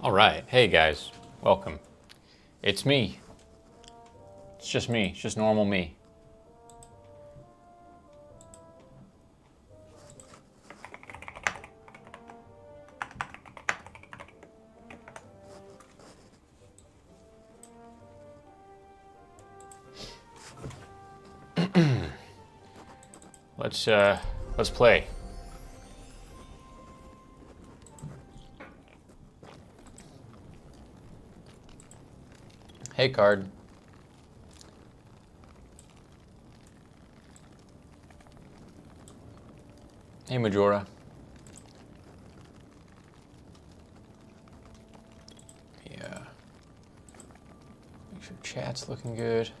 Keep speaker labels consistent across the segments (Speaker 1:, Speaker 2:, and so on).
Speaker 1: All right. Hey guys, welcome. It's me. It's just me. It's just normal me. Let's play. Hey, card. Hey, Majora. Yeah. Make sure chat's looking good.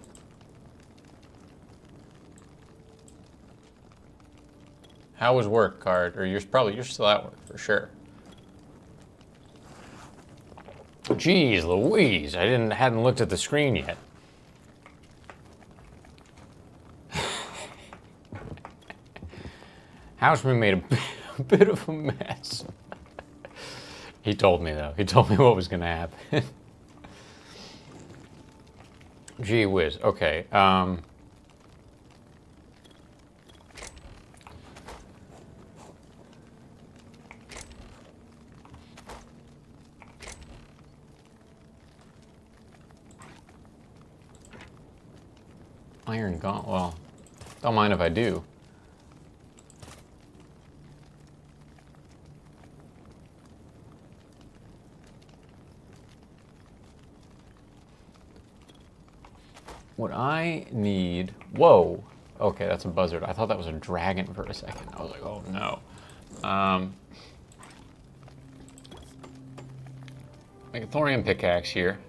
Speaker 1: How was work, card? Or you're still at work for sure. Jeez Louise, I hadn't looked at the screen yet. Houseman made a bit of a mess. He told me though. He told me what was gonna happen. Gee whiz. Okay. Iron Gauntlet. Well, don't mind if I do. What I need... Whoa. Okay, that's a buzzard. I thought that was a dragon for a second. I was like, oh no. Make a thorium pickaxe here.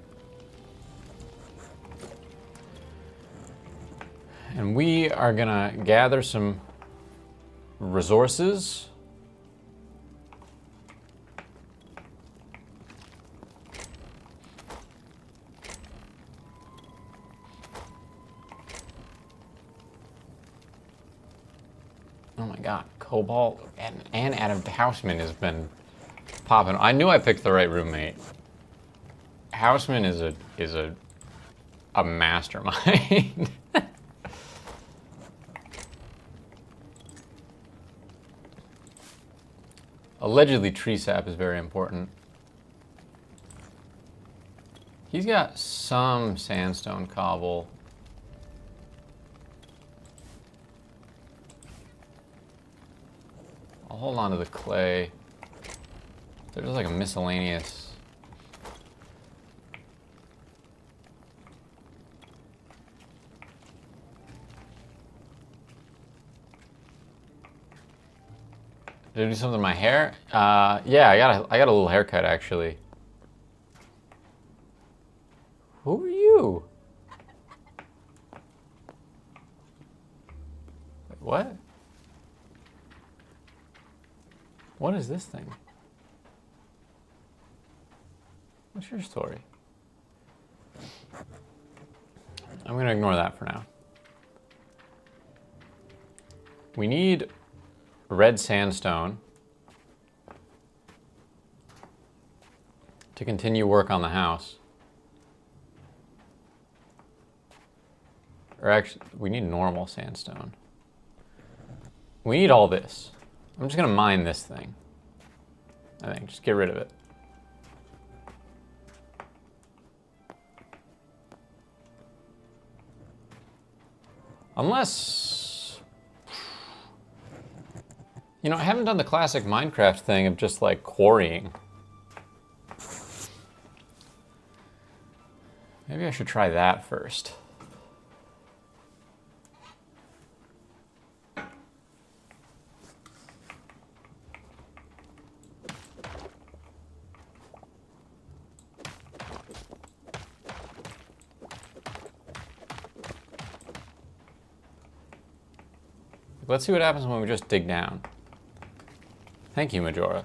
Speaker 1: And we are gonna gather some resources. Oh my god, Cobalt and Adam Houseman has been popping. I knew I picked the right roommate. Houseman is a mastermind. Allegedly, tree sap is very important. He's got some sandstone cobble. I'll hold on to the clay. There's like a miscellaneous. Did I do something to my hair? Yeah, I got a little haircut actually. Who are you? Wait, what? What is this thing? What's your story? I'm gonna ignore that for now. We need red sandstone to continue work on the house. Or actually, we need normal sandstone. We need all this. I'm just gonna mine this thing. I think, just get rid of it. Unless, you know, I haven't done the classic Minecraft thing of just like quarrying. Maybe I should try that first. Let's see what happens when we just dig down. Thank you, Majora.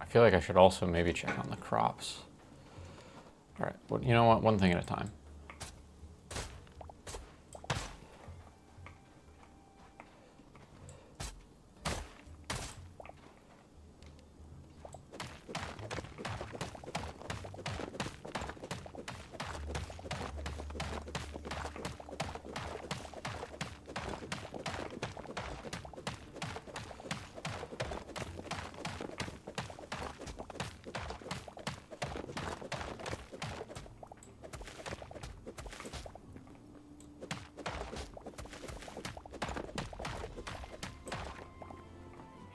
Speaker 1: feel like I should also maybe check on the crops. All right, well, you know what? One thing at a time.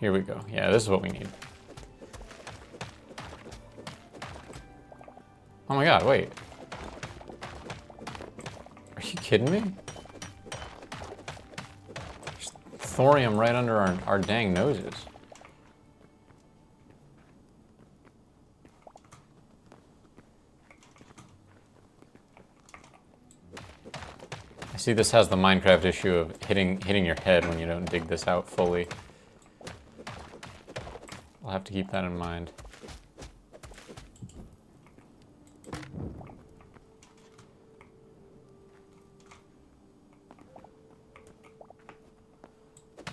Speaker 1: Here we go. Yeah, this is what we need. Oh my god, wait. Are you kidding me? There's thorium right under our dang noses. I see this has the Minecraft issue of hitting your head when you don't dig this out fully. I'll have to keep that in mind.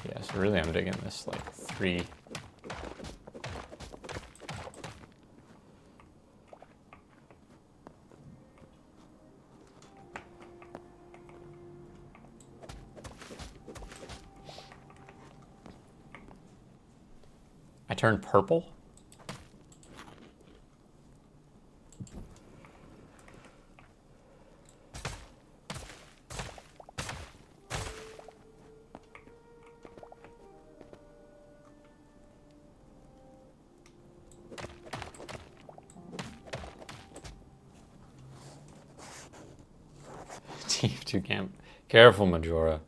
Speaker 1: Yeah, so really I'm digging this like 3. I turned purple? TF2 camp. Careful, Majora.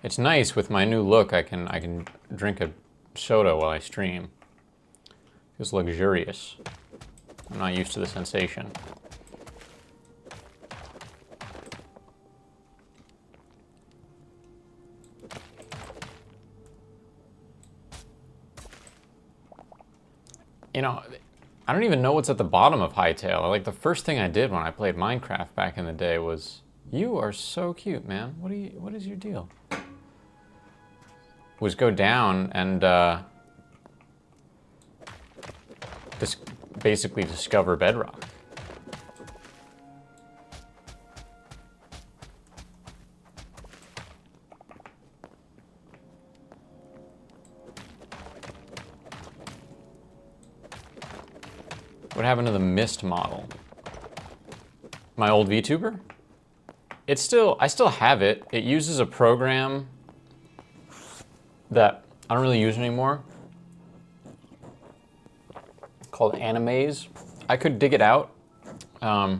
Speaker 1: It's nice with my new look. I can drink a soda while I stream. Feels luxurious. I'm not used to the sensation. You know, I don't even know what's at the bottom of Hytale. Like the first thing I did when I played Minecraft back in the day was, you are so cute, man. What is your deal? Was go down and basically discover bedrock. What happened to the mist model? My old VTuber? I still have it. It uses a program that I don't really use anymore called Animaze. I could dig it out. The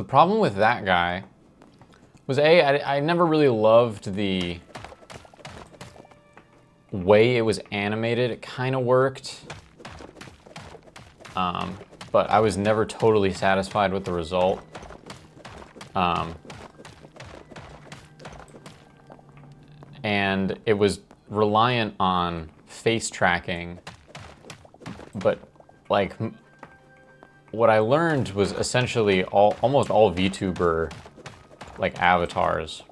Speaker 1: problem with that guy was I never really loved the way it was animated. It kind of worked. But I was never totally satisfied with the result. And it was reliant on face tracking, but like what I learned was essentially almost all VTuber like avatars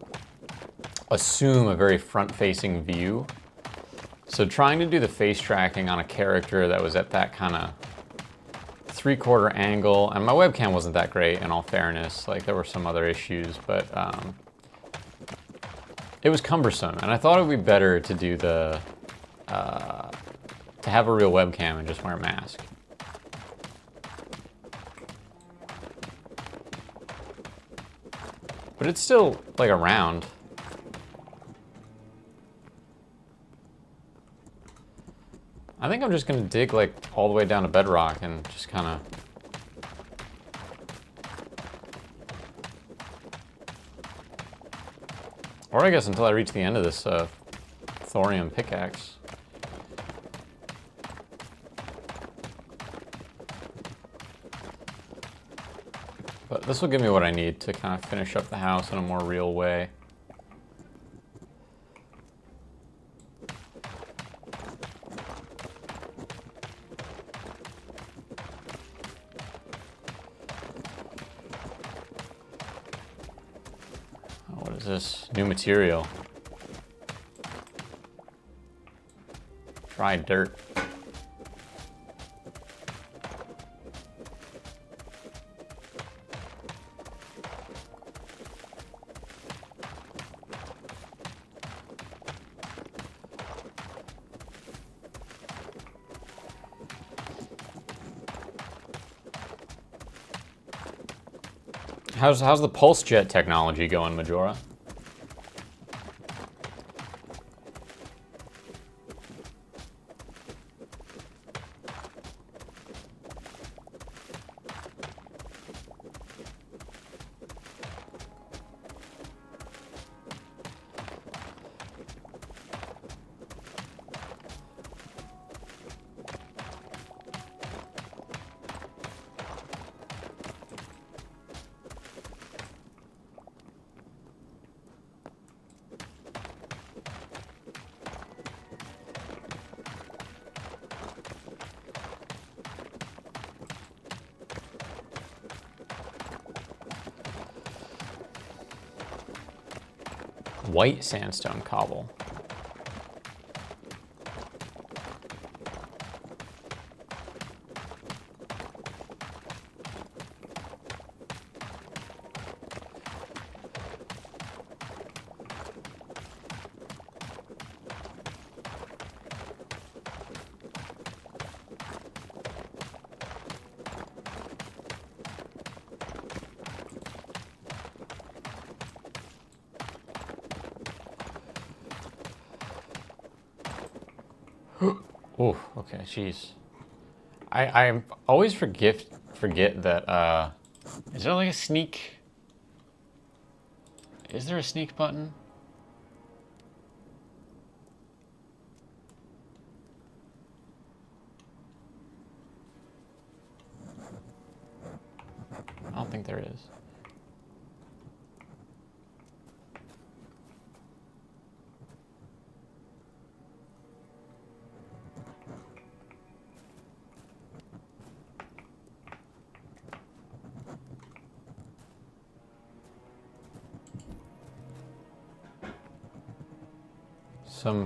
Speaker 1: assume a very front-facing view. So trying to do the face tracking on a character that was at that kind of 3/4 angle, and my webcam wasn't that great in all fairness, like there were some other issues, but it was cumbersome, and I thought it would be better to do to have a real webcam and just wear a mask. But it's still like around. I think I'm just gonna dig like all the way down to bedrock and just kind of or I guess until I reach the end of this thorium pickaxe. But this will give me what I need to kind of finish up the house in a more real way. Oh, what is this? New material. Dry dirt. How's the pulse jet technology going, Majora? White sandstone cobble. Oh, okay, jeez. I always forget that, is there like a sneak? Is there a sneak button? I don't think there is.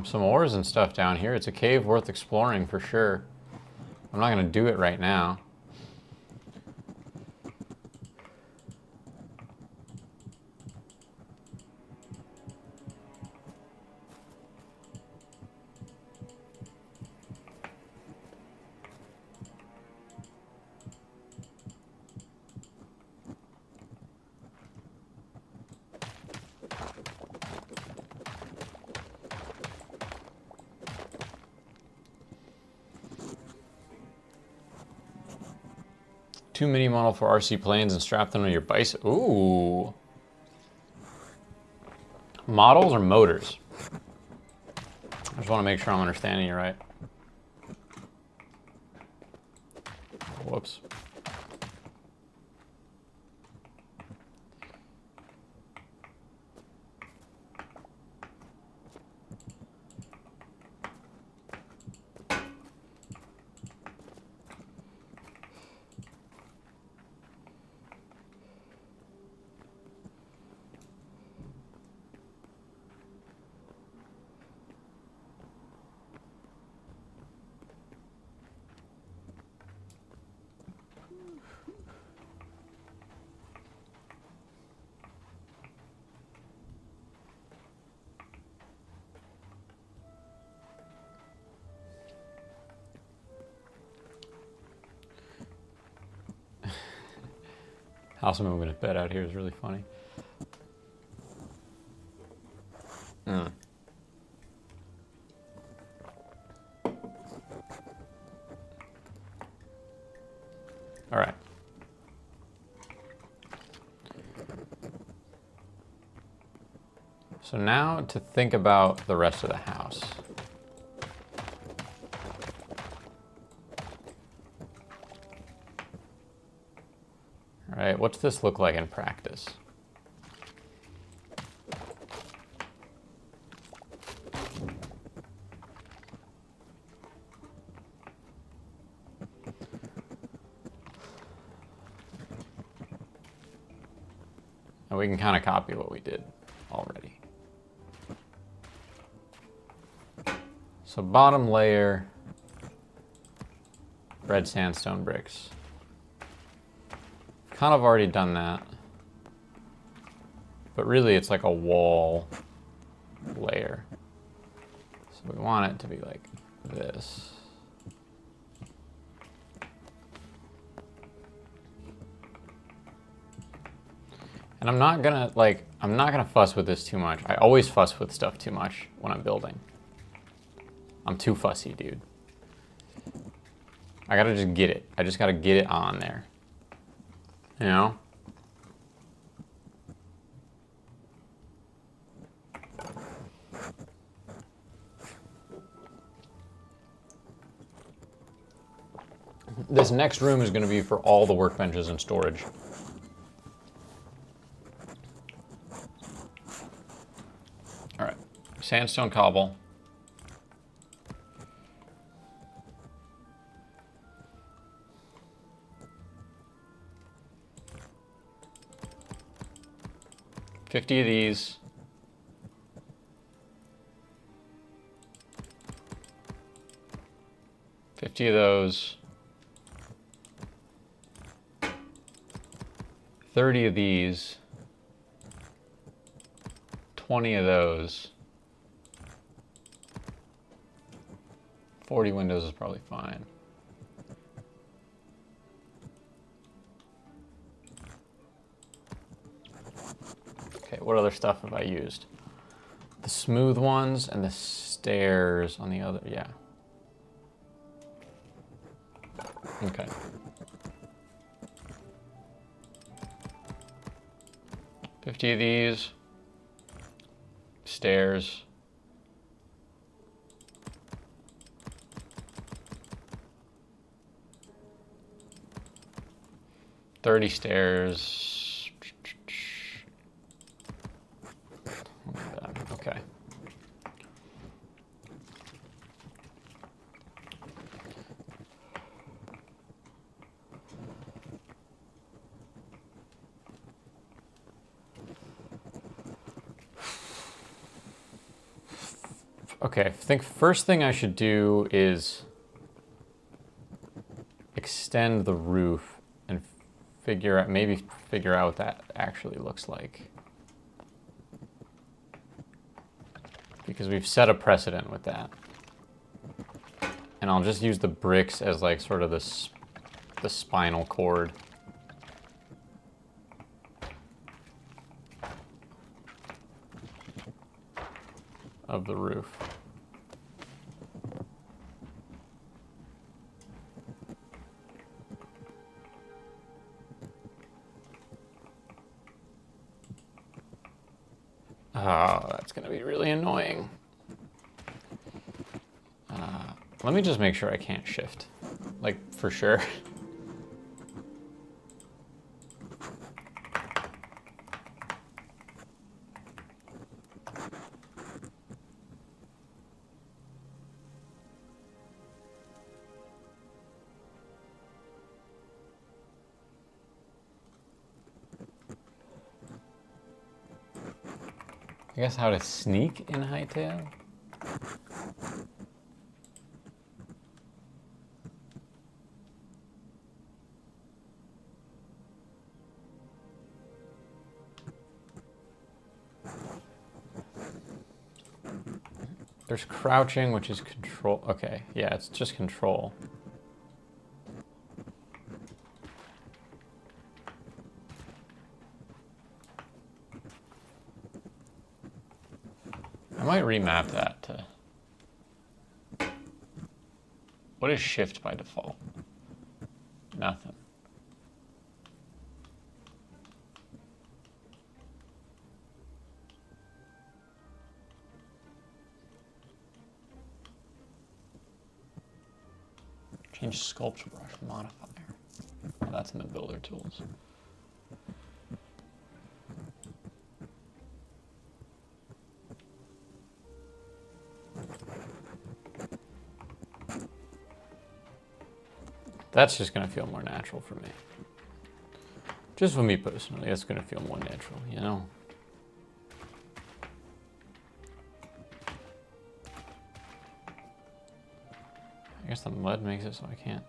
Speaker 1: Some ores and stuff down here. It's a cave worth exploring for sure. I'm not gonna do it right now. Two mini model for RC planes and strap them to your bicycle. Ooh. Models or motors? I just want to make sure I'm understanding you right. Whoops. House moving a bed out here is really funny. All right. So now to think about the rest of the house. All right. right, what's this look like in practice? And we can kind of copy what we did already. So bottom layer, red sandstone bricks. Kind of already done that. But really it's like a wall layer. So we want it to be like this. And I'm not gonna fuss with this too much. I always fuss with stuff too much when I'm building. I'm too fussy, dude. I gotta just get it. I just gotta get it on there. You know? This next room is gonna be for all the workbenches and storage. All right, sandstone cobble. $50 of these. $50 of those. 30 of these. 20 of those. 40 windows is probably fine. Okay, what other stuff have I used? The smooth ones and the stairs on the other, yeah. Okay. $50 of these. Stairs. $30 stairs. Okay. Okay, I think first thing I should do is extend the roof and maybe figure out what that actually looks like. Because we've set a precedent with that. And I'll just use the bricks as like sort of the spinal cord. Of the roof. Oh, that's gonna be really annoying. Let me just make sure I can't shift. Like, for sure. I guess how to sneak in Hytale? There's crouching, which is control. Okay, yeah, it's just control. I might remap that to... What is shift by default? Nothing. Change sculpture brush modifier. Oh, that's in the builder tools. That's just gonna feel more natural for me. Just for me personally, it's gonna feel more natural, you know? I guess the mud makes it so I can't.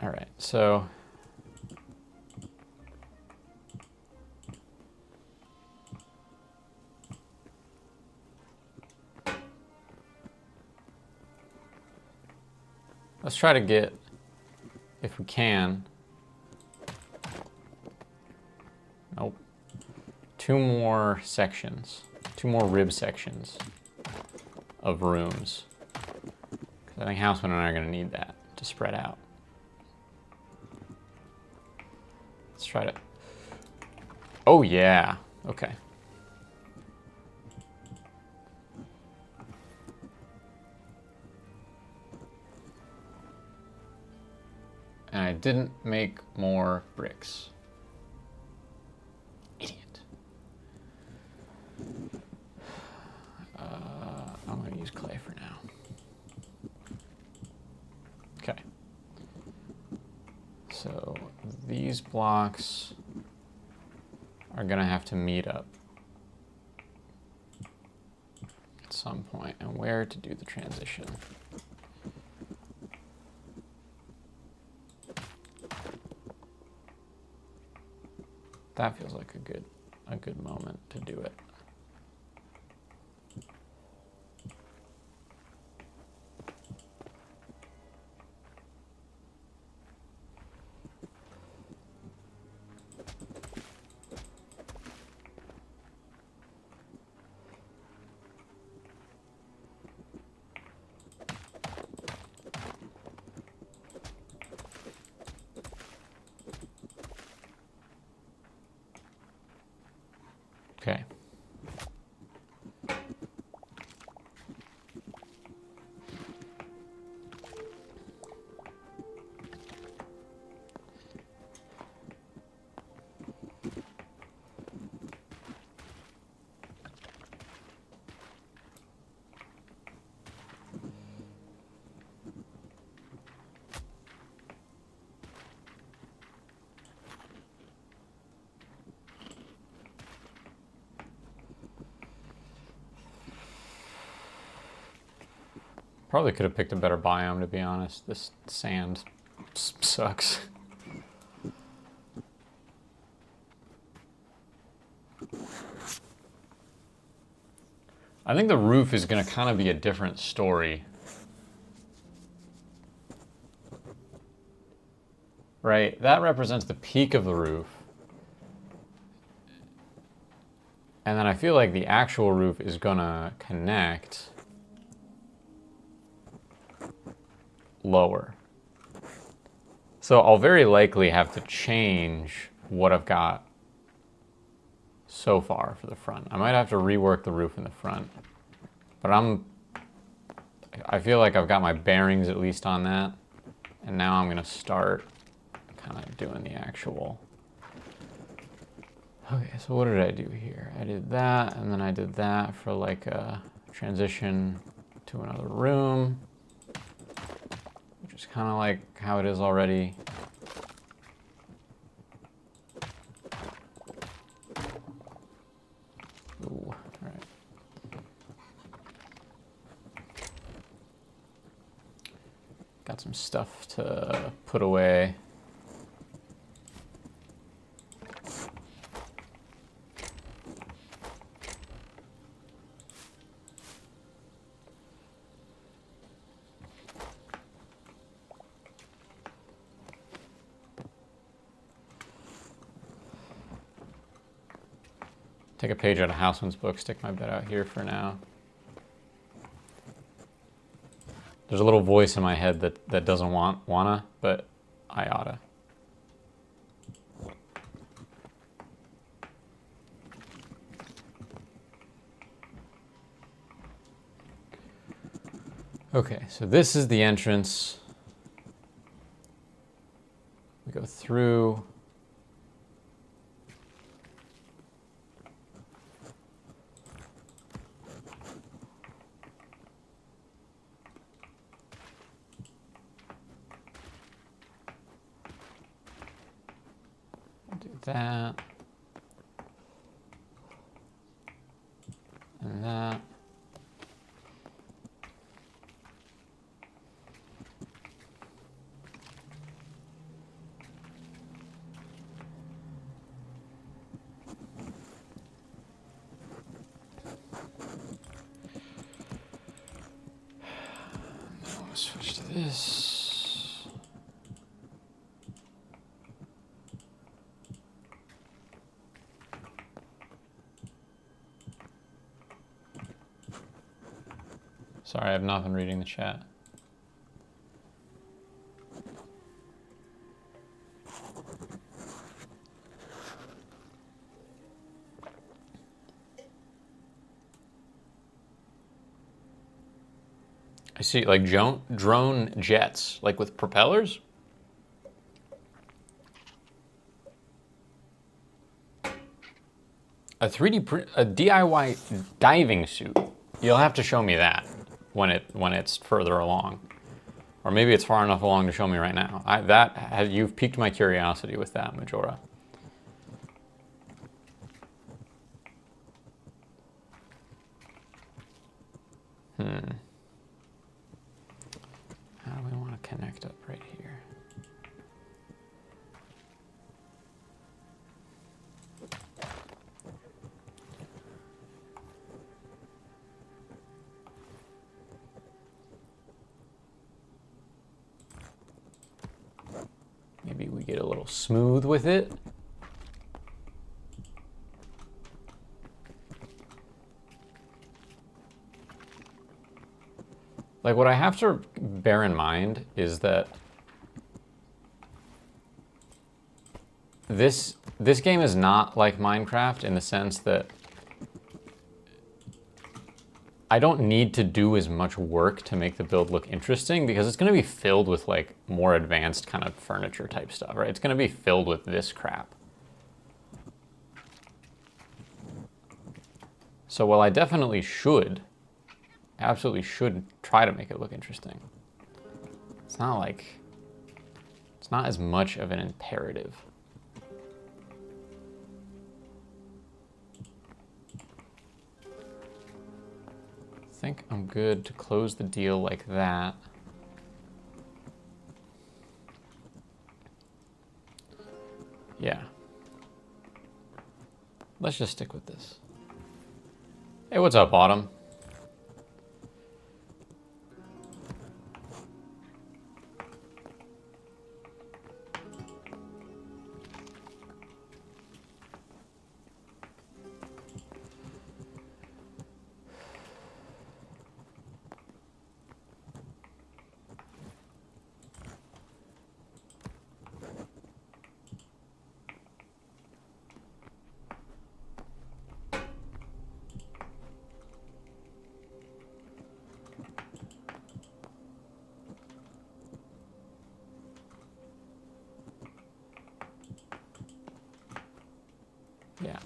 Speaker 1: All right, so let's try to get, if we can, nope, two more sections, two more rib sections of rooms. Because I think Houseman and I are going to need that to spread out. Let's try to, oh yeah, okay. And I didn't make more bricks. Idiot. I'm going to use clay for now. Okay. So these blocks are going to have to meet up at some point, and where to do the transition. That feels like a good moment to do it. Okay. Probably could have picked a better biome, to be honest. This sand sucks. I think the roof is going to kind of be a different story. Right? That represents the peak of the roof. And then I feel like the actual roof is going to connect lower. So I'll very likely have to change what I've got so far for the front. I might have to rework the roof in the front, but I feel like I've got my bearings at least on that, and now I'm gonna start kind of doing the actual. Okay, so what did I do here? I did that, and then I did that for like a transition to another room, which is kind of like how it is already. Ooh, all right. Got some stuff to put away. Take a page out of Houseman's book, stick my bed out here for now. There's a little voice in my head that doesn't wanna, but I oughta. Okay, so this is the entrance. We go through. Do that. And that. Switch to this. Sorry, I've not been reading the chat. I see, like drone jets, like with propellers. A 3D a DIY diving suit. You'll have to show me that when it's further along, or maybe it's far enough along to show me right now. You've piqued my curiosity with that, Majora. How do we want to connect up right here? Maybe we get a little smooth with it. Like, what I have to bear in mind is that this game is not like Minecraft in the sense that I don't need to do as much work to make the build look interesting, because it's going to be filled with like more advanced kind of furniture type stuff, right? It's going to be filled with this crap. So while I definitely absolutely should try to make it look interesting, it's not as much of an imperative. I think I'm good to close the deal like that. Yeah. Let's just stick with this. Hey, what's up, Autumn? Yeah.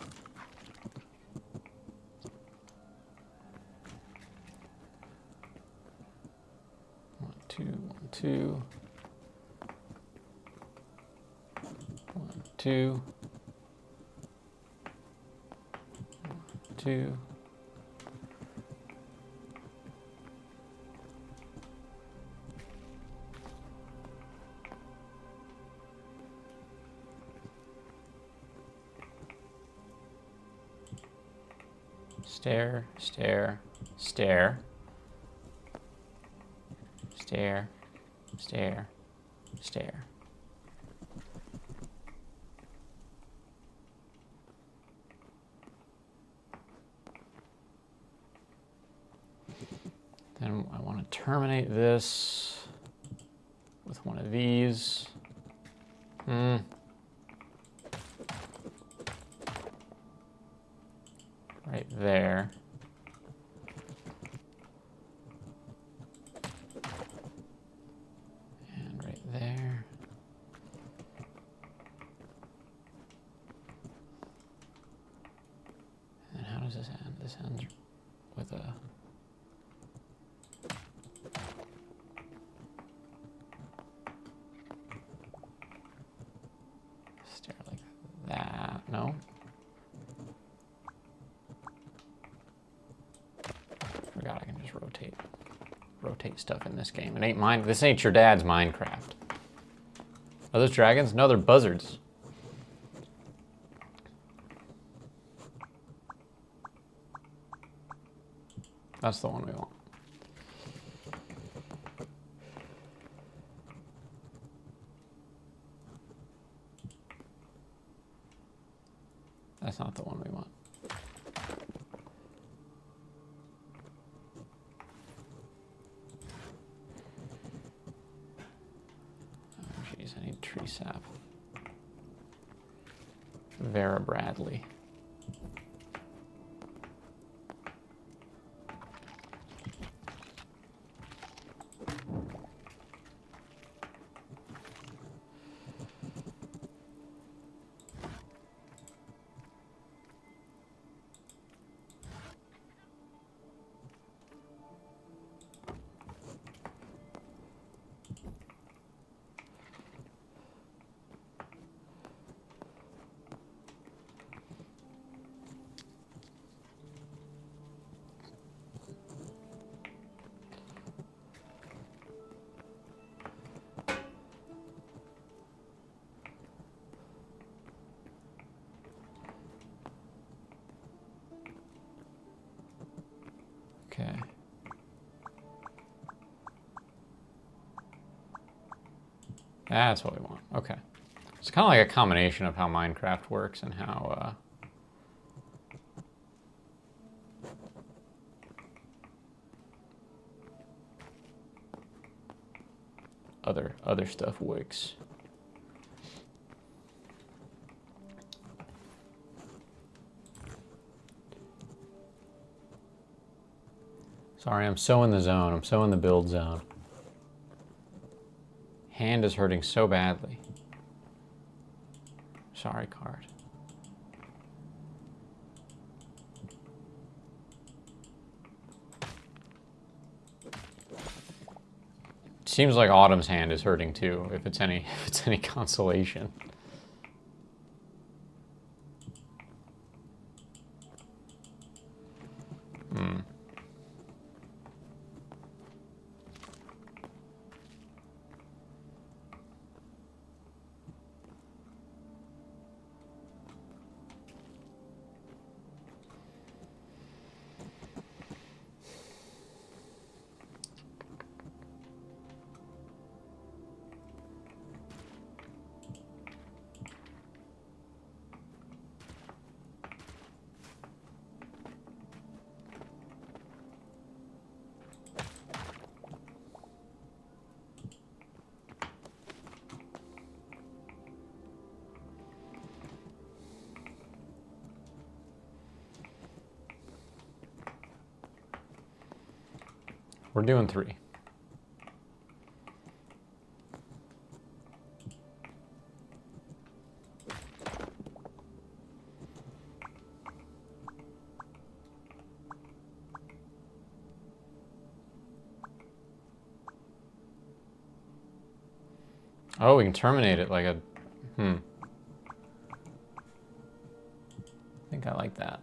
Speaker 1: One, two, 1, 2. 2. Stare, stare, stare. Stare, stare, stare. Then I want to terminate this with one of these. Right there. And right there. And how does this end? This ends with a... stair like that. No? Forgot I can just rotate stuff in this game. It ain't mine. This ain't your dad's Minecraft. Are those dragons? No, they're buzzards. That's the one we want. That's not the one we want. Oh, jeez, I need tree sap. Vera Bradley. Okay. That's what we want. Okay. It's kind of like a combination of how Minecraft works and how other stuff works. Sorry, I'm so in the zone. I'm so in the build zone. Hand is hurting so badly. Sorry, card. Seems like Autumn's hand is hurting too, if it's any consolation. We're doing 3. Oh, we can terminate it like a... I think I like that.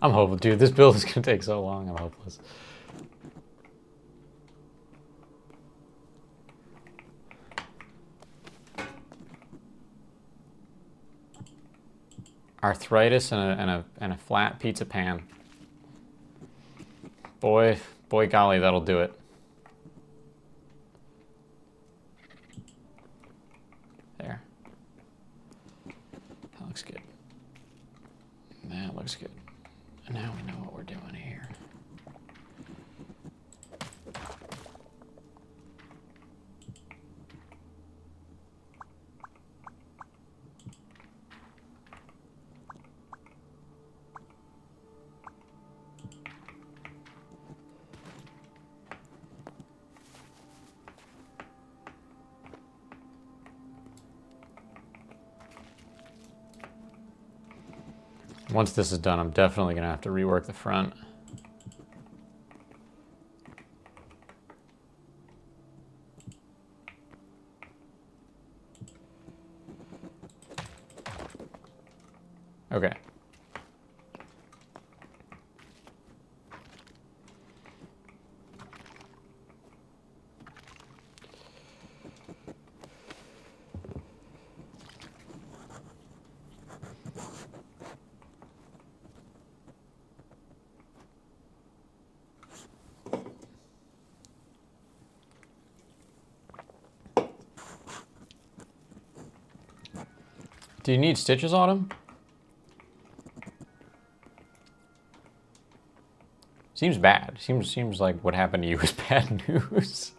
Speaker 1: I'm hopeful, dude. This build is gonna take so long. I'm hopeless. Arthritis and a flat pizza pan. Boy, golly, that'll do it. There. That looks good. That looks good. And now we know what we're doing here. Once this is done, I'm definitely going to have to rework the front. Okay. Do you need stitches on them? Seems bad. Seems like what happened to you was bad news.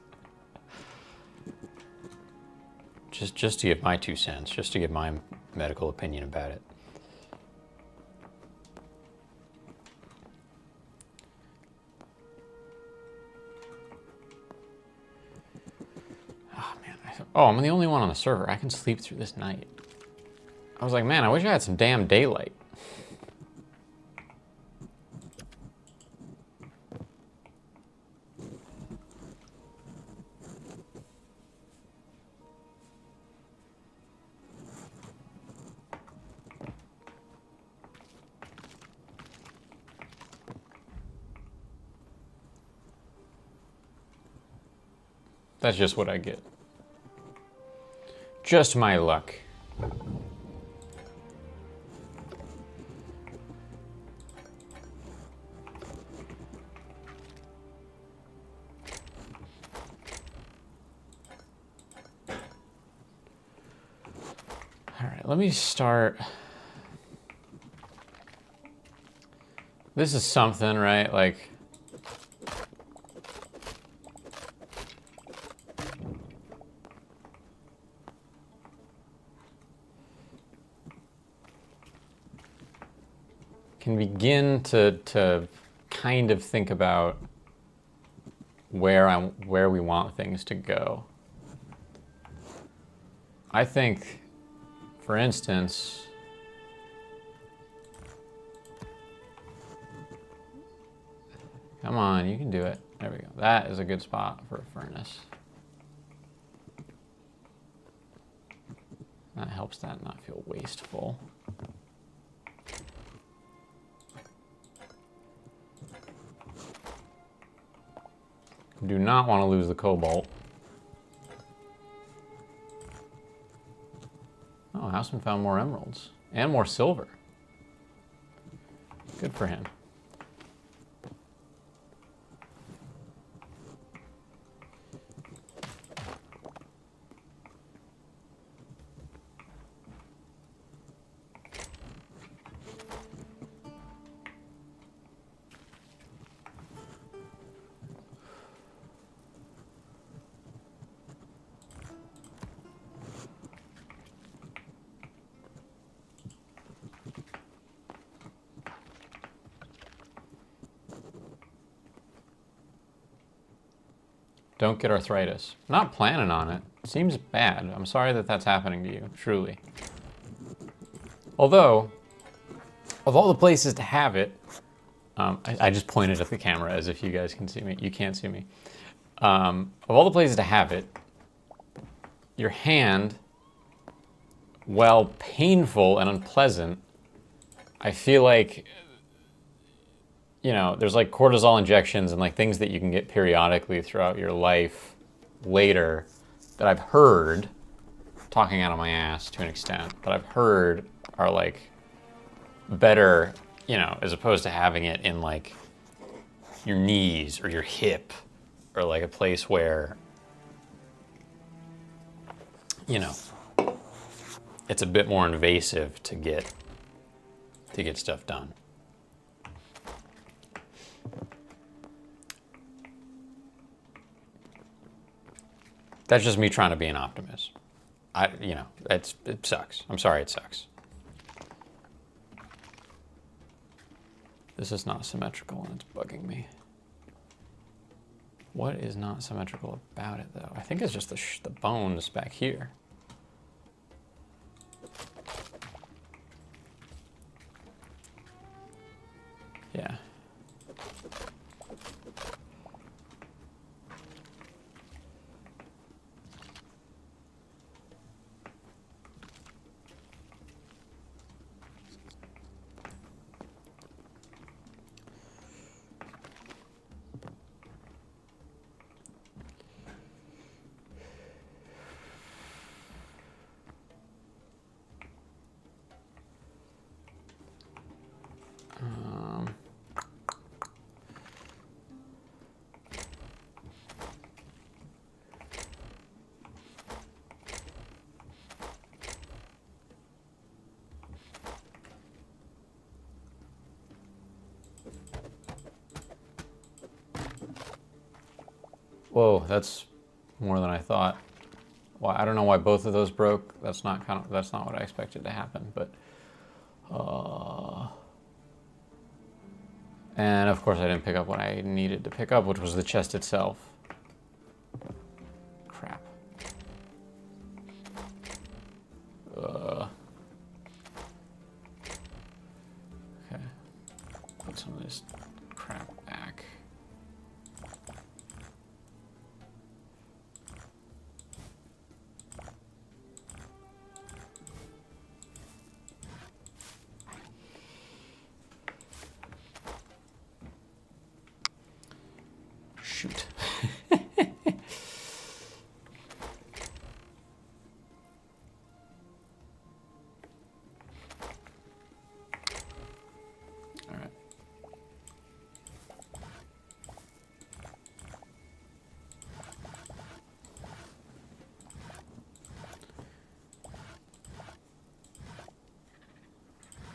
Speaker 1: Just to give my 2 cents, just to give my medical opinion about it. Oh man, I'm the only one on the server. I can sleep through this night. I was like, man, I wish I had some damn daylight. That's just what I get. Just my luck. Let me start. This is something, right? Like, can begin to kind of think about where we want things to go. I think, for instance, come on, you can do it. There we go. That is a good spot for a furnace. That helps that not feel wasteful. Do not want to lose the cobalt. Oh, Houseman found more emeralds and more silver. Good for him. Don't get arthritis. Not planning on it. Seems bad. I'm sorry that that's happening to you, truly. Although, of all the places to have it, I just pointed at the camera as if you guys can see me. You can't see me. Of all the places to have it, your hand, while painful and unpleasant, I feel like, you know, there's like cortisol injections and like things that you can get periodically throughout your life later that I've heard, talking out of my ass to an extent, but I've heard are like better, you know, as opposed to having it in like your knees or your hip, or like a place where, you know, it's a bit more invasive to get stuff done. That's just me trying to be an optimist. You know, it sucks. I'm sorry it sucks. This is not symmetrical and it's bugging me. What is not symmetrical about it though? I think it's just the bones back here. Yeah. Whoa, that's more than I thought. Well, I don't know why both of those broke. That's not what I expected to happen, but and of course I didn't pick up what I needed to pick up, which was the chest itself. Crap. Okay. Put some of this crap back. Shoot. All right.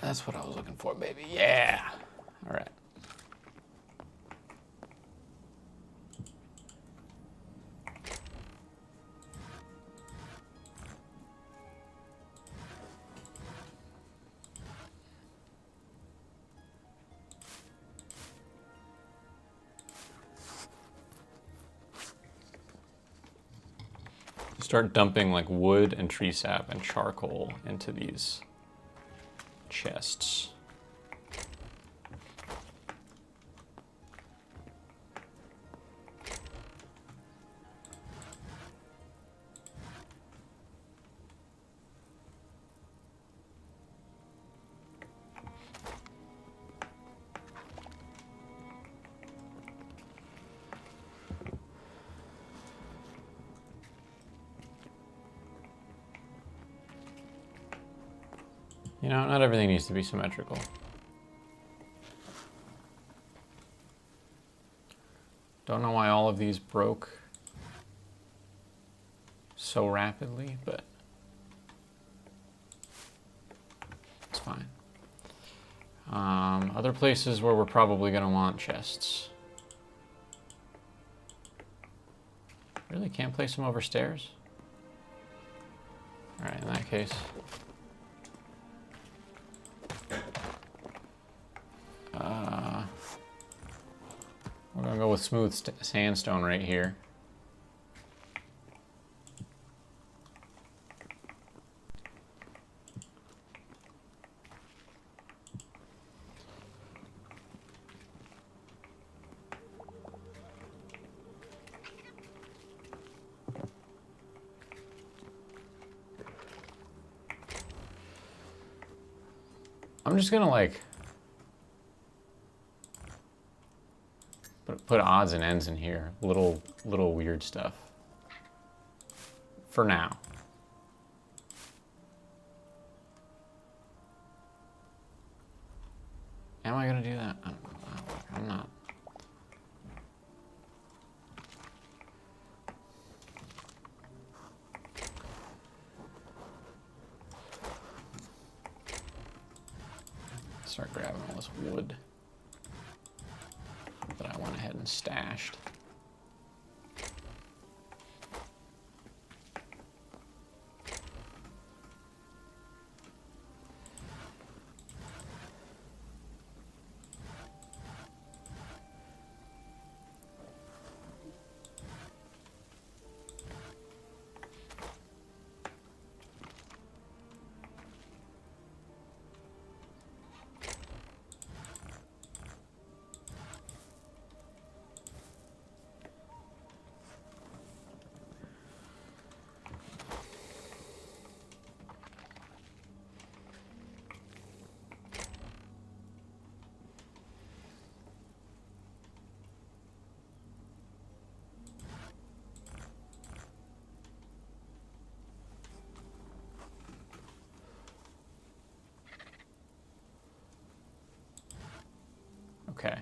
Speaker 1: That's what I was looking for, baby. Yeah. All right. Start dumping like wood and tree sap and charcoal into these chests. You know, not everything needs to be symmetrical. Don't know why all of these broke so rapidly, but it's fine. Other places where we're probably gonna want chests. Really can't place them over stairs? All right, in that case. We're gonna go with smooth sandstone right here. I'm just gonna like put odds and ends in here, little weird stuff. For now. Am I gonna do that? I don't know. I'm not. Start grabbing all this wood that I went ahead and stashed. Okay.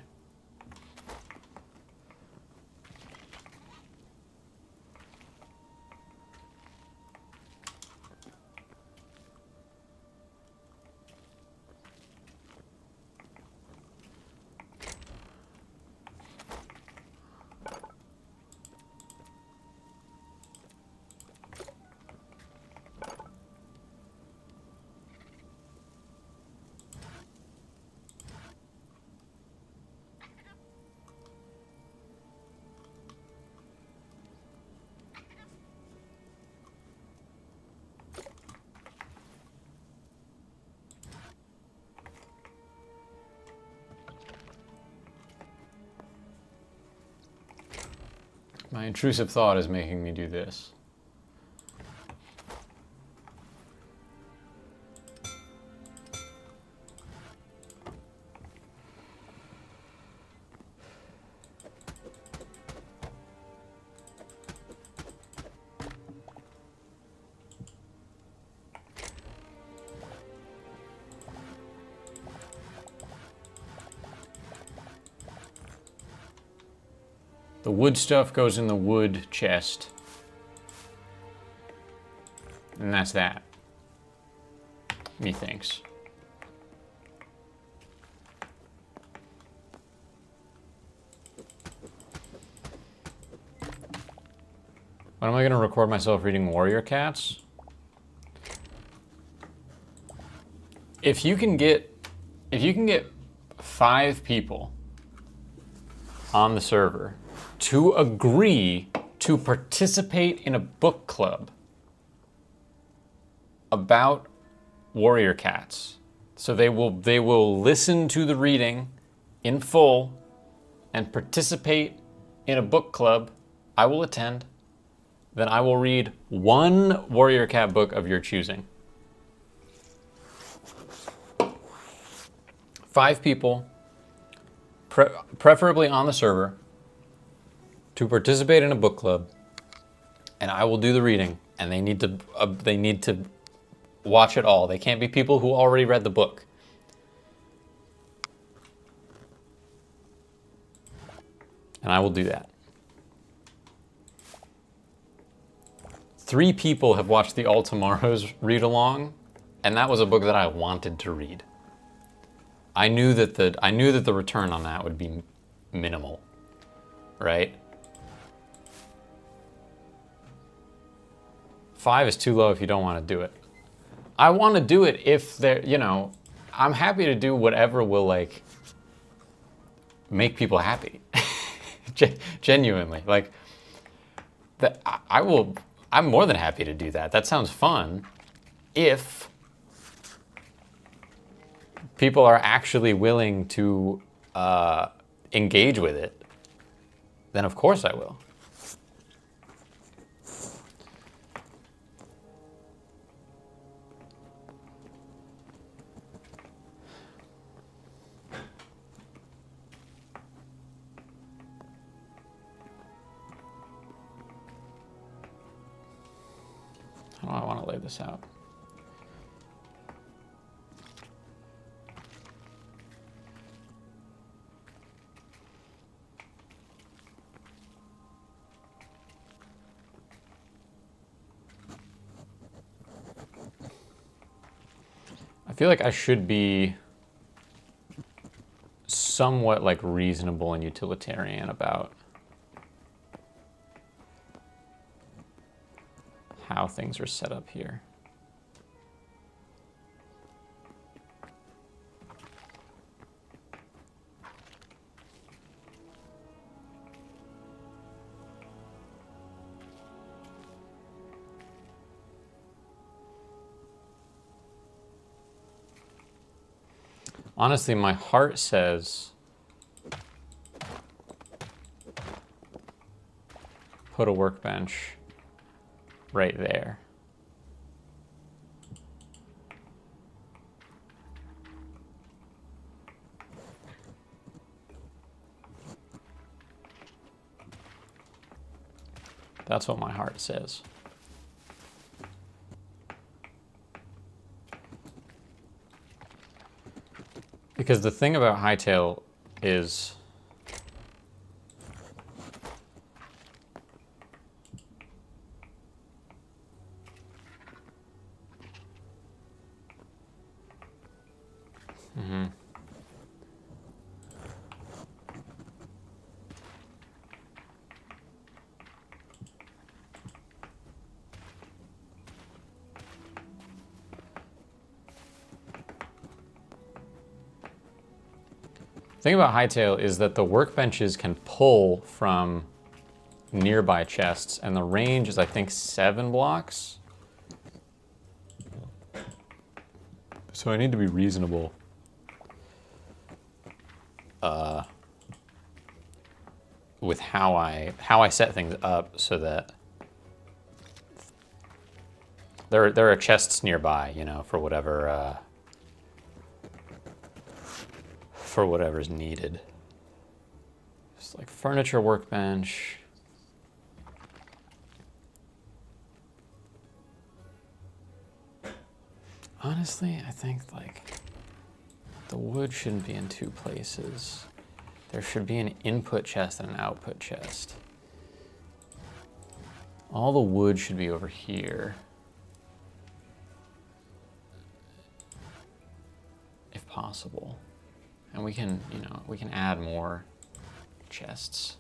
Speaker 1: My intrusive thought is making me do this. The wood stuff goes in the wood chest. And that's that. Methinks. When am I going to record myself reading Warrior Cats? If you can get 5 people on the server to agree to participate in a book club about Warrior Cats. So they will listen to the reading in full and participate in a book club. I will attend. Then I will read one Warrior Cat book of your choosing. 5 people, preferably on the server, to participate in a book club, and I will do the reading. And they need to watch it all. They can't be people who already read the book. And I will do that. 3 people have watched the All Tomorrows read along, and that was a book that I wanted to read. I knew that the return on that would be minimal, right? 5 is too low if you don't want to do it. I want to do it if there, I'm happy to do whatever will like make people happy. Genuinely, like that. I'm more than happy to do that. That sounds fun. If people are actually willing to engage with it, then of course I will. How do I want to lay this out? I feel like I should be somewhat like reasonable and utilitarian about how things are set up here. Honestly, my heart says put a workbench right there. That's what my heart says. Because the thing about Hytale is the thing about Hytale is that the workbenches can pull from nearby chests, and the range is, I think, 7 blocks. So I need to be reasonable with how I set things up so that there are chests nearby, you know, for whatever's needed. Just like furniture workbench. Honestly, I think like the wood shouldn't be in 2 places. There should be an input chest and an output chest. All the wood should be over here. If possible. And we can, you know, we can add more chests.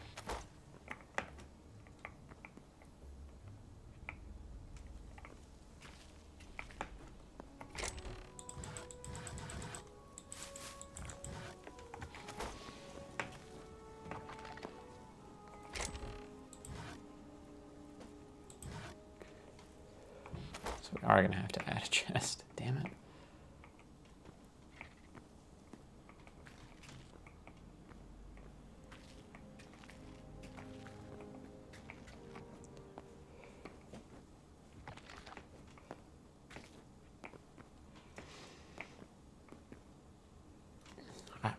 Speaker 1: So we are going to have to add a chest. Damn it.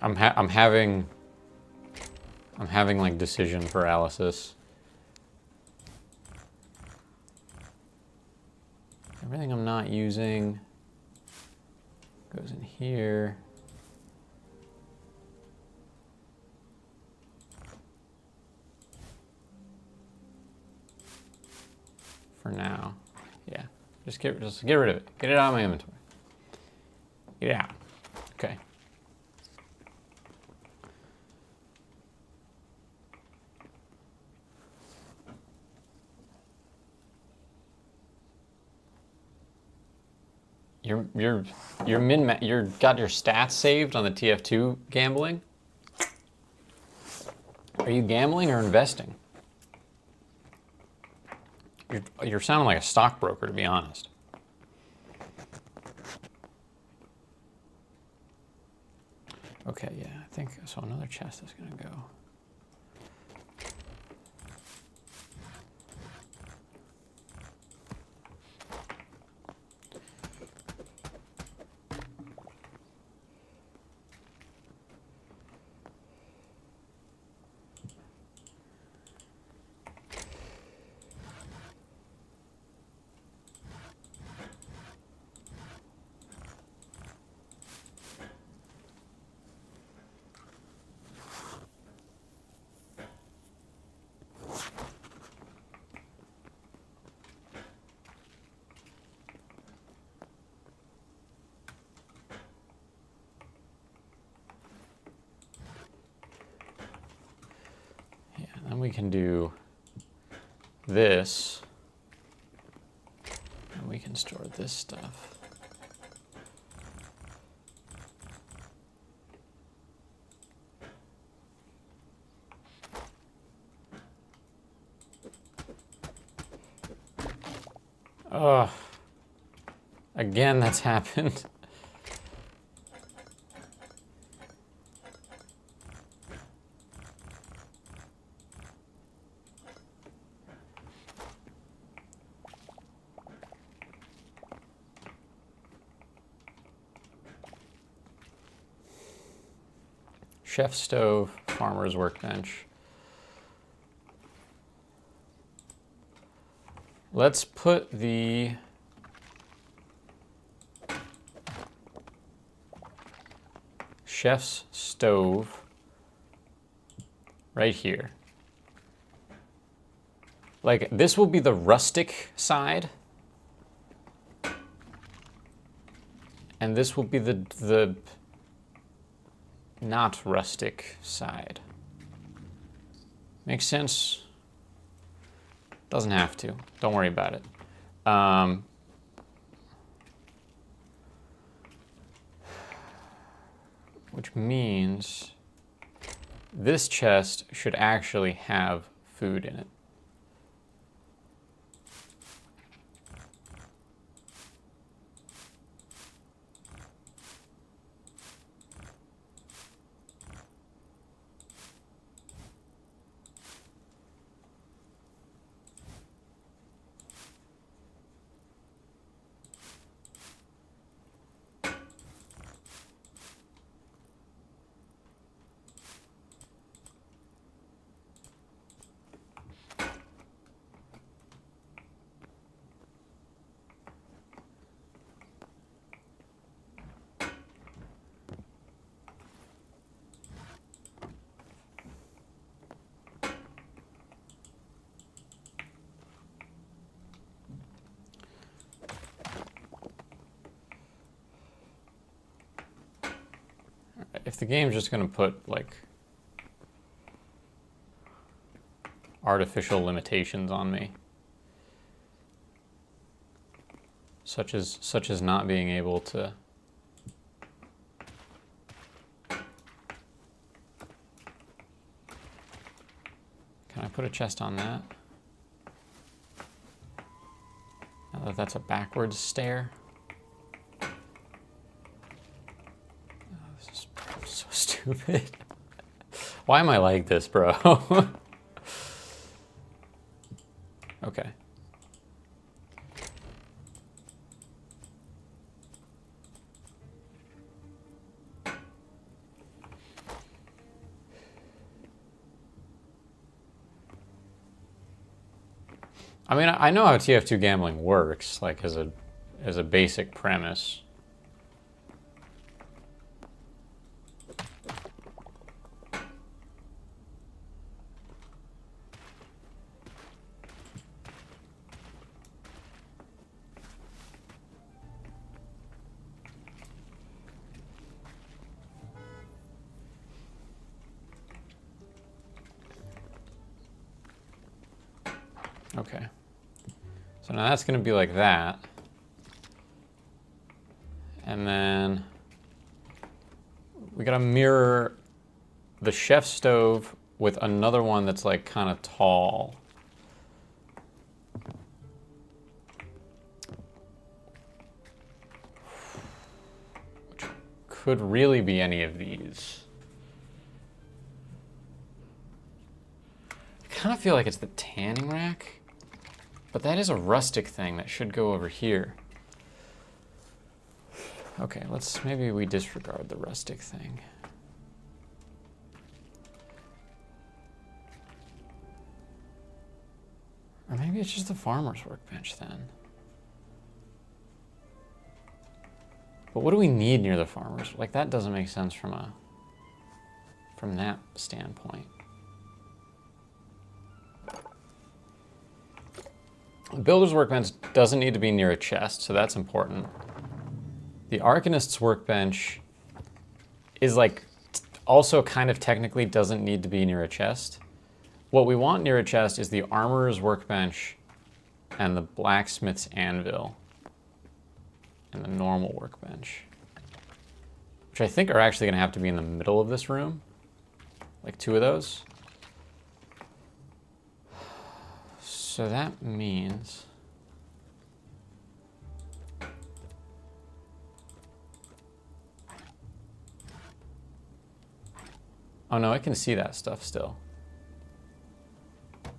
Speaker 1: I'm having like decision paralysis. Everything I'm not using goes in here. For now. Yeah. Just get rid of it. Get it out of my inventory. Get it out. Okay. You're got your stats saved on the TF2 gambling? Are you gambling or investing? You're sounding like a stockbroker, to be honest. Okay, yeah, I think so. Another chest is gonna go. we can do this. And we can store this stuff. Ugh. Again, that's happened. Chef stove, farmer's workbench. Let's put the chef's stove right here. Like, this will be the rustic side. And this will be the not rustic side. Makes sense? Doesn't have to. Don't worry about it. Which means this chest should actually have food in it. If the game's just going to put, like, artificial limitations on me, such as not being able to Can I put a chest on that? Now that that's a backwards stair. So stupid. Why am I like this, bro? Okay. I mean, I know how TF2 gambling works, like as a basic premise. Okay. So now that's going to be like that. And then we got to mirror the chef stove with another one that's like kind of tall. Which could really be any of these. I kind of feel like it's the tanning rack. But that is a rustic thing that should go over here. Okay, maybe we disregard the rustic thing. Or maybe it's just the farmer's workbench then. But what do we need near the farmer's? Like, that doesn't make sense from that standpoint. The builder's workbench doesn't need to be near a chest, so that's important. The arcanist's workbench is like also kind of technically doesn't need to be near a chest. what we want near a chest is the armorer's workbench and the blacksmith's anvil and the normal workbench, which I think are actually going to have to be in the middle of this room, like 2 of those. So that means oh no, I can see that stuff still.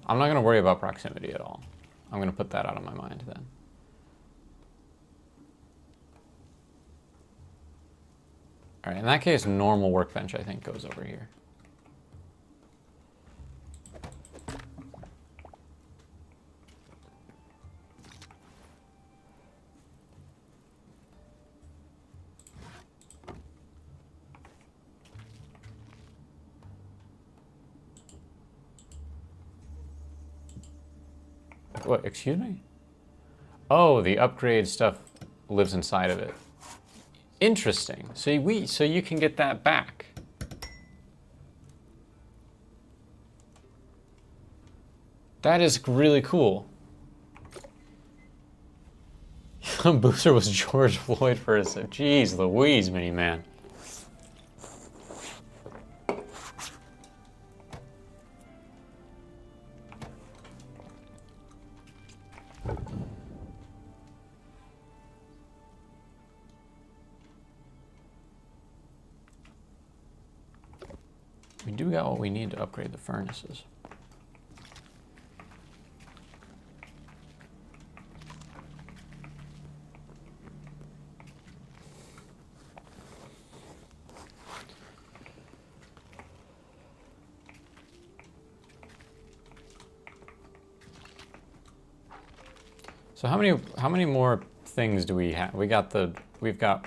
Speaker 1: I'm not going to worry about proximity at all. I'm going to put that out of my mind then. All right, in that case, normal workbench, I think, goes over here. What, excuse me? Oh, the upgrade stuff lives inside of it. Interesting. So you can get that back. That is really cool. Booster was George Floyd for a second. Jeez Louise, mini man. We do got what we need to upgrade the furnaces. So how many more things do we have? We've got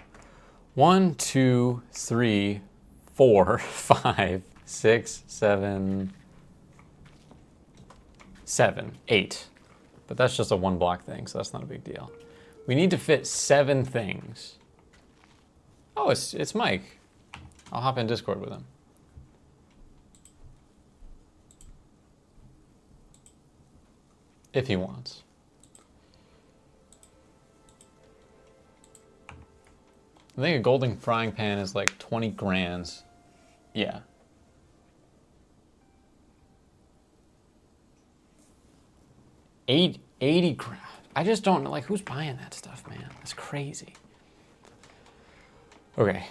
Speaker 1: 1, 2, 3, 4, 5, 6, 7, 8. But that's just a 1 block thing, so that's not a big deal. We need to fit 7 things. Oh, it's Mike. I'll hop in Discord with him. If he wants. I think a golden frying pan is like 20 grand. Yeah. $80 grand. I just don't know, like, who's buying that stuff, man? That's crazy. Okay.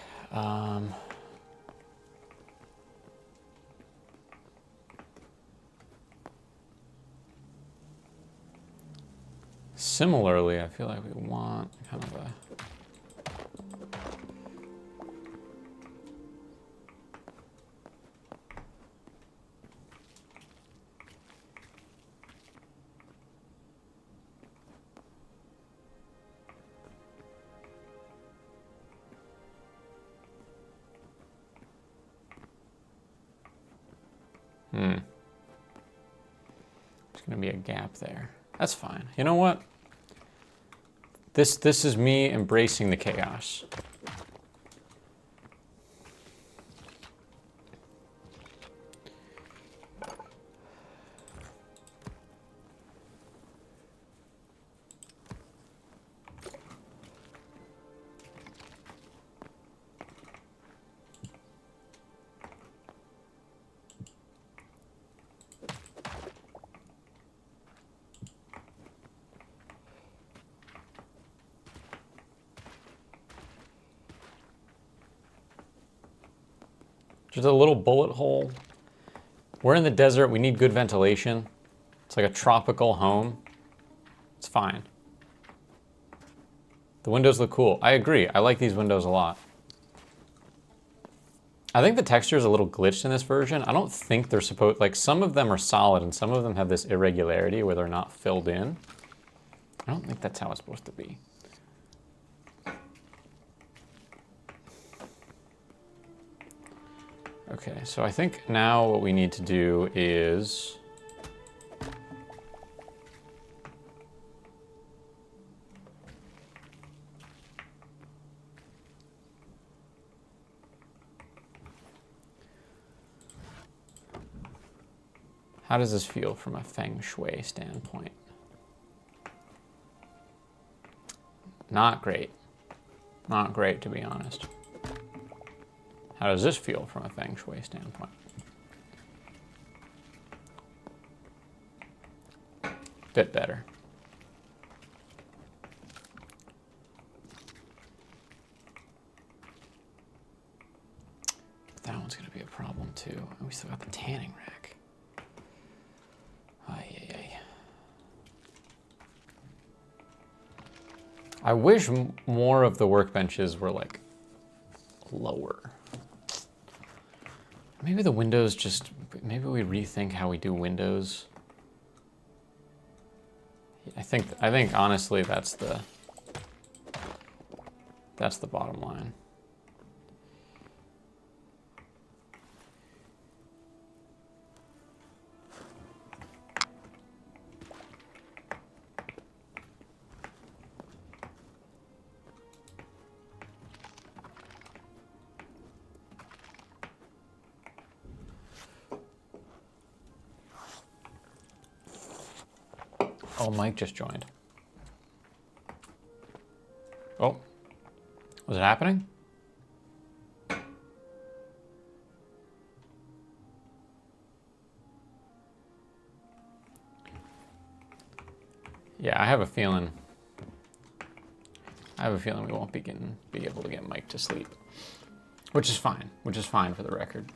Speaker 1: Similarly, I feel like we want kind of a... There's gonna be a gap there. That's fine. You know what? This is me embracing the chaos. Just a little bullet hole. We're in the desert. We need good ventilation. It's like a tropical home. It's fine. The windows look cool. I agree. I like these windows a lot. I think the texture is a little glitched in this version. I don't think they're supposed... Like, some of them are solid and some of them have this irregularity where they're not filled in. I don't think that's how it's supposed to be. Okay, so I think now what we need to do is... How does this feel from a feng shui standpoint? Not great. Not great, to be honest. How does this feel from a feng shui standpoint? Bit better. But that one's going to be a problem too. And we still got the tanning rack. Ay, ay, ay. I wish more of the workbenches were like lower. Maybe the windows just, maybe we rethink how we do windows. I think honestly that's the bottom line. Oh, Mike just joined. Oh, was it happening? Yeah, I have a feeling we won't be able to get Mike to sleep, which is fine for the record.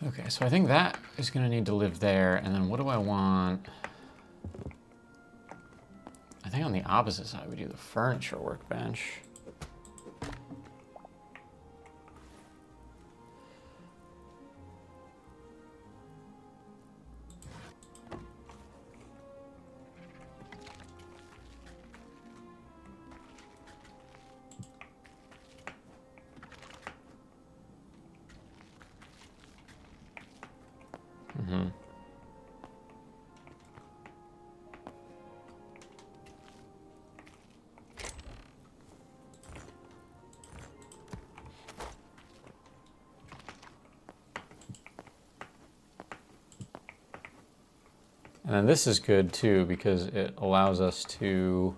Speaker 1: Okay, so I think that is going to need to live there, and then what do I want? I think on the opposite side we do the furniture workbench. And then this is good too because it allows us to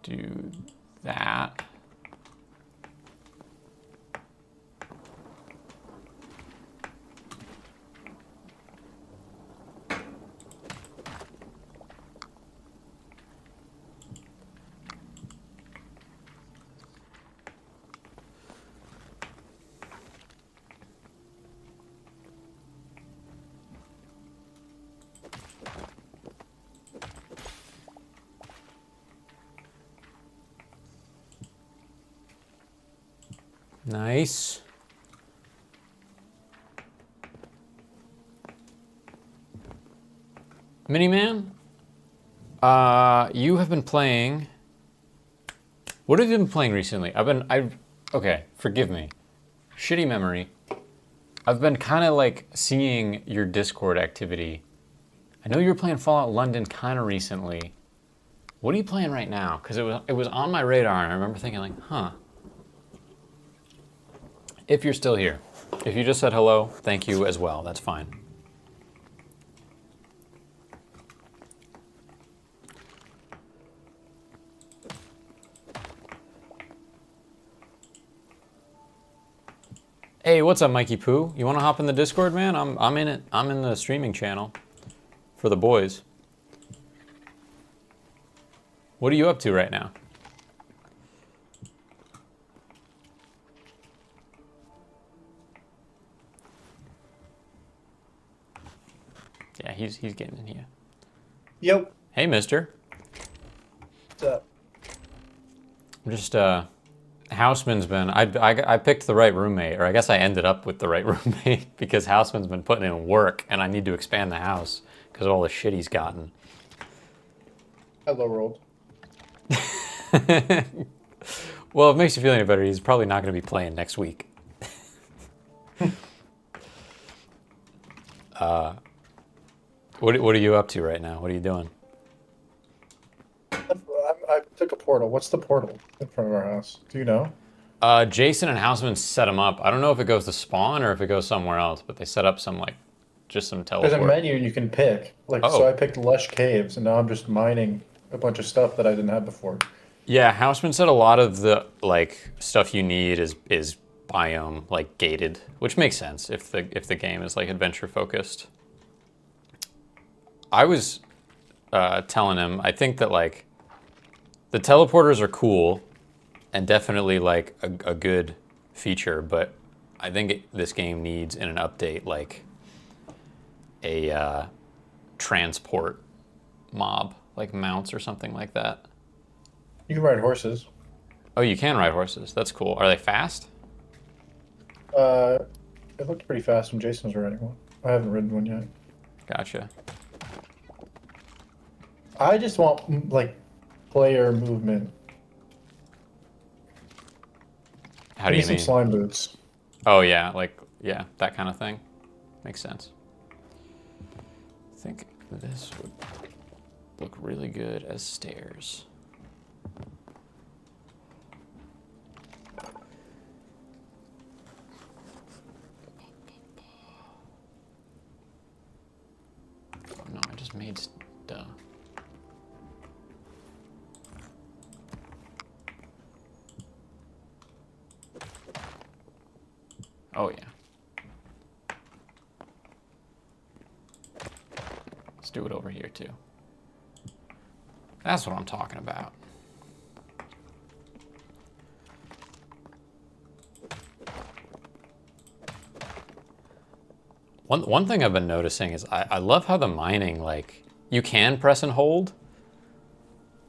Speaker 1: do that. Nice. Miniman, you have been playing. What have you been playing recently? Okay, forgive me. Shitty memory. I've been kind of like seeing your Discord activity. I know you were playing Fallout London kind of recently. What are you playing right now? Because it was on my radar, and I remember thinking like, huh. If you're still here. If you just said hello, thank you as well. That's fine. Hey, what's up, Mikey Poo? You want to hop in the Discord, man? I'm in it. I'm in the streaming channel for the boys. What are you up to right now? Yeah, he's getting in here.
Speaker 2: Yep.
Speaker 1: Hey, mister.
Speaker 2: What's up?
Speaker 1: I'm just, Houseman's been, I picked the right roommate, or I guess I ended up with the right roommate because Houseman's been putting in work and I need to expand the house because of all the shit he's gotten.
Speaker 2: Hello, world.
Speaker 1: Well, if it makes you feel any better, he's probably not going to be playing next week. What are you up to right now? What are you doing?
Speaker 2: Took a portal. What's the portal in front of our house? Do you know?
Speaker 1: Jason and Houseman set them up. I don't know if it goes to spawn or if it goes somewhere else, but they set up some like just some
Speaker 2: There's a
Speaker 1: teleport.
Speaker 2: menu you can pick. Like, so I
Speaker 1: Oh,
Speaker 2: picked Lush Caves, and now I'm just mining a bunch of stuff that I didn't have before.
Speaker 1: yeah. Houseman said a lot of the like stuff you need is biome like gated, which makes sense if the game is like adventure focused. I was telling him I think that like the teleporters are cool and definitely like a good feature, but I think this game needs in an update like a transport mob, like mounts or something like that.
Speaker 2: You can ride horses.
Speaker 1: Oh, you can ride horses. That's cool. Are they fast?
Speaker 2: Uh, it looked pretty fast when Jason was riding one. I haven't ridden one yet.
Speaker 1: Gotcha.
Speaker 2: I just want like player movement.
Speaker 1: How
Speaker 2: Give
Speaker 1: do
Speaker 2: me
Speaker 1: you
Speaker 2: some
Speaker 1: mean?
Speaker 2: slime boots.
Speaker 1: Oh yeah, like yeah, that kind of thing. Makes sense. I think this would look really good as stairs. Oh no, I just made duh. Oh yeah. Let's do it over here too. That's what I'm talking about. One thing I've been noticing is I love how the mining, like, you can press and hold,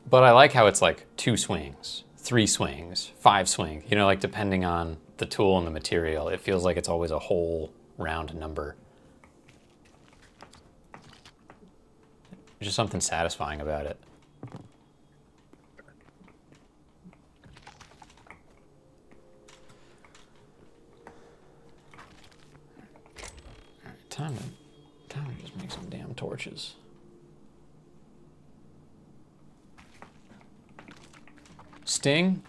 Speaker 1: but I like how it's like 2 swings, 3 swings, 5 swings, you know, like depending on the tool and the material, it feels like it's always a whole round number. There's just something satisfying about it. All right, time to just make some damn torches. Sting,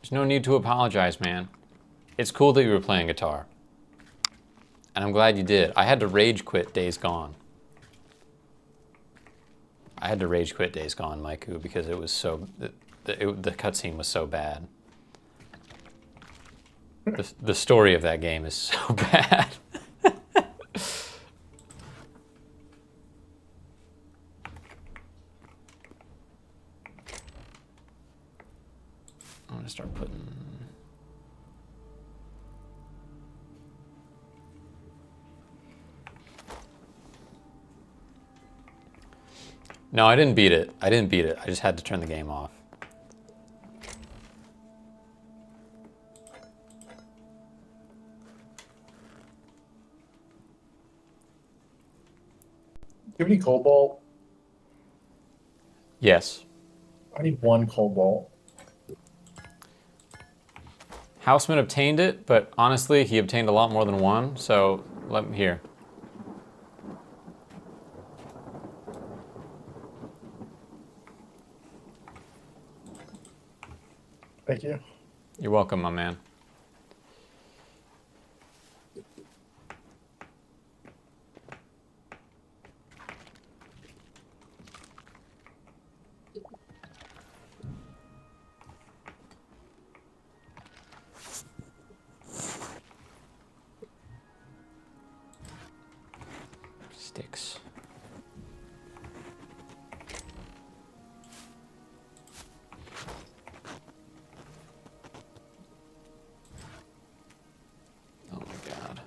Speaker 1: there's no need to apologize, man. It's cool that you were playing guitar. And I'm glad you did. I had to rage quit Days Gone. I had to rage quit Days Gone, Maiku, because it was so... The cutscene was so bad. The story of that game is so bad. I'm gonna start putting... No, I didn't beat it. I didn't beat it. I just had to turn the game off.
Speaker 2: Do you have any cobalt?
Speaker 1: Yes.
Speaker 2: I need 1 cobalt.
Speaker 1: Houseman obtained it, but honestly, he obtained a lot more than 1, so let me hear.
Speaker 2: Thank you.
Speaker 1: You're welcome, my man. Sticks. Oh my god.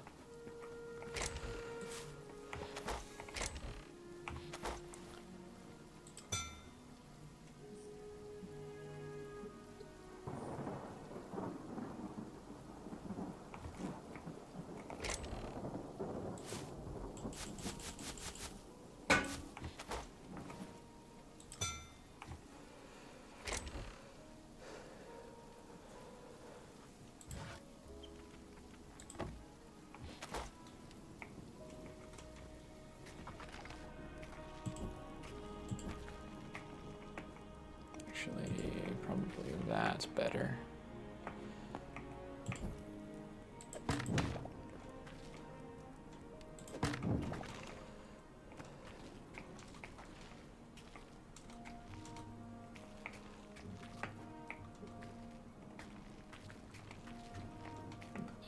Speaker 1: believe that's better.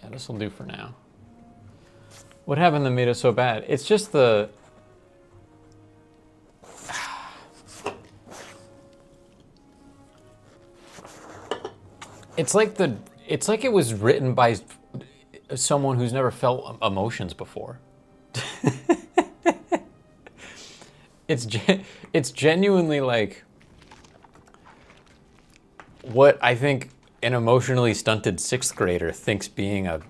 Speaker 1: Yeah, this will do for now. What happened that made it so bad? It's just the... It's like it was written by someone who's never felt emotions before. It's genuinely like what I think an emotionally stunted 6th grader thinks being a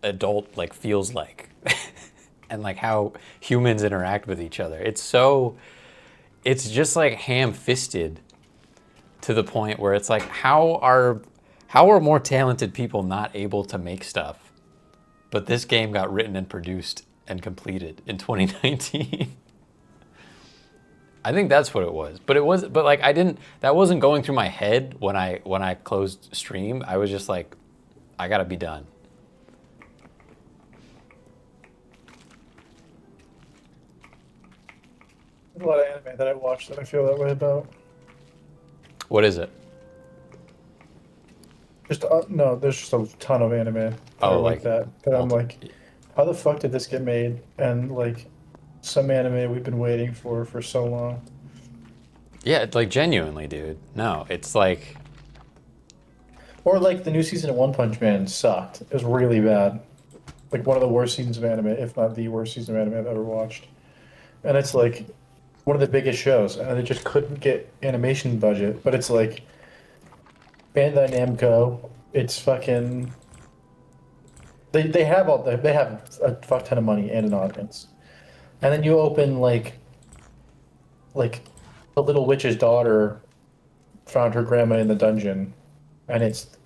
Speaker 1: adult like feels like, and like how humans interact with each other. It's just like ham-fisted to the point where it's like, how are more talented people not able to make stuff? But this game got written and produced and completed in 2019. I think that's what it was. But like that wasn't going through my head when I closed stream. I was just like, I gotta be done.
Speaker 2: There's a lot of anime that I watch that I feel that way about.
Speaker 1: What is it?
Speaker 2: Just no, there's just a ton of anime that
Speaker 1: Oh,
Speaker 2: are like that. That I'm like, how the fuck did this get made? And like, some anime we've been waiting for so long.
Speaker 1: Yeah, it's like genuinely, dude. No, it's like...
Speaker 2: Or like the new season of One Punch Man sucked. It was really bad. Like one of the worst seasons of anime, if not the worst season of anime I've ever watched. And it's like one of the biggest shows, and they just couldn't get animation budget. But it's like Bandai Namco. It's fucking. They have a fuck ton of money and an audience, and then you open like the little witch's daughter found her grandma in the dungeon, and it's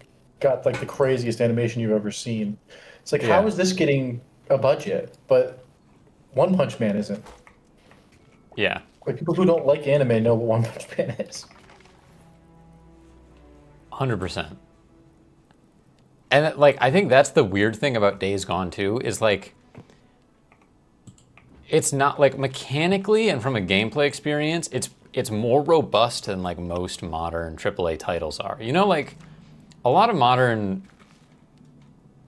Speaker 2: got like the craziest animation you've ever seen. It's like, how is this getting a budget, but One Punch Man isn't?
Speaker 1: Yeah.
Speaker 2: Like, people who don't like anime know what One Punch Man is.
Speaker 1: 100%. And like, I think that's the weird thing about Days Gone too, is like, it's not like mechanically and from a gameplay experience, it's more robust than like most modern AAA titles are. You know, like a lot of modern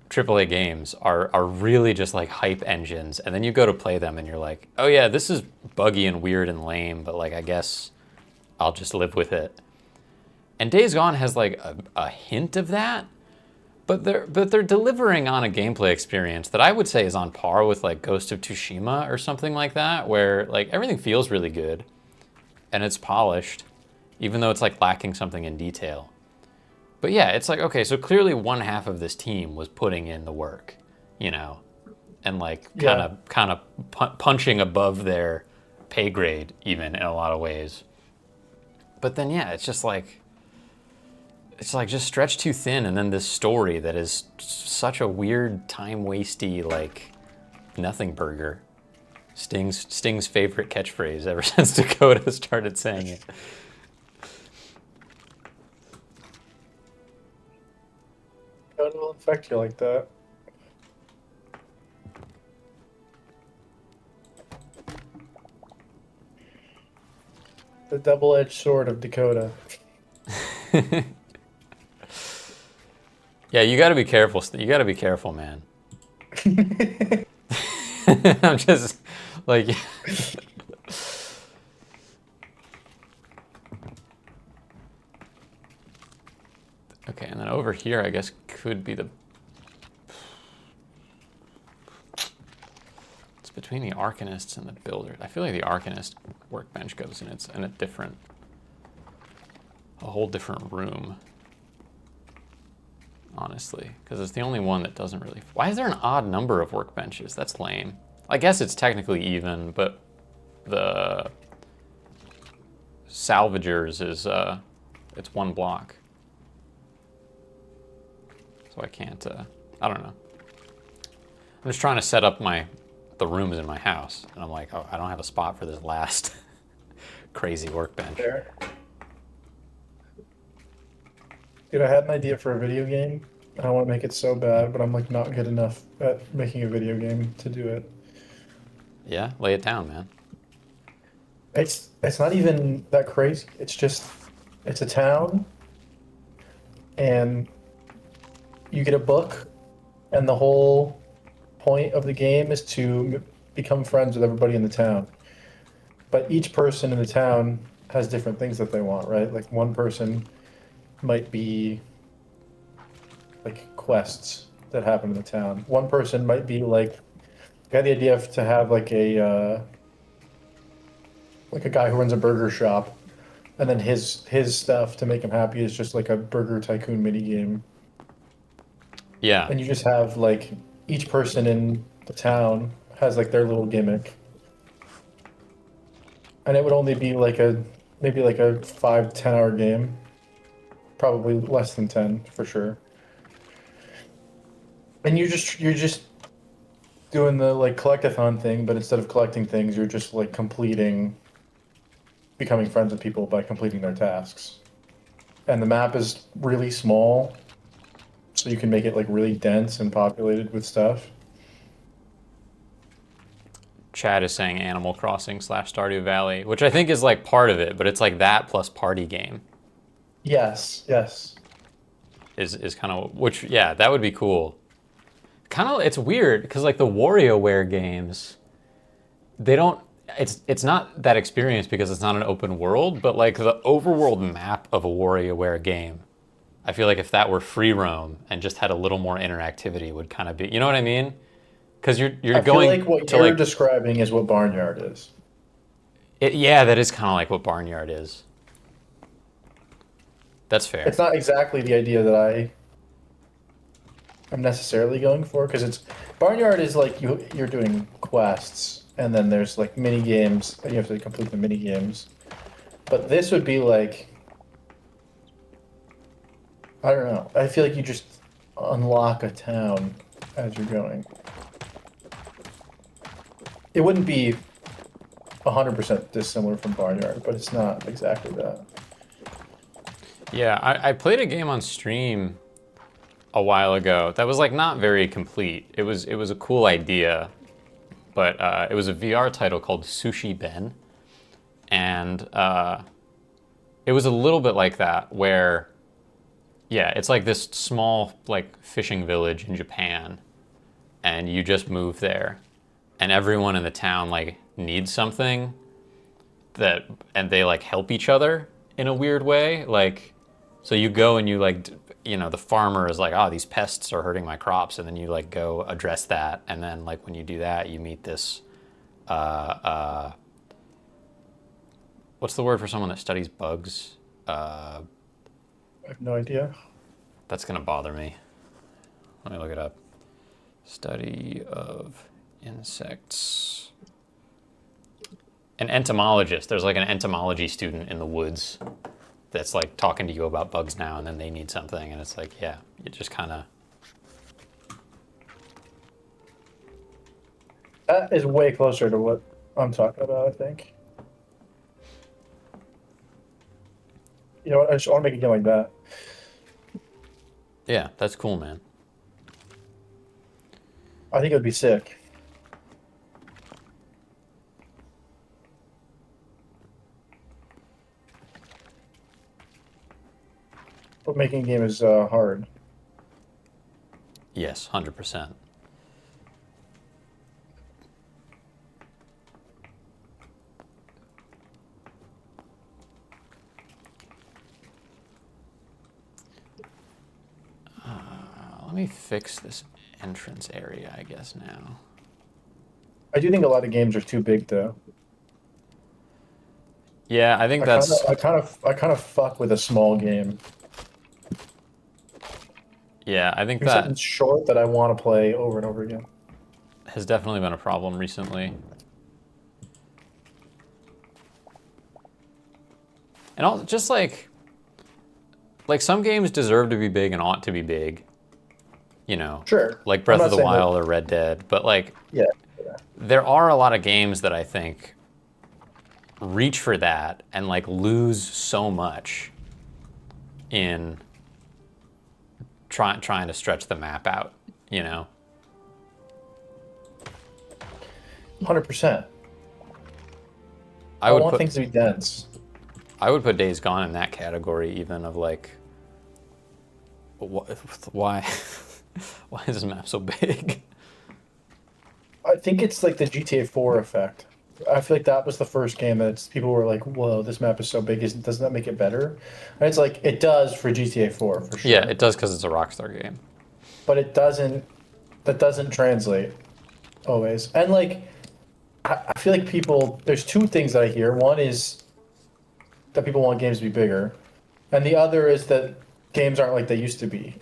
Speaker 1: AAA games are really just like hype engines, and then you go to play them and you're like, oh yeah, this is buggy and weird and lame, but like I guess I'll just live with it. And Days Gone has like a hint of that, but they're delivering on a gameplay experience that I would say is on par with like Ghost of Tsushima or something like that, where like everything feels really good and it's polished, even though it's like lacking something in detail. But yeah, it's like, okay, so clearly one half of this team was putting in the work, you know, and like kind of punching above their pay grade even in a lot of ways. But then yeah, it's like just stretched too thin, and then this story that is such a weird time-wasty like nothing burger. Sting's favorite catchphrase ever since Dakota started saying it.
Speaker 2: God will infect you like that. The double-edged sword of Dakota.
Speaker 1: Yeah, you got to be careful. You got to be careful, man. I'm just like. Okay, and then over here, I guess could be the. It's between the Arcanists and the Builder. I feel like the Arcanist workbench goes in a whole different room. Honestly, because it's the only one that doesn't really... Why is there an odd number of workbenches? That's lame. I guess it's technically even, but the salvagers is, it's one block. So I can't, I don't know. I'm just trying to set up the rooms in my house, and I'm like, oh, I don't have a spot for this last crazy workbench.
Speaker 2: There. Dude, I had an idea for a video game, and I want to make it so bad, but I'm like not good enough at making a video game to do it.
Speaker 1: Yeah, lay it down, man.
Speaker 2: It's not even that crazy. It's just it's a town, and you get a book, and the whole point of the game is to become friends with everybody in the town. But each person in the town has different things that they want, right? Like one person might be like quests that happen in the town. One person might be like, I had the idea to have like a guy who runs a burger shop, and then his stuff to make him happy is just like a burger tycoon mini game.
Speaker 1: Yeah.
Speaker 2: And you just have like each person in the town has like their little gimmick, and it would only be like a maybe like a 5-10 hour game, probably less than 10 for sure. And you're just doing the like collectathon thing, but instead of collecting things, you're just like becoming friends with people by completing their tasks. And the map is really small, so you can make it like really dense and populated with stuff.
Speaker 1: Chad is saying Animal Crossing / Stardew Valley, which I think is like part of it, but it's like that plus party game
Speaker 2: Yes, yes.
Speaker 1: is kind of, which, yeah, that would be cool. Kind of, it's weird because like the WarioWare games, they don't, it's not that experience because it's not an open world, but like the overworld map of a WarioWare game, I feel like if that were free roam and just had a little more interactivity would kind of be, you know what I mean? Because you're
Speaker 2: I
Speaker 1: going
Speaker 2: feel like what
Speaker 1: to
Speaker 2: you're
Speaker 1: like
Speaker 2: describing is what Barnyard is.
Speaker 1: yeah, that is kind of like what Barnyard is. That's fair.
Speaker 2: It's not exactly the idea that I'm necessarily going for, because it's Barnyard is like you're doing quests, and then there's like mini games and you have to complete the mini games. But this would be like, I don't know. I feel like you just unlock a town as you're going. It wouldn't be 100% dissimilar from Barnyard, but it's not exactly that.
Speaker 1: Yeah, I played a game on stream a while ago that was like not very complete. It was a cool idea, but it was a VR title called Sushi Ben, and it was a little bit like that where, yeah, it's like this small like fishing village in Japan, and you just move there, and everyone in the town like needs something that, and they like help each other in a weird way, like. So you go and you like, you know, the farmer is like, oh, these pests are hurting my crops, and then you like go address that, and then like when you do that, you meet this, what's the word for someone that studies bugs?
Speaker 2: I have no idea.
Speaker 1: That's gonna bother me. Let me look it up. Study of insects. An entomologist. There's like an entomology student in the woods that's like talking to you about bugs now, and then they need something, and it's like, yeah, it just kind of.
Speaker 2: That is way closer to what I'm talking about, I think. You know what? I just want to make a game like that.
Speaker 1: Yeah, that's cool, man.
Speaker 2: I think it would be sick. But making a game is hard.
Speaker 1: Yes, 100%. Let me fix this entrance area, I guess, now.
Speaker 2: I do think a lot of games are too big, though.
Speaker 1: Yeah, I think that's.
Speaker 2: I kind of fuck with a small game.
Speaker 1: Yeah, I think
Speaker 2: There's something
Speaker 1: that
Speaker 2: short that I want to play over and over again.
Speaker 1: has definitely been a problem recently. And also, just like some games deserve to be big and ought to be big. You know,
Speaker 2: Sure.
Speaker 1: like Breath
Speaker 2: I'm
Speaker 1: of
Speaker 2: not
Speaker 1: the
Speaker 2: saying that-
Speaker 1: Wild or Red Dead, but like
Speaker 2: Yeah.
Speaker 1: there are a lot of games that I think reach for that and like lose so much in trying to stretch the map out, you know.
Speaker 2: 100%.
Speaker 1: I
Speaker 2: I
Speaker 1: would
Speaker 2: want
Speaker 1: put
Speaker 2: things to be dense.
Speaker 1: I would put Days Gone in that category, even of like, why why is this map so big?
Speaker 2: I think it's like the GTA 4 effect. I feel like that was the first game that people were like, "Whoa, this map is so big! Doesn't that make it better?" And it's like it does for GTA 4 for sure.
Speaker 1: Yeah, it does because it's a Rockstar game.
Speaker 2: But it doesn't. That doesn't translate always. And like, I feel like people. There's two things that I hear. One is that people want games to be bigger, and the other is that games aren't like they used to be.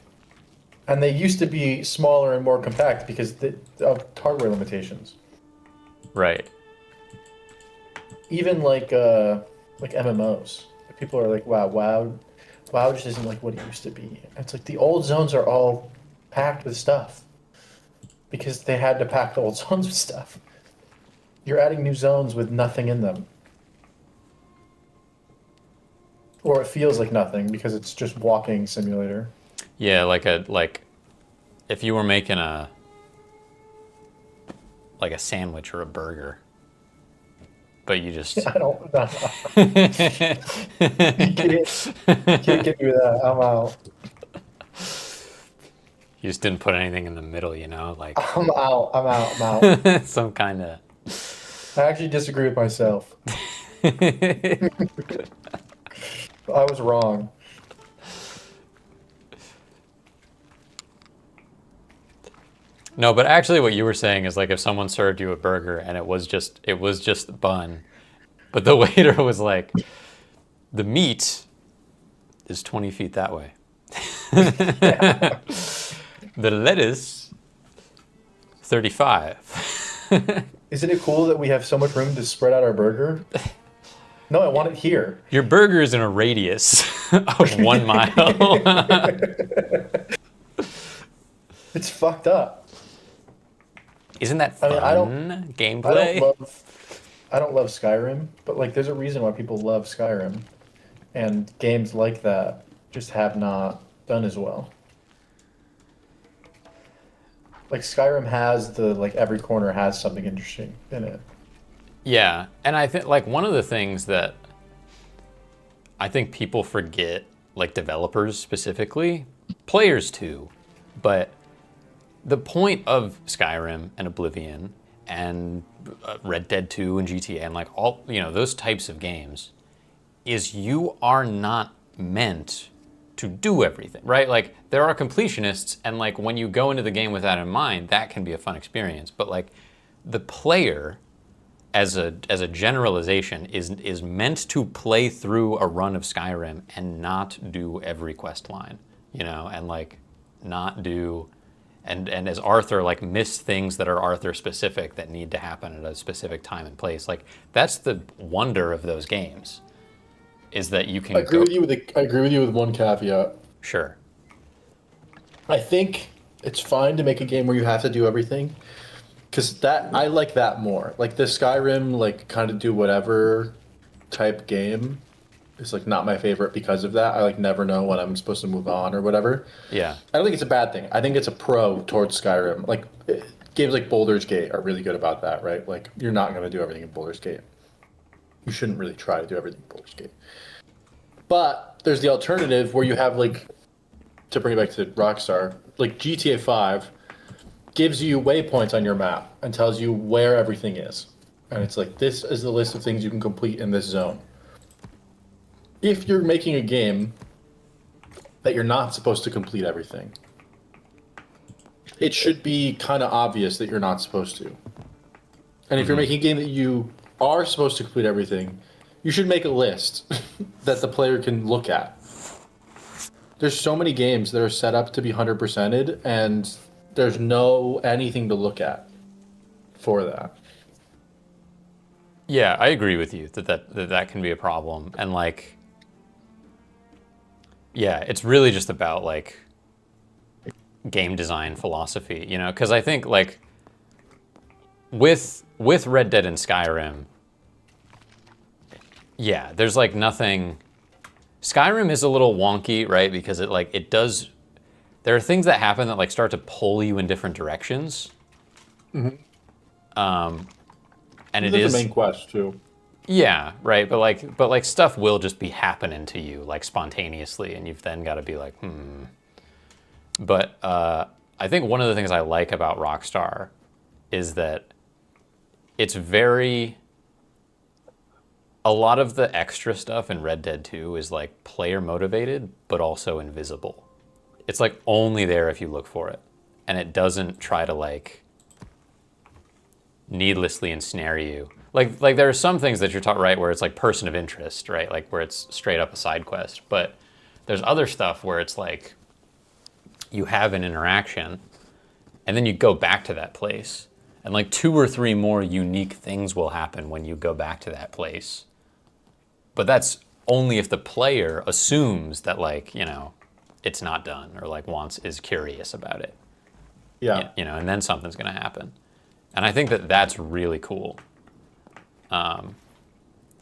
Speaker 2: And they used to be smaller and more compact because of hardware limitations.
Speaker 1: Right.
Speaker 2: Even like MMOs. People are like, WoW just isn't like what it used to be. It's like the old zones are all packed with stuff because they had to pack the old zones with stuff. You're adding new zones with nothing in them, or it feels like nothing because it's just walking simulator.
Speaker 1: Yeah, like if you were making a sandwich or a burger, but you just
Speaker 2: I don't know. You can't get me with that. I'm out.
Speaker 1: you just didn't put anything in the middle, you know, like
Speaker 2: I'm out. I'm out. I'm out.
Speaker 1: some kind of.
Speaker 2: I actually disagree with myself. I was wrong.
Speaker 1: No, but actually, what you were saying is like if someone served you a burger and it was just bun, but the waiter was like, the meat is 20 feet that way. The lettuce, 35.
Speaker 2: Isn't it cool that we have so much room to spread out our burger? No, I want it here.
Speaker 1: Your burger is in a radius of 1 mile.
Speaker 2: It's fucked up.
Speaker 1: Isn't that fun?
Speaker 2: I don't
Speaker 1: Gameplay?
Speaker 2: I don't love Skyrim, but like there's a reason why people love Skyrim. And games like that just have not done as well. Like Skyrim has like every corner has something interesting in it.
Speaker 1: Yeah, and I think like one of the things that I think people forget, like developers specifically, players too, but the point of Skyrim and Oblivion and Red Dead 2 and GTA and like all, you know, those types of games is you are not meant to do everything, right? Like there are completionists and like when you go into the game with that in mind, that can be a fun experience, but like the player as a generalization is meant to play through a run of Skyrim and not do every quest line, you know, and like not do and as Arthur, like miss things that are Arthur specific that need to happen at a specific time and place. Like that's the wonder of those games, is that you can.
Speaker 2: I agree with you with one caveat.
Speaker 1: Sure.
Speaker 2: I think it's fine to make a game where you have to do everything, because I like that more. Like the Skyrim, like kind of do whatever type game is like not my favorite because of that. I like never know when I'm supposed to move on or whatever.
Speaker 1: Yeah.
Speaker 2: I don't think it's a bad thing. I think it's a pro towards Skyrim. Like games like Baldur's Gate are really good about that, right? Like you're not going to do everything in Baldur's Gate. You shouldn't really try to do everything in Baldur's Gate. But there's the alternative where you have like, to bring it back to Rockstar, like GTA 5 gives you waypoints on your map and tells you where everything is. And it's like, this is the list of things you can complete in this zone. If you're making a game that you're not supposed to complete everything, it should be kind of obvious that you're not supposed to. And if you're making a game that you are supposed to complete everything, you should make a list that the player can look at. There's so many games that are set up to be 100%ed, and there's no anything to look at for that.
Speaker 1: Yeah, I agree with you that can be a problem. And like, yeah, it's really just about like game design philosophy, you know? Because I think like with Red Dead and Skyrim, yeah, there's like nothing. Skyrim is a little wonky, right? Because it does there are things that happen that like start to pull you in different directions.
Speaker 2: Mm-hmm.
Speaker 1: And it
Speaker 2: That's
Speaker 1: is
Speaker 2: the main quest too.
Speaker 1: yeah, right. But like stuff will just be happening to you like spontaneously, and you've then got to be like, hmm. But I think one of the things I like about Rockstar is that it's very. A lot of the extra stuff in Red Dead 2 is like player motivated, but also invisible. It's like only there if you look for it, and it doesn't try to like needlessly ensnare you. Like there are some things that you're taught right where it's like person of interest, right? Like where it's straight up a side quest. But there's other stuff where it's like you have an interaction and then you go back to that place. And like 2 or 3 more unique things will happen when you go back to that place. But that's only if the player assumes that like, you know, it's not done or like is curious about it.
Speaker 2: Yeah.
Speaker 1: You know, and then something's going to happen. And I think that that's really cool. And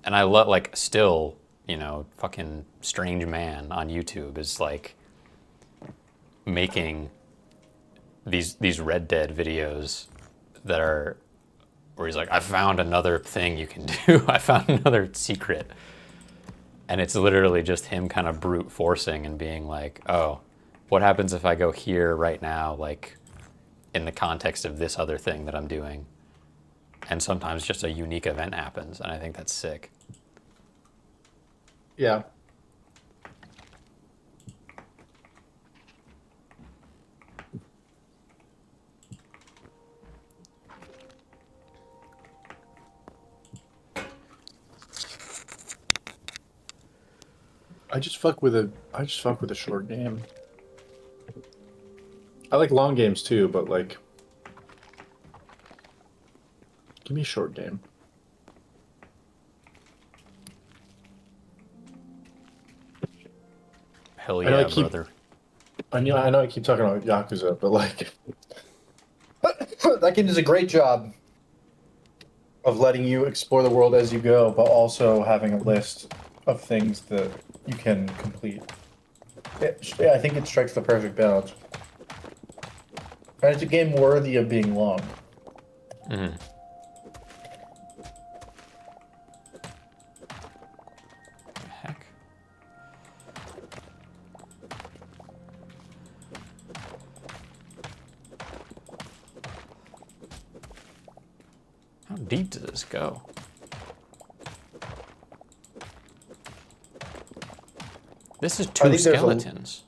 Speaker 1: I love, like, still, you know, fucking Strange Man on YouTube is, like, making these Red Dead videos that are, where he's like, I found another thing you can do. I found another secret. And it's literally just him kind of brute forcing and being like, oh, what happens if I go here right now, like, in the context of this other thing that I'm doing? And sometimes just a unique event happens, and I think that's sick.
Speaker 2: Yeah. I just fuck with a short game. I like long games too, but like give me a short game.
Speaker 1: Hell
Speaker 2: I know
Speaker 1: yeah, brother.
Speaker 2: I know I keep talking about Yakuza, but like that game does a great job of letting you explore the world as you go, but also having a list of things that you can complete. I think it strikes the perfect balance. And it's a game worthy of being long.
Speaker 1: Mm-hmm. Heck. How deep does this go? This is 2 skeletons.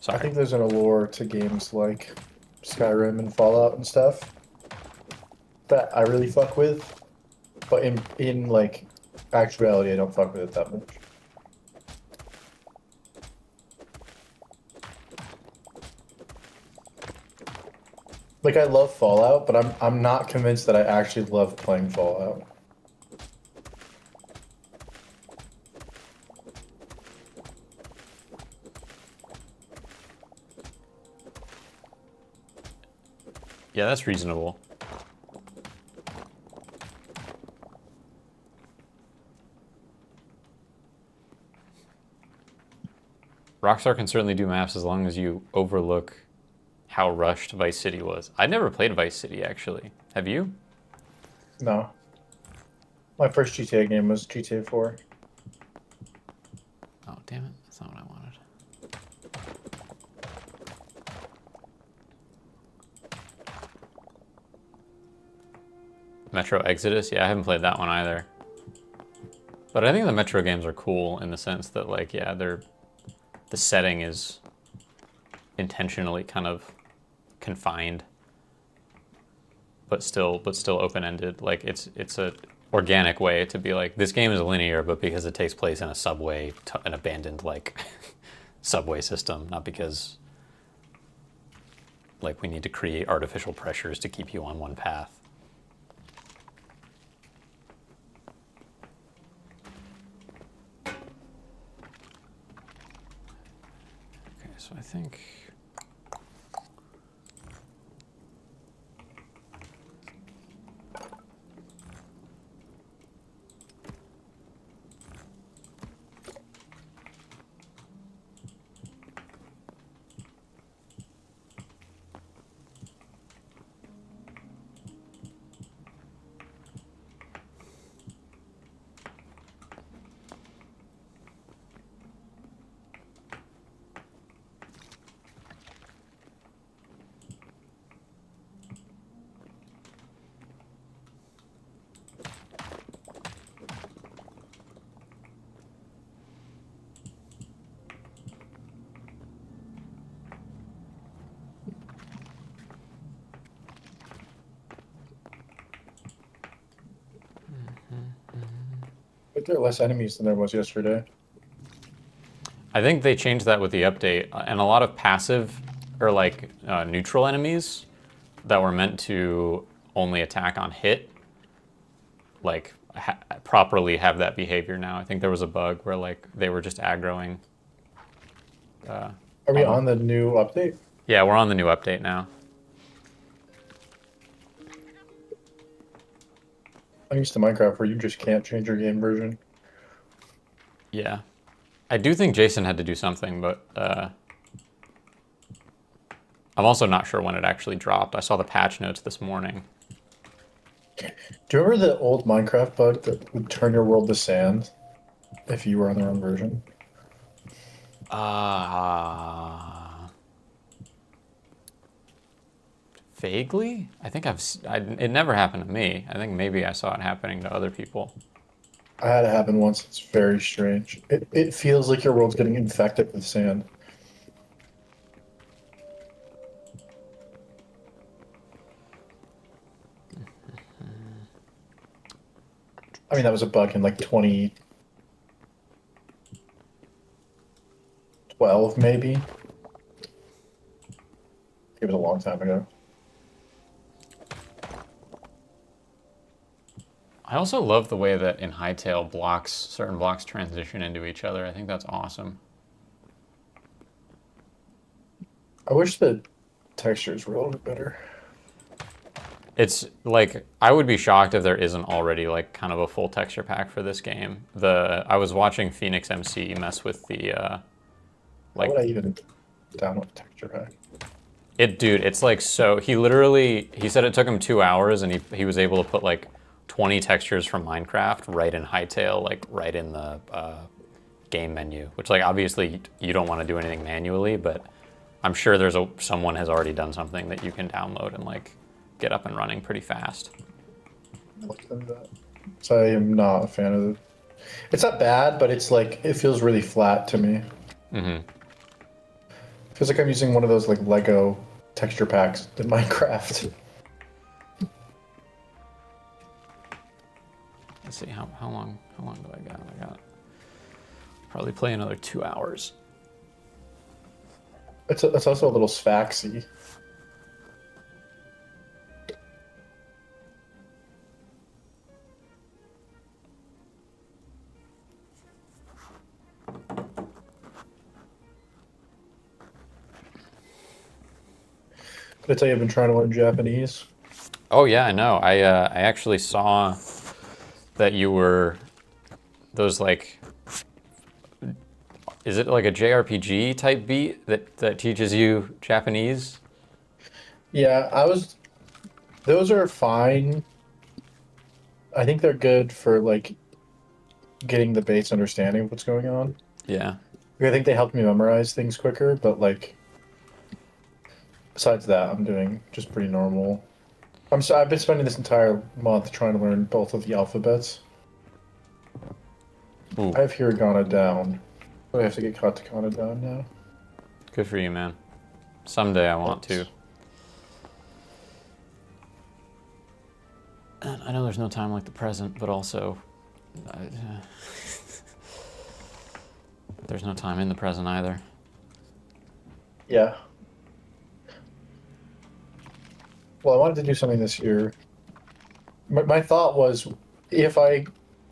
Speaker 1: Sorry.
Speaker 2: I think there's an allure to games like Skyrim and Fallout and stuff that I really fuck with, but in like actuality, I don't fuck with it that much. Like I love Fallout, but I'm not convinced that I actually love playing Fallout.
Speaker 1: Yeah, that's reasonable. Rockstar can certainly do maps as long as you overlook how rushed Vice City was. I never played Vice City, actually. Have you?
Speaker 2: No. My first GTA game was GTA 4.
Speaker 1: Oh, damn it. That's not what I wanted. Metro Exodus? Yeah, I haven't played that one either. But I think the Metro games are cool in the sense that, like, yeah, the setting is intentionally kind of confined, but still open-ended. Like it's a organic way to be like, this game is linear, but because it takes place in a subway, an abandoned like subway system, not because like we need to create artificial pressures to keep you on one path. Okay, so I think
Speaker 2: But there are less enemies than there was yesterday.
Speaker 1: I think they changed that with the update, and a lot of passive or like neutral enemies that were meant to only attack on hit, like properly have that behavior now. I think there was a bug where like they were just aggroing.
Speaker 2: Are we on the new update?
Speaker 1: Yeah, we're on the new update now.
Speaker 2: I'm used to Minecraft where you just can't change your game version.
Speaker 1: Yeah. I do think Jason had to do something, but I'm also not sure when it actually dropped. I saw the patch notes this morning.
Speaker 2: Do you remember the old Minecraft bug that would turn your world to sand if you were on the wrong version?
Speaker 1: Vaguely? I think it never happened to me. I think maybe I saw it happening to other people.
Speaker 2: I had it happen once. It's very strange. It feels like your world's getting infected with sand. I mean, that was a bug in like 2012, maybe. It was a long time ago.
Speaker 1: I also love the way that in Hytale certain blocks transition into each other. I think that's awesome.
Speaker 2: I wish the textures were a little bit better.
Speaker 1: It's like, I would be shocked if there isn't already like kind of a full texture pack for this game. I was watching Phoenix MC mess with the
Speaker 2: Why would I even download texture pack?
Speaker 1: Dude, it's like, so he said it took him 2 hours and he was able to put like 20 textures from Minecraft right in Hytale, like right in the game menu, which like obviously you don't want to do anything manually, but I'm sure someone has already done something that you can download and like get up and running pretty fast.
Speaker 2: So I am not a fan of it. It's not bad, but it's like, it feels really flat to me.
Speaker 1: Mm-hmm.
Speaker 2: Feels like I'm using one of those like Lego texture packs in Minecraft.
Speaker 1: Let's see, how long do I got? I got probably play another 2 hours.
Speaker 2: It's also a little sfaxy. Did I tell you I've been trying to learn Japanese?
Speaker 1: Oh yeah, I know. I actually saw that you were those like, is it like a JRPG type beat that teaches you Japanese?
Speaker 2: Yeah, those are fine. I think they're good for like getting the base understanding of what's going on.
Speaker 1: Yeah.
Speaker 2: I think they help me memorize things quicker, but like besides that, I'm doing just pretty normal. I've been spending this entire month trying to learn both of the alphabets.
Speaker 1: Ooh.
Speaker 2: I have hiragana down. I have to get katakana down now.
Speaker 1: Good for you, man. Someday I want to. And I know there's no time like the present, but also there's no time in the present either.
Speaker 2: Yeah. Well, I wanted to do something this year. My thought was, if I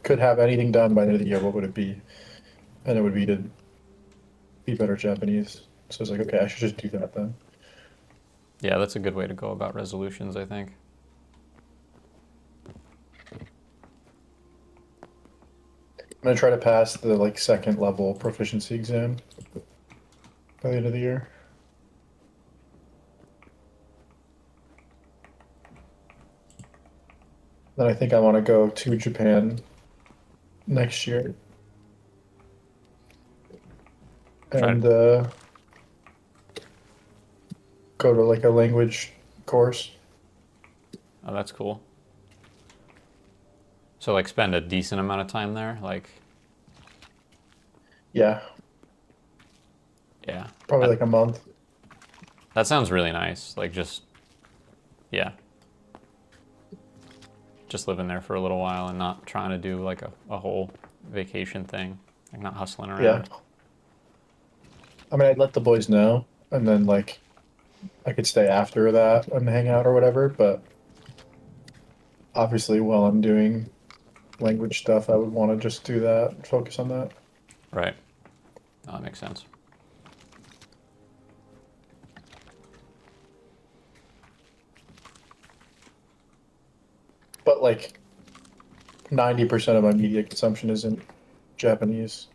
Speaker 2: could have anything done by the end of the year, what would it be? And it would be to be better Japanese. So I was like, okay, I should just do that then.
Speaker 1: Yeah, that's a good way to go about resolutions, I think.
Speaker 2: I'm gonna try to pass the like second level proficiency exam by the end of the year. Then I think I want to go to Japan next year. And go to like a language course.
Speaker 1: Oh, that's cool. So like spend a decent amount of time there, like.
Speaker 2: Yeah.
Speaker 1: Yeah.
Speaker 2: Probably like a month.
Speaker 1: That sounds really nice. Like just, yeah. Just living there for a little while and not trying to do like a whole vacation thing, like not hustling
Speaker 2: Yeah.
Speaker 1: around.
Speaker 2: I mean, I'd let the boys know, and then like I could stay after that and hang out or whatever. But obviously, while I'm doing language stuff, I would want to just do that, focus on that.
Speaker 1: Right. No, that makes sense.
Speaker 2: But like 90% of my media consumption isn't Japanese.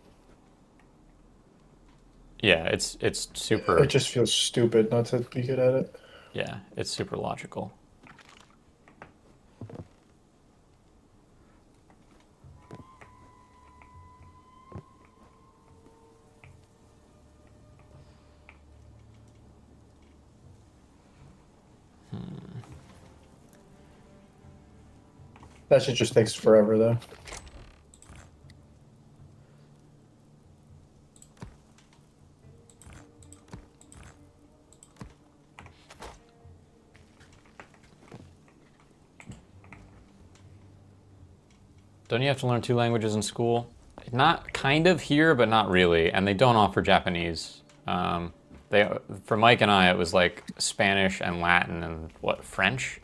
Speaker 1: Yeah, it's
Speaker 2: It
Speaker 1: super.
Speaker 2: just feels stupid not to be good at it.
Speaker 1: Yeah, it's super logical.
Speaker 2: That shit just takes forever though.
Speaker 1: Don't you have to learn two languages in school? Not kind of here, but not really. And they don't offer Japanese. They for Mike and I, it was like Spanish and Latin and what French.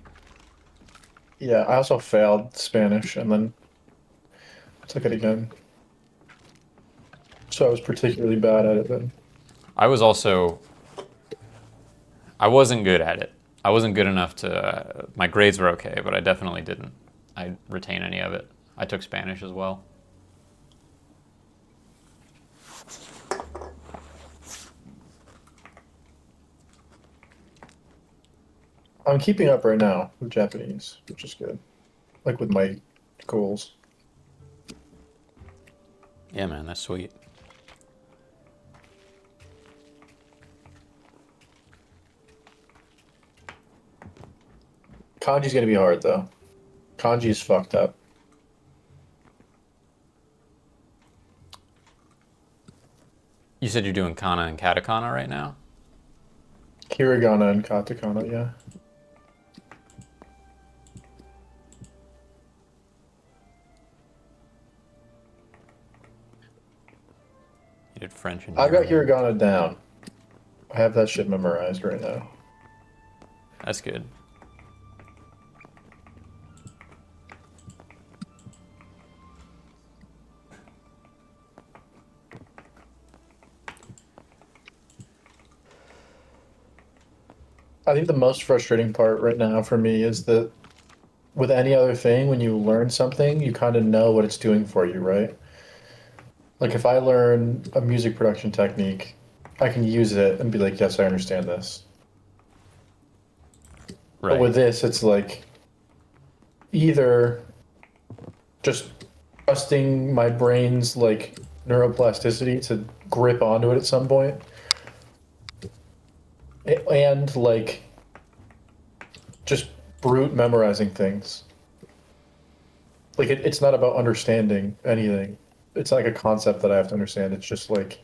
Speaker 2: Yeah, I also failed Spanish and then took it again. So I was particularly bad at it then.
Speaker 1: I was also I wasn't good at it. I wasn't good enough to. My grades were okay, but I definitely didn't. I retain any of it. I took Spanish as well.
Speaker 2: I'm keeping up right now with Japanese, which is good. Like with my goals.
Speaker 1: Yeah, man, that's sweet.
Speaker 2: Kanji's gonna be hard though. Kanji is fucked up.
Speaker 1: You said you're doing kana and katakana right now?
Speaker 2: Hiragana and katakana, yeah.
Speaker 1: You did French and
Speaker 2: I've got
Speaker 1: German.
Speaker 2: hiragana down. I have that shit memorized right now.
Speaker 1: That's good.
Speaker 2: I think the most frustrating part right now for me is that with any other thing, when you learn something, you kind of know what it's doing for you, right? Like if I learn a music production technique, I can use it and be like, yes, I understand this. But
Speaker 1: Right.
Speaker 2: with this, it's like either just trusting my brain's like neuroplasticity to grip onto it at some point, and like just brute memorizing things. Like it's not about understanding anything. It's not like a concept that I have to understand. It's just like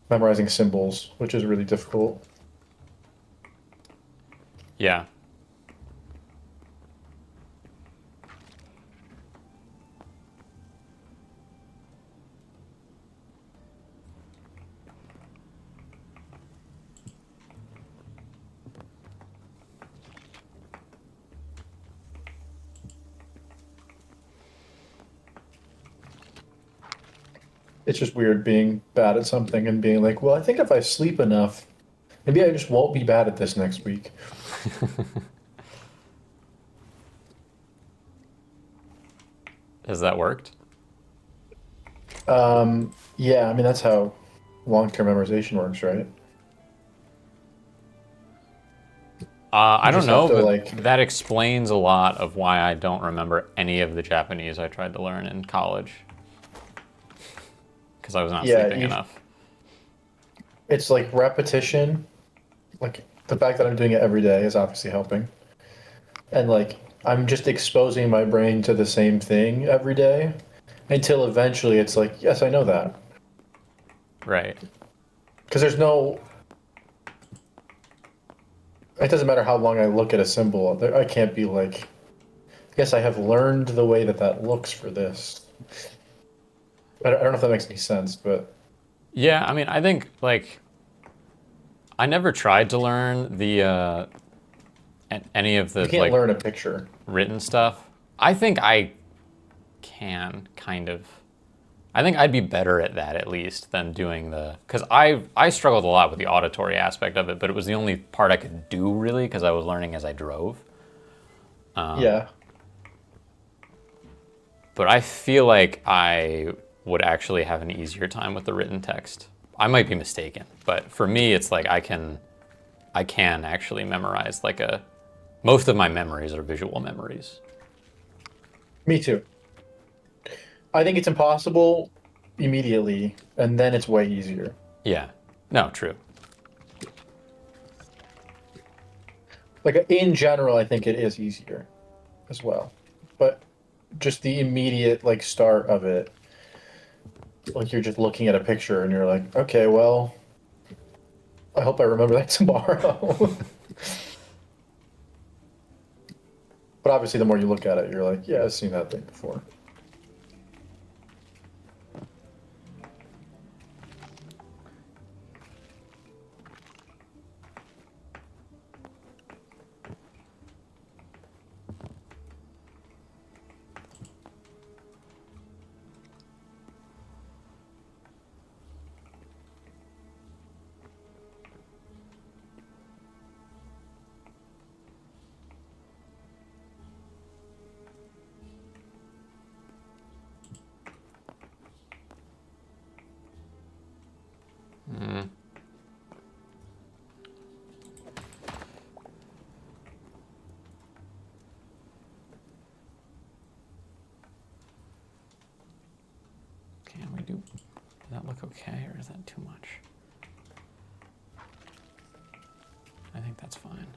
Speaker 2: memorizing symbols, which is really difficult.
Speaker 1: Yeah.
Speaker 2: It's just weird being bad at something and being like, well, I think if I sleep enough, maybe I just won't be bad at this next week.
Speaker 1: Has that worked?
Speaker 2: Yeah, I mean that's how long-term memorization works, right?
Speaker 1: I
Speaker 2: You
Speaker 1: don't
Speaker 2: just have
Speaker 1: know,
Speaker 2: to
Speaker 1: but
Speaker 2: like,
Speaker 1: that explains a lot of why I don't remember any of the Japanese I tried to learn in college. Because I was not
Speaker 2: yeah,
Speaker 1: sleeping
Speaker 2: you,
Speaker 1: enough.
Speaker 2: it's like repetition. Like the fact that I'm doing it every day is obviously helping. And like I'm just exposing my brain to the same thing every day until eventually it's like, yes, I know that.
Speaker 1: Right.
Speaker 2: Because there's no, it doesn't matter how long I look at a symbol. I can't be like, yes, I have learned the way that that looks for this. I don't know if that makes any sense, but
Speaker 1: Yeah, I mean, I think like I never tried to learn the any of
Speaker 2: you
Speaker 1: the
Speaker 2: can't
Speaker 1: like
Speaker 2: learn a picture.
Speaker 1: written stuff. I think I can kind of. I think I'd be better at that at least than doing the because I struggled a lot with the auditory aspect of it, but it was the only part I could do really because I was learning as I drove.
Speaker 2: Yeah,
Speaker 1: But I feel like I would actually have an easier time with the written text. I might be mistaken, but for me, it's like I can actually memorize like a. Most of my memories are visual memories.
Speaker 2: me too. I think it's impossible immediately, and then it's way easier.
Speaker 1: Yeah. No, true.
Speaker 2: Like in general, I think it is easier as well. But just the immediate like start of it, like you're just looking at a picture and you're like, okay, well, I hope I remember that tomorrow. But obviously, the more you look at it, you're like, yeah, I've seen that thing before.
Speaker 1: Can we do? Does that look okay, or is that too much? I think that's fine.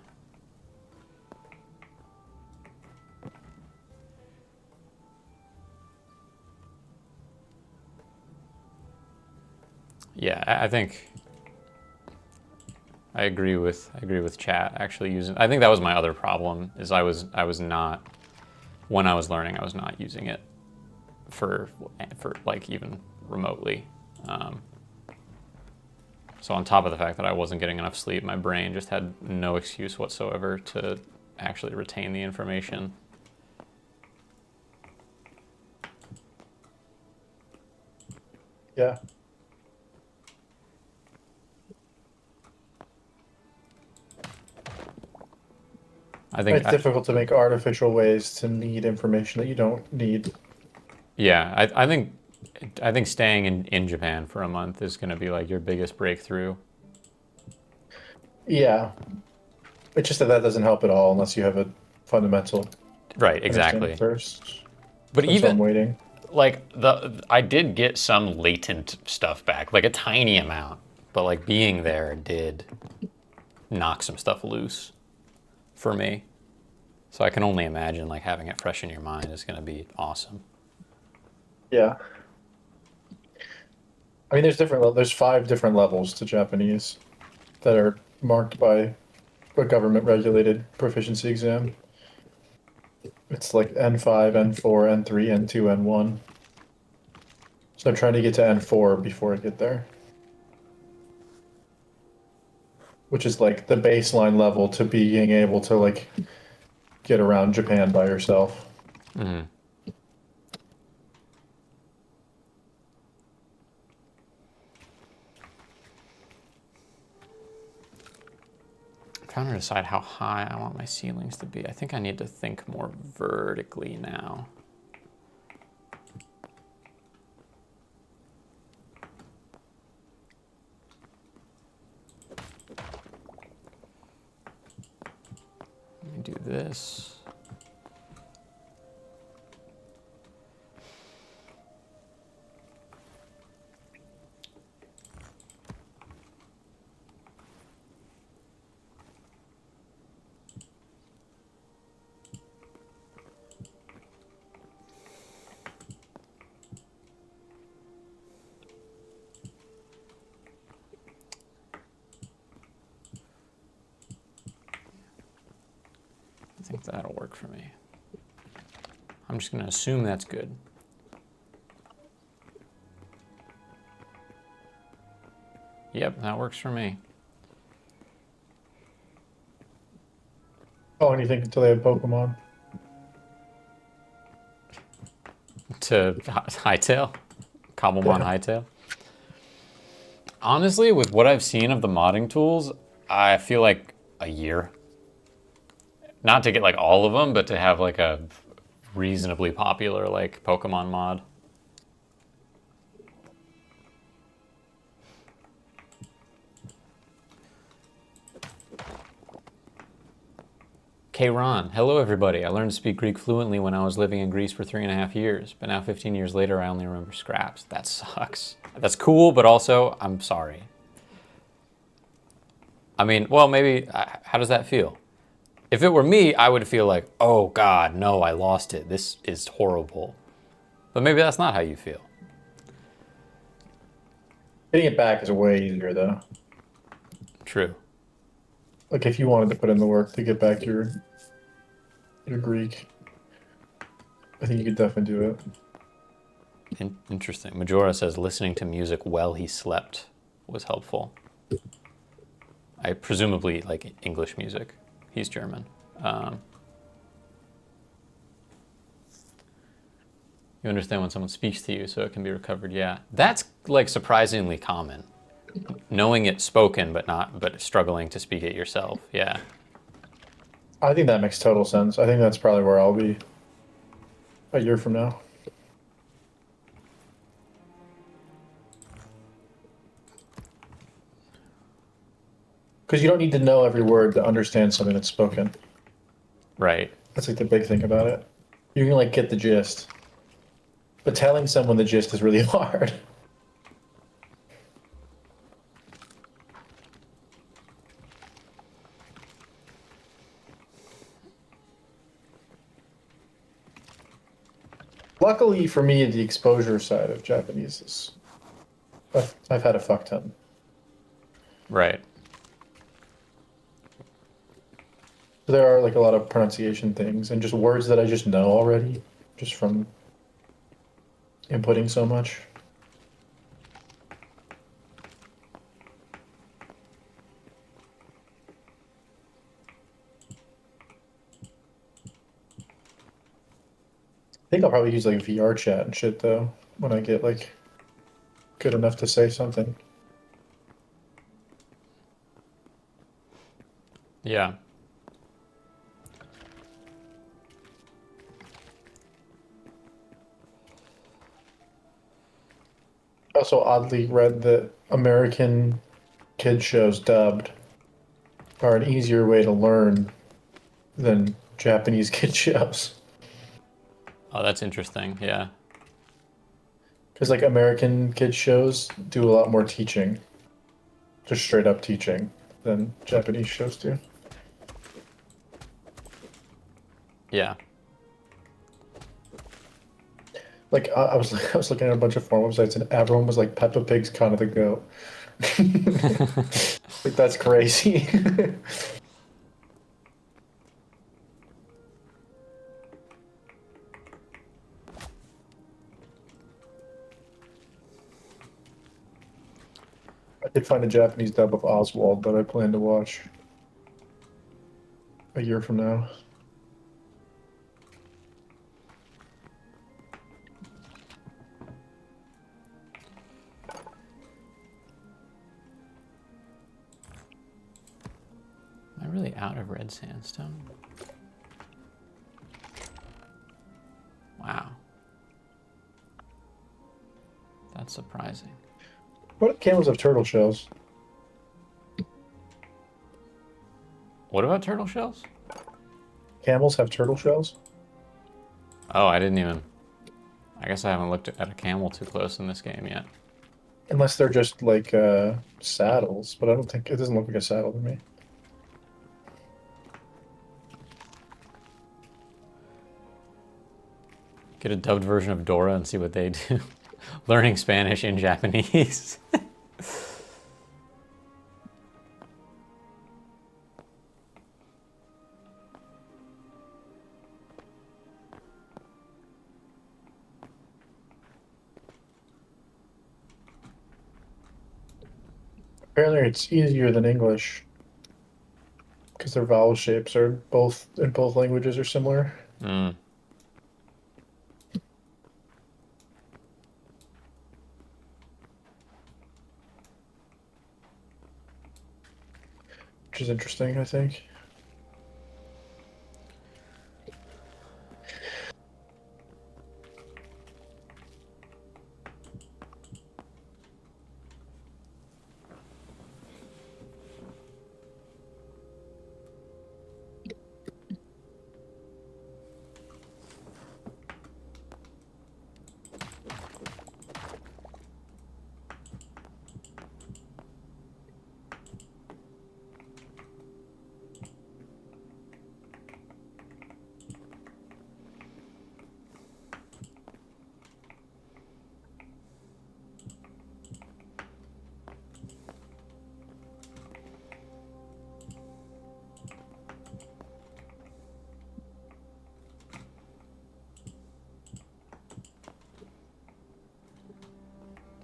Speaker 1: Yeah, I think I agree with chat actually using. I think that was my other problem is I was not when I was learning I was not using it for like even remotely. Um, so on top of the fact that I wasn't getting enough sleep, my brain just had no excuse whatsoever to actually retain the information.
Speaker 2: Yeah.
Speaker 1: I think
Speaker 2: It's difficult to make artificial ways to need information that you don't need.
Speaker 1: yeah, I think staying in Japan for a month is going to be like your biggest breakthrough.
Speaker 2: Yeah. It's just that that doesn't help at all unless you have a fundamental
Speaker 1: Right,
Speaker 2: understanding
Speaker 1: exactly.
Speaker 2: first.
Speaker 1: But
Speaker 2: And so I'm
Speaker 1: even
Speaker 2: waiting.
Speaker 1: like the I did get some latent stuff back, like a tiny amount, but like being there did knock some stuff loose for me. So I can only imagine like having it fresh in your mind is going to be awesome.
Speaker 2: Yeah. I mean, there's 5 different levels to Japanese that are marked by a government regulated proficiency exam. It's like N5, N4, N3, N2, N1. So I'm trying to get to N4 before I get there, which is like the baseline level to being able to like get around Japan by yourself.
Speaker 1: Mm-hmm. I'm trying to decide how high I want my ceilings to be. I think I need to think more vertically now. Let me do this. I think that'll work for me. I'm just going to assume that's good. Yep, that works for me.
Speaker 2: Oh, anything until they have Pokemon.
Speaker 1: To Hytale? Cobblemon
Speaker 2: Yeah.
Speaker 1: Hytale? Honestly, with what I've seen of the modding tools, I feel like a year. Not to get like all of them, but to have like a reasonably popular like Pokemon mod. K. Ron, hello everybody. I learned to speak Greek fluently when I was living in Greece for 3.5 years, but now 15 years later, I only remember scraps. That sucks. That's cool, but also, I'm sorry. I mean, well, maybe, how does that feel? If it were me, I would feel like, oh God, no, I lost it. This is horrible. But maybe that's not how you feel.
Speaker 2: Getting it back is way easier though.
Speaker 1: True.
Speaker 2: Like if you wanted to put in the work to get back your Greek, I think you could definitely do it.
Speaker 1: Interesting. Majora says listening to music while he slept was helpful. I presumably like English music. He's German. You understand when someone speaks to you, so it can be recovered. Yeah, that's like surprisingly common. Knowing it spoken, but struggling to speak it yourself. Yeah.
Speaker 2: I think that makes total sense. I think that's probably where I'll be a year from now. Because you don't need to know every word to understand something that's spoken.
Speaker 1: Right.
Speaker 2: That's like the big thing about it. You can like get the gist. But telling someone the gist is really hard. Luckily for me, the exposure side of Japanese is I've had a fuck ton.
Speaker 1: Right.
Speaker 2: There are like a lot of pronunciation things and just words that I just know already, just from inputting so much. I think I'll probably use like VR chat and shit though when I get like good enough to say something.
Speaker 1: Yeah.
Speaker 2: I also oddly read that American kid shows dubbed are an easier way to learn than Japanese kid shows.
Speaker 1: Oh, that's interesting. Yeah.
Speaker 2: Because like American kid shows do a lot more teaching, just straight up teaching, than Japanese shows do.
Speaker 1: Yeah.
Speaker 2: Like I was looking at a bunch of forum websites and everyone was like Peppa Pig's kind of the goat. Like that's crazy. I did find a Japanese dub of Oswald that I plan to watch a year from now.
Speaker 1: Am I really out of red sandstone? Wow. That's surprising.
Speaker 2: What if camels have turtle shells?
Speaker 1: What about turtle shells?
Speaker 2: Camels have turtle shells?
Speaker 1: Oh, I didn't even... I guess I haven't looked at a camel too close in this game yet.
Speaker 2: Unless they're just like saddles, but I don't think it doesn't look like a saddle to me.
Speaker 1: Get a dubbed version of Dora and see what they do. Learning Spanish in Japanese.
Speaker 2: Apparently, it's easier than English because their vowel shapes are both in both languages are similar.
Speaker 1: Mm.
Speaker 2: Which is interesting, I think.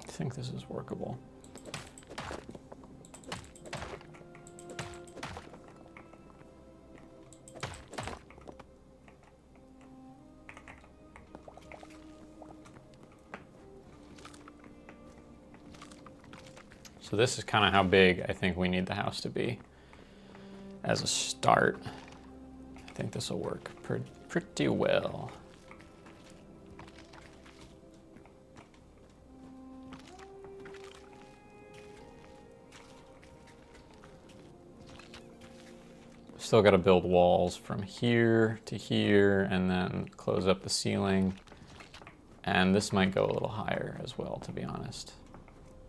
Speaker 1: I think this is workable. So this is kind of how big I think we need the house to be as a start. I think this will work pretty well. Still got to build walls from here to here and then close up the ceiling. And this might go a little higher as well, to be honest.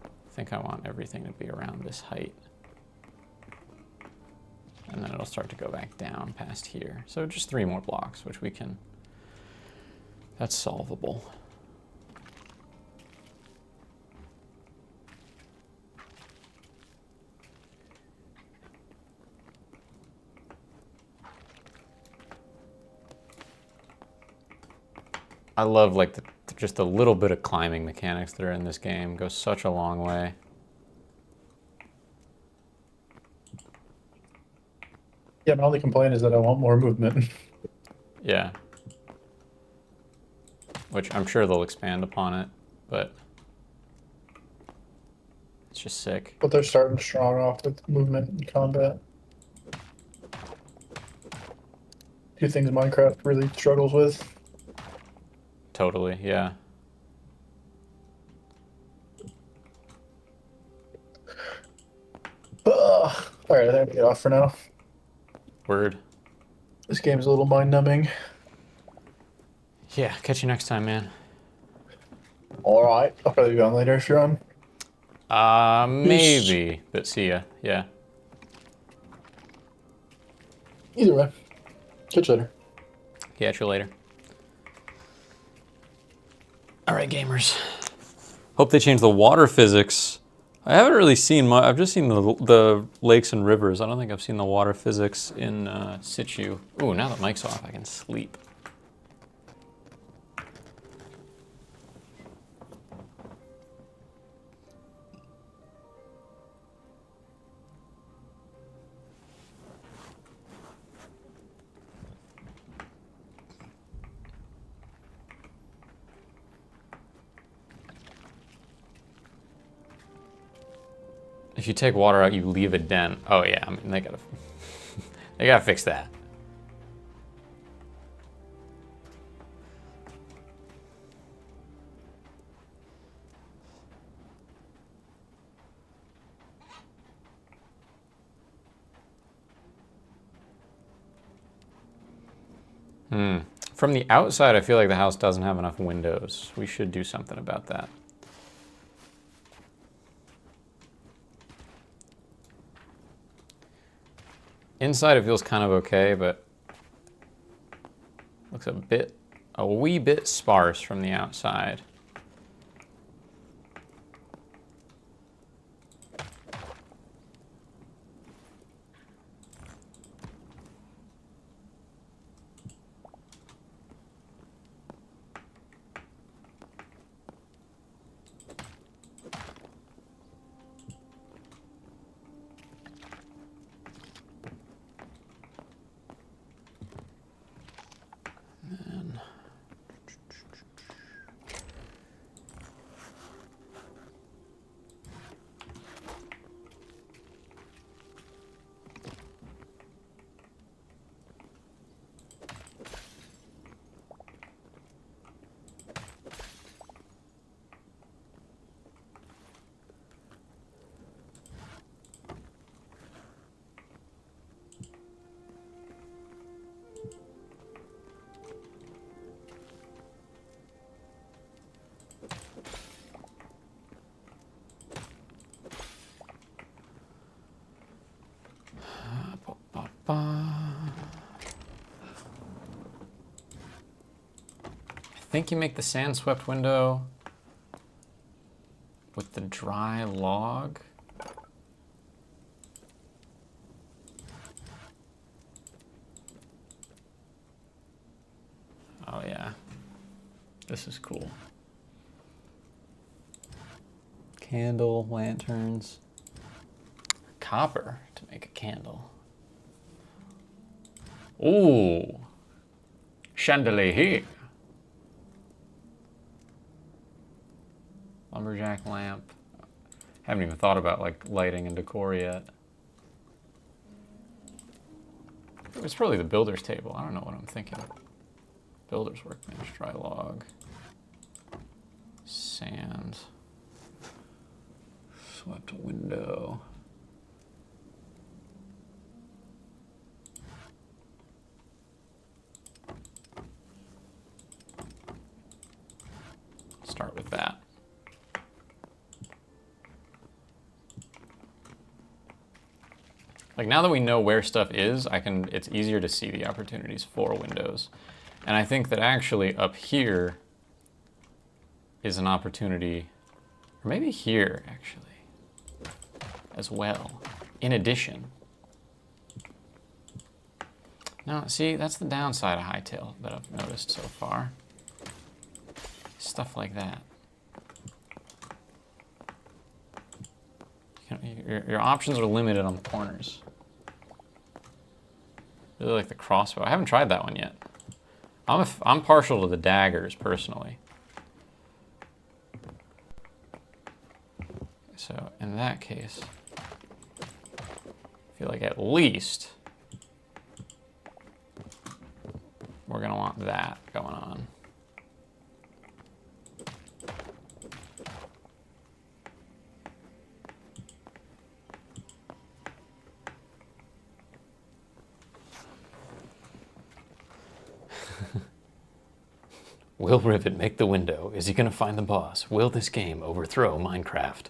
Speaker 1: I think I want everything to be around this height. And then it'll start to go back down past here. So just 3 more blocks, which we can, that's solvable. I love like just a little bit of climbing mechanics that are in this game. Goes such a long way.
Speaker 2: Yeah, my only complaint is that I want more movement.
Speaker 1: Yeah. Which I'm sure they'll expand upon it, but it's just sick.
Speaker 2: But they're starting strong off with movement and combat. 2 things Minecraft really struggles with.
Speaker 1: Totally, yeah.
Speaker 2: Alright, I think I'm get off for now.
Speaker 1: Word.
Speaker 2: This game's a little mind-numbing.
Speaker 1: Yeah, catch you next time, man.
Speaker 2: Alright, I'll probably be on later if you're on.
Speaker 1: Maybe, but see ya, yeah.
Speaker 2: Either way. Catch you later.
Speaker 1: Catch you later. All right, gamers. Hope they change the water physics. I haven't really seen much. I've just seen the lakes and rivers. I don't think I've seen the water physics in situ. Ooh, now that mic's off, I can sleep. If you take water out, you leave a dent. Oh yeah, I mean they gotta fix that. From the outside, I feel like the house doesn't have enough windows. We should do something about that. Inside it feels kind of okay, but looks a wee bit sparse from the outside. think you make the sand swept window with the dry log. Oh yeah, this is cool. Candle, lanterns, copper to make a candle. Ooh, chandelier here. Lumberjack lamp. Haven't even thought about like lighting and decor yet. It's probably the builder's table. I don't know what I'm thinking. Builder's workbench, dry log, sand, swept window. Start with that. Like now that we know where stuff is, it's easier to see the opportunities for windows. And I think that actually up here is an opportunity, or maybe here actually, as well, in addition. Now, see, that's the downside of Hytale that I've noticed so far. Stuff like that. Your options are limited on the corners. Really like the crossbow. I haven't tried that one yet. I'm partial to the daggers, personally. So, in that case, I feel like at least we're going to want that going on. Will Rivet make the window? Is he going to find the boss? Will this game overthrow Minecraft?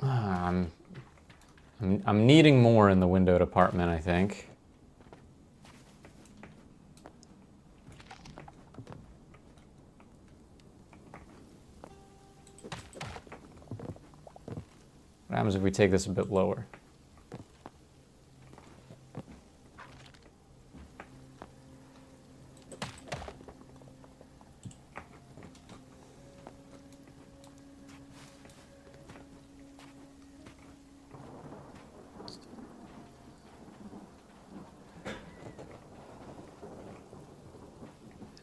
Speaker 1: I'm needing more in the window department, I think. What happens if we take this a bit lower?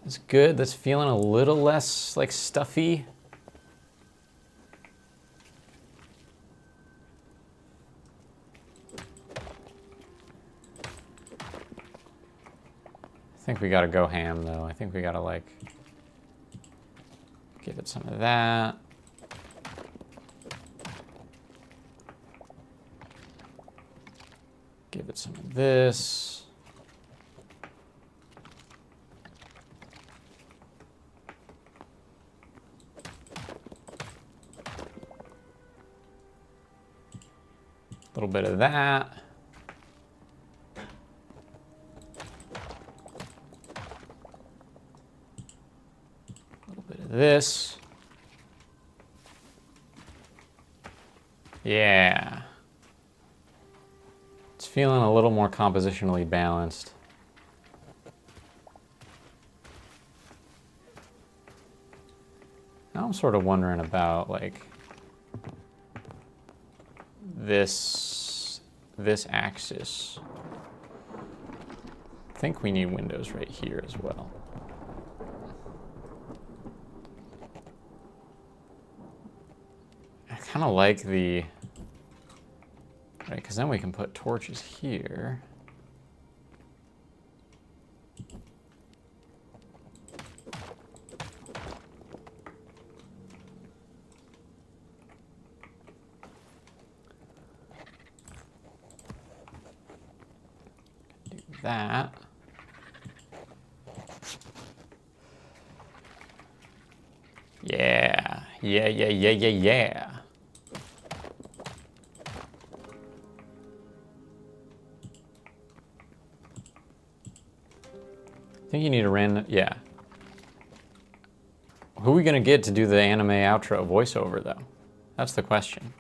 Speaker 1: That's good. That's feeling a little less like stuffy. I think we gotta go ham though. I think we gotta like give it some of that. Give it some of this. A little bit of that. A little bit of this. Yeah. It's feeling a little more compositionally balanced. Now I'm sort of wondering about like this axis. I think we need windows right here as well. I kind of like the, right, because then we can put torches here. That. Yeah. Yeah. think you need a random, yeah. Who are we gonna get to do the anime outro voiceover though? That's the question.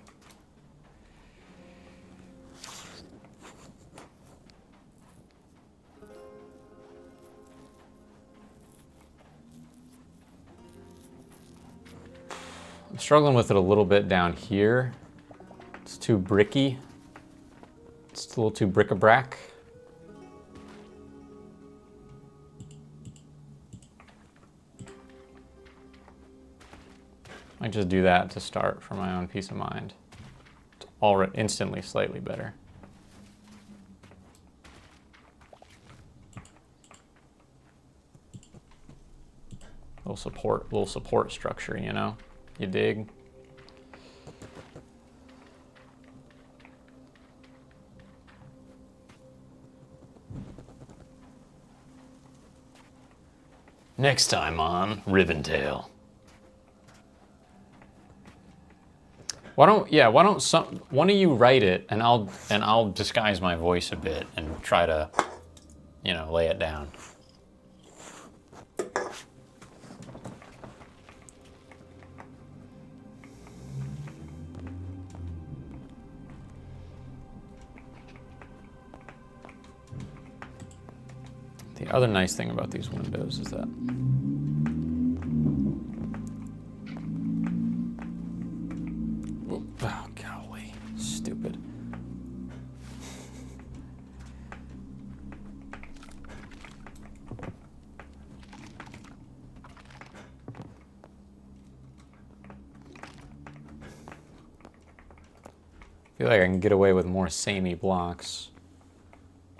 Speaker 1: I'm struggling with it a little bit down here. It's too bricky. It's a little too bric-a-brac. I just do that to start for my own peace of mind. It's already instantly slightly better. Little support structure, you know? You dig? Next time on Rivendell. Why don't one of you write it and I'll disguise my voice a bit and try to, you know, lay it down. The other nice thing about these windows is that oh, golly, stupid. I feel like I can get away with more samey blocks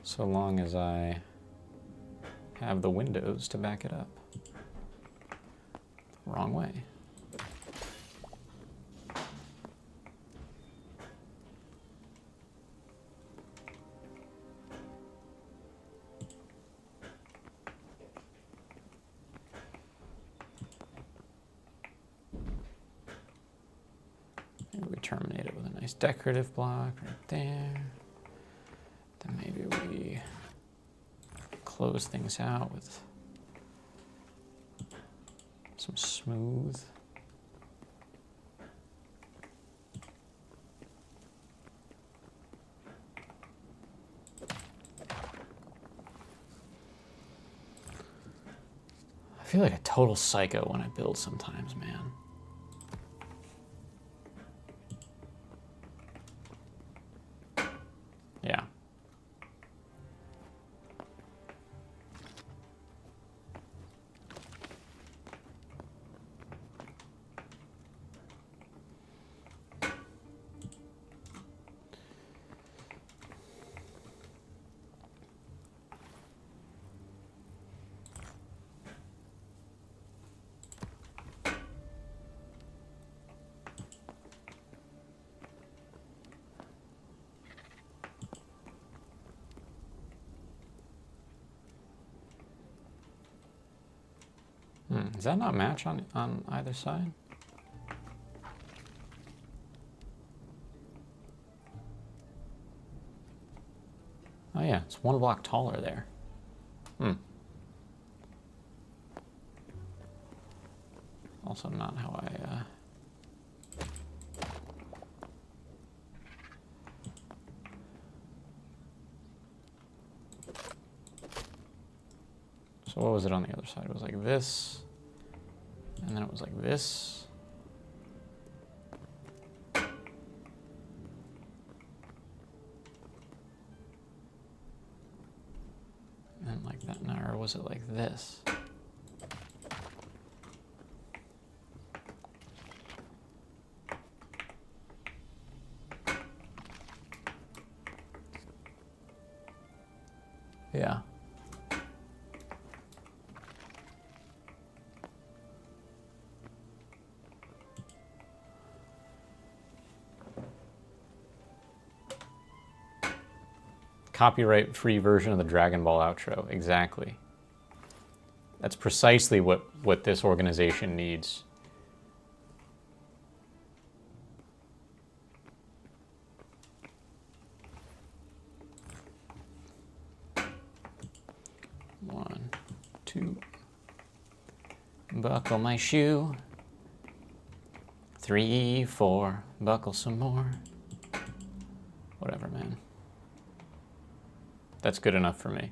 Speaker 1: so long as I have the windows to back it up. Wrong way. Maybe we terminate it with a nice decorative block right there. Then maybe we close things out with some smooth. I feel like a total psycho when I build sometimes, man. Yeah. Does that not match on either side? Oh yeah, it's one block taller there. Also not how I... So what was it on the other side? It was like this. And then it was like this. And like that, or was it like this? Yeah. Copyright-free version of the Dragon Ball outro. Exactly. That's precisely what this organization needs. One, 2. Buckle my shoe. 3, 4. Buckle some more. Whatever, man. That's good enough for me.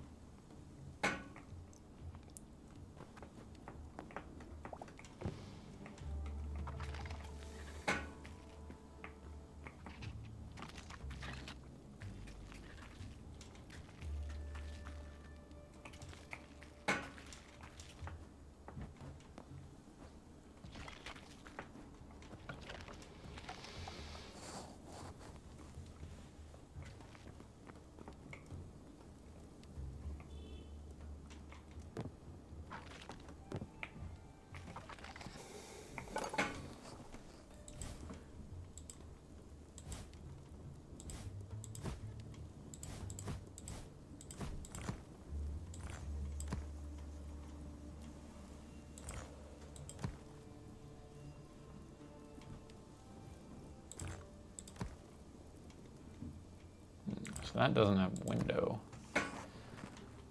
Speaker 1: So that doesn't have window.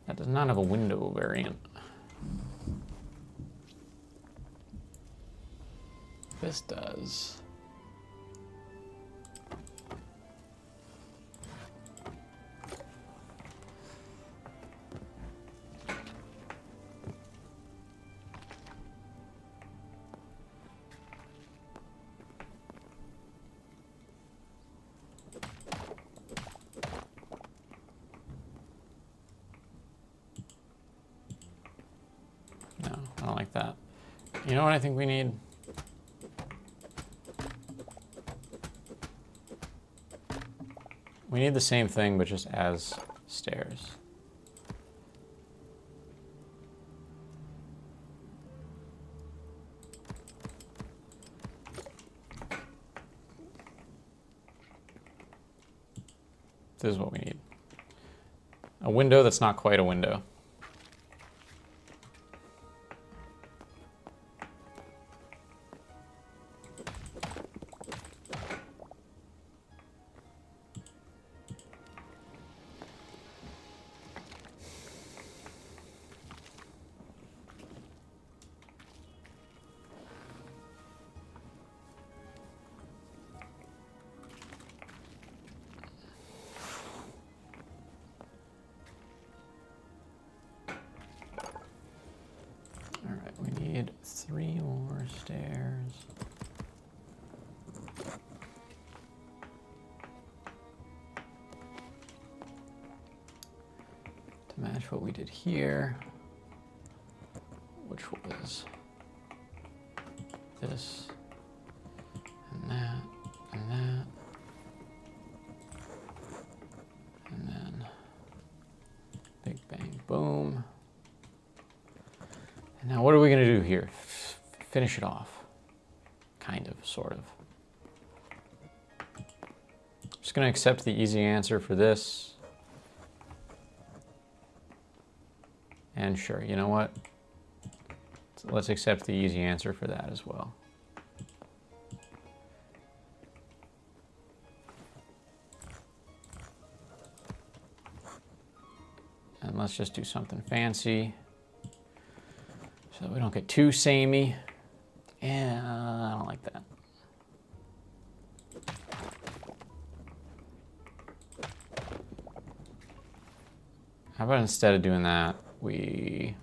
Speaker 1: That does not have a window variant. This does. No, I don't like that. You know what I think we need? We need the same thing, but just as stairs. This is what we need. A window that's not quite a window. All right, we need 3 more stairs. To match what we did here, which was this and that and that. And then big bang boom. And now what are we going to do here? Finish it off. Kind of, sort of. Just going to accept the easy answer for this. And sure, you know what? Let's accept the easy answer for that as well. And let's just do something fancy so that we don't get too samey. And I don't like that. How about instead of doing that, we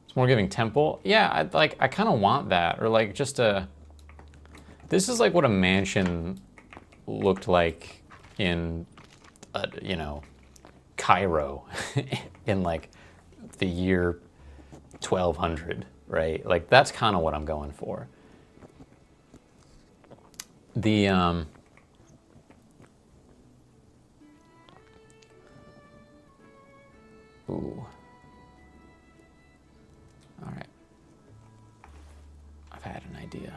Speaker 1: it's more giving temple. Yeah, I kind of want that, or like just a. This is like what a mansion looked like in, you know, Cairo in like the year 1200, right? Like that's kind of what I'm going for. The ooh. All right. I've had an idea.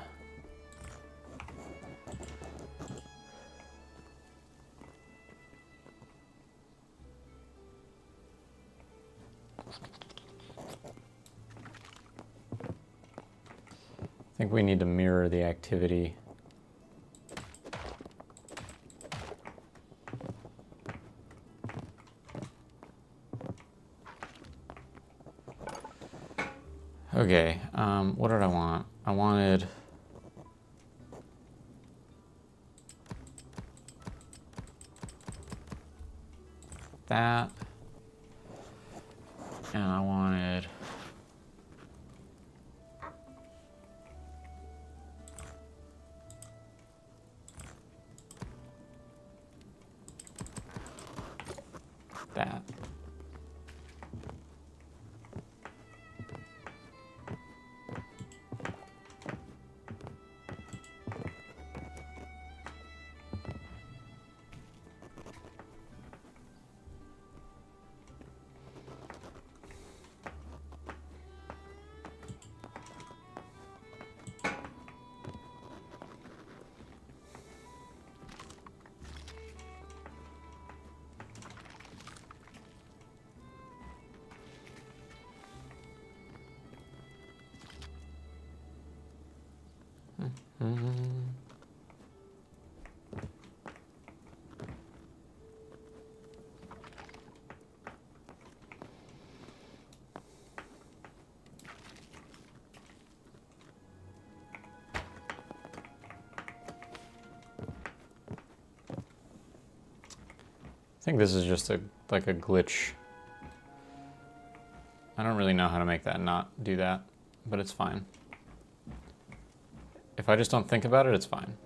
Speaker 1: I think we need to mirror the activity Okay, what did I want? I wanted... that. And I wanted... that. I think this is just like a glitch. I don't really know how to make that not do that, but it's fine. If I just don't think about it, it's fine.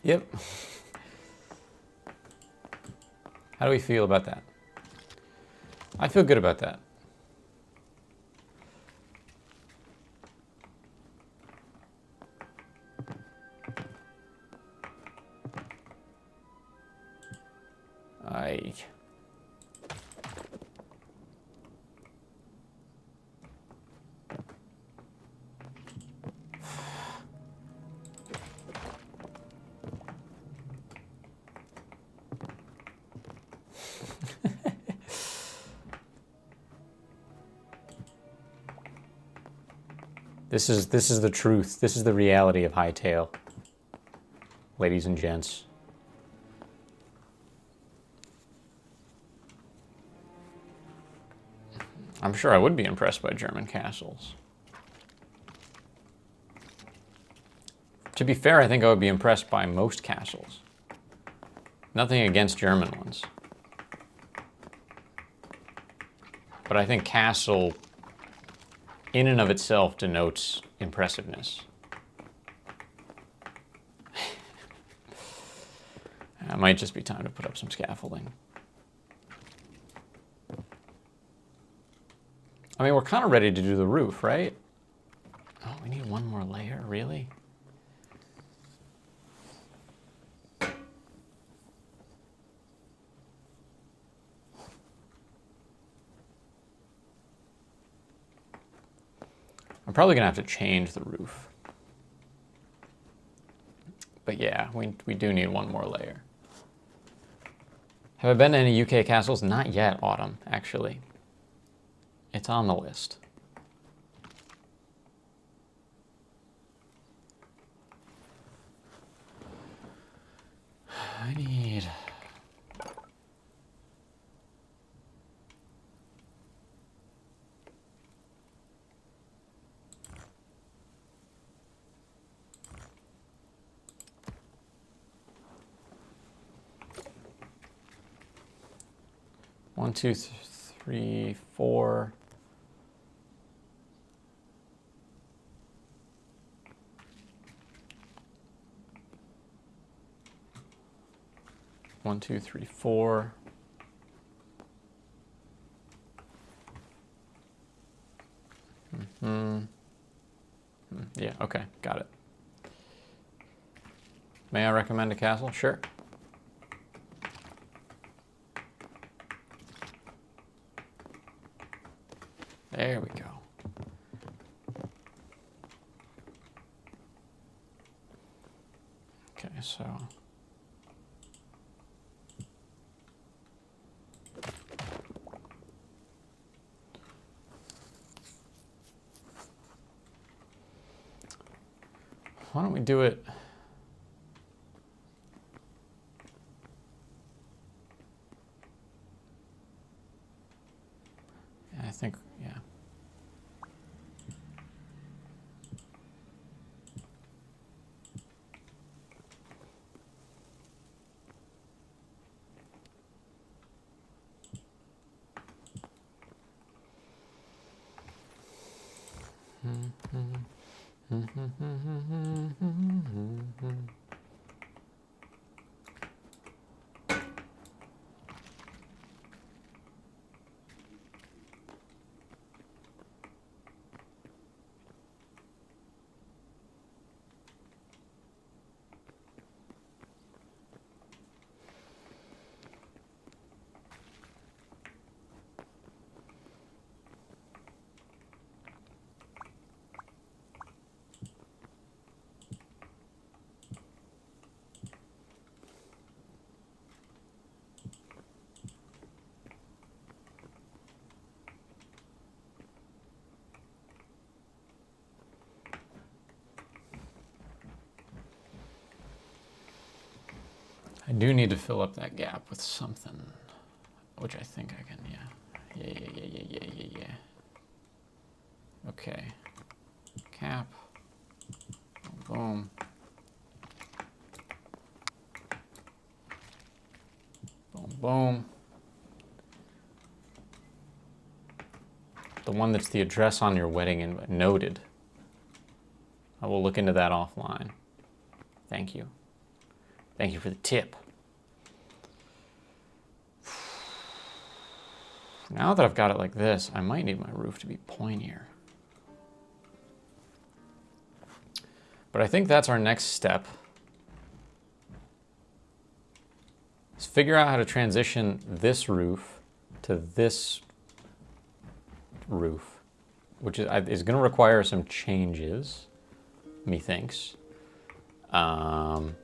Speaker 1: Yep. How do we feel about that? I feel good about that. This is the truth. This is the reality of Hytale, ladies and gents. I'm sure I would be impressed by German castles. To be fair, I think I would be impressed by most castles. Nothing against German ones. But I think castle, in and of itself, denotes impressiveness. It might just be time to put up some scaffolding. I mean, we're kind of ready to do the roof, right? Oh, we need one more layer, really? I'm probably gonna have to change the roof. But yeah, we do need one more layer. Have I been to any UK castles? Not yet, Autumn, actually. It's on the list. I need... One, two, three, four. One, two, three, four. Yeah, okay, got it. May I recommend a castle? Sure. There we go. Okay, so why don't we do it? Yeah, I think, yeah. I do need to fill up that gap with something, which I think I can, yeah. Yeah. Okay. Cap. Boom. Boom, boom. The one that's the address on your wedding invite. Noted. I will look into that offline. Thank you. Thank you for the tip. Now that I've got it like this, I might need my roof to be pointier. But I think that's our next step. Is figure out how to transition this roof to this roof, which is going to require some changes, methinks. And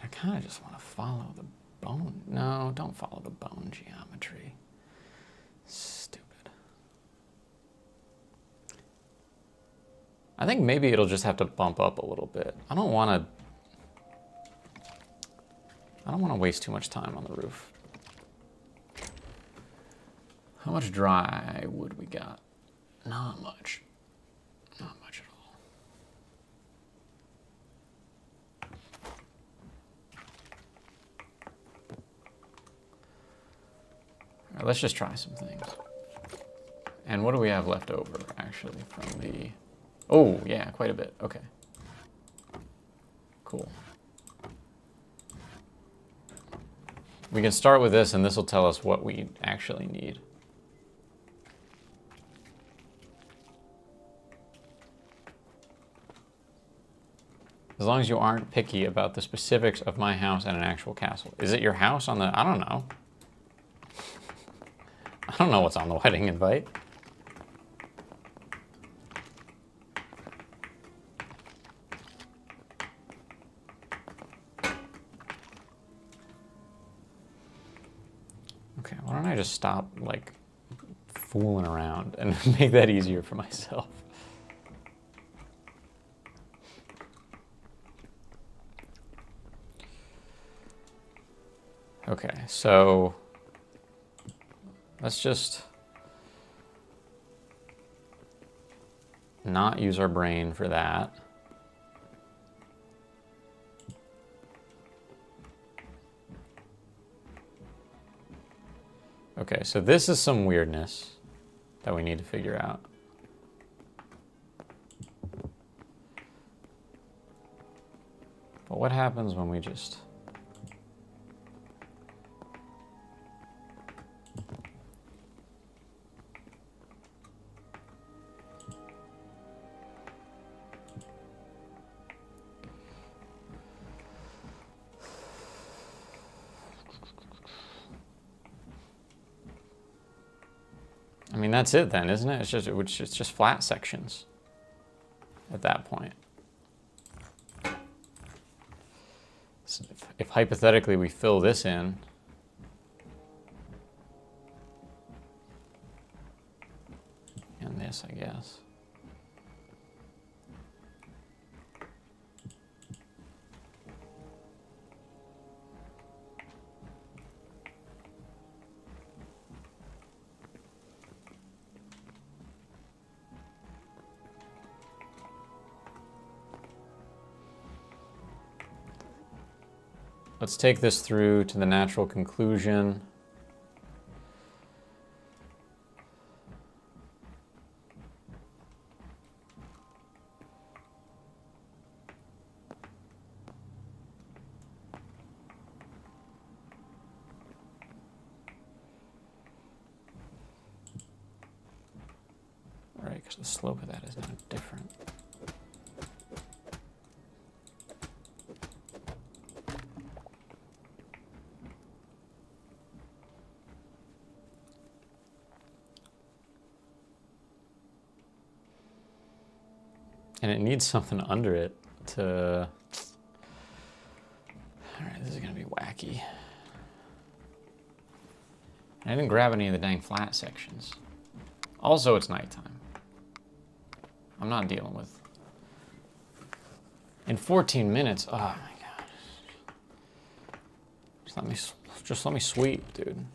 Speaker 1: I kind of just want to follow the bone. No, don't follow the bone geometry. Stupid. I think maybe it'll just have to bump up a little bit. I don't want to waste too much time on the roof. How much dry wood we got? Not much. Not much at all. All right, let's just try some things. And what do we have left over, actually, from the... Oh, yeah, quite a bit. Okay. Cool. We can start with this, and this will tell us what we actually need. As long as you aren't picky about the specifics of my house and an actual castle. Is it your house on the... I don't know. I don't know what's on the wedding invite. Okay, why don't I just stop, like, fooling around and make that easier for myself? Okay, so let's just not use our brain for that. Okay, so this is some weirdness that we need to figure out. But what happens when we just... mean, that's it then, isn't it? It's just flat sections at that point. So if hypothetically we fill this in, and this, I guess. Let's take this through to the natural conclusion. Right, because the slope of that is now different. And it needs something under it to... All right, this is gonna be wacky. I didn't grab any of the dang flat sections. Also, it's nighttime. I'm not dealing with... In 14 minutes, oh my God. Just let me sweep, dude.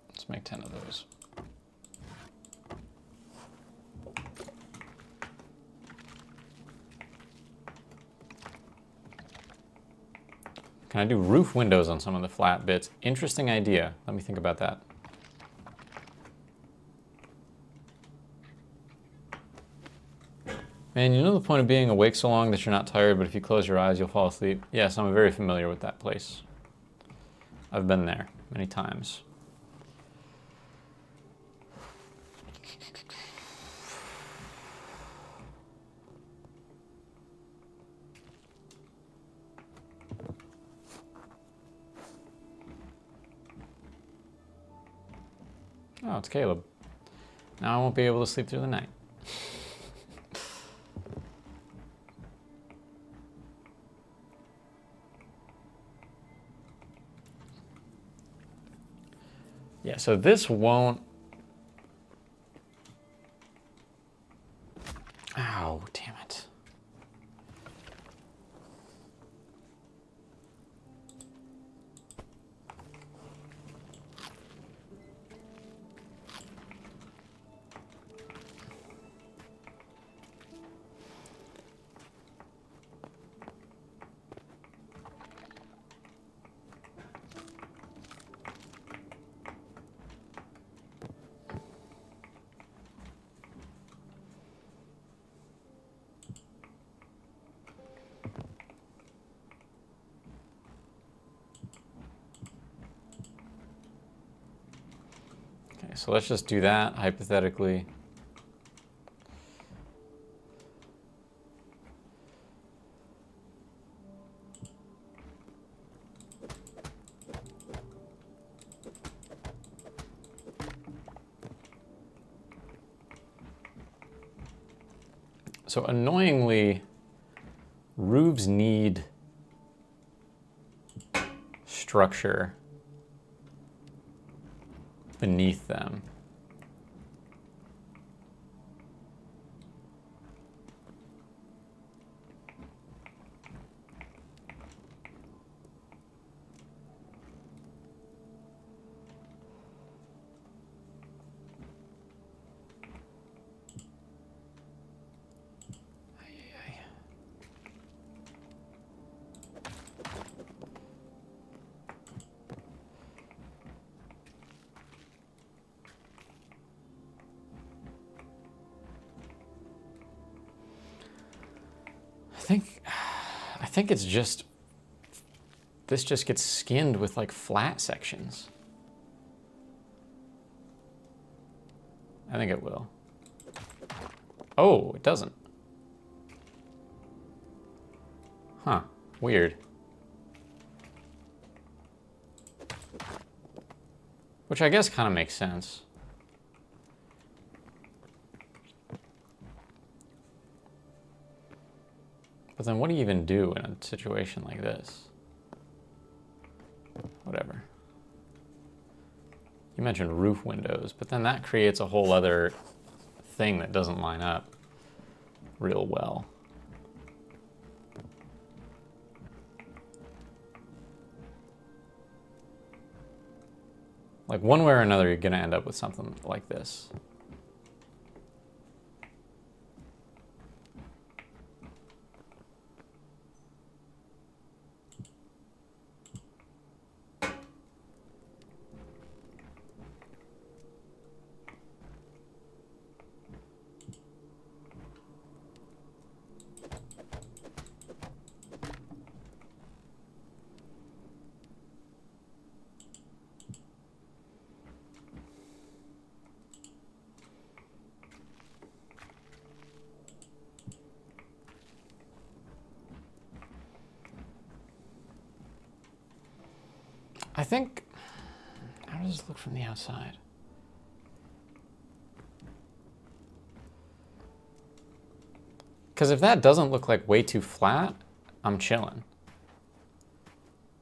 Speaker 1: Let's make 10 of those. Can I do roof windows on some of the flat bits? Interesting idea. Let me think about that. Man, you know the point of being awake so long that you're not tired, but if you close your eyes, you'll fall asleep? Yes, I'm very familiar with that place. I've been there many times. Oh, it's Caleb. Now I won't be able to sleep through the night. Yeah, so this won't... Ow, damn it. Okay, so let's just do that, hypothetically. So annoyingly, roofs need structure beneath them. I think it's just, this just gets skinned with like flat sections. I think it will. Oh, it doesn't. Huh. Weird. Which I guess kind of makes sense. But then what do you even do in a situation like this? Whatever. You mentioned roof windows, but then that creates a whole other thing that doesn't line up real well. Like one way or another, you're gonna end up with something like this. I think, how does this look from the outside? Because if that doesn't look like way too flat, I'm chilling.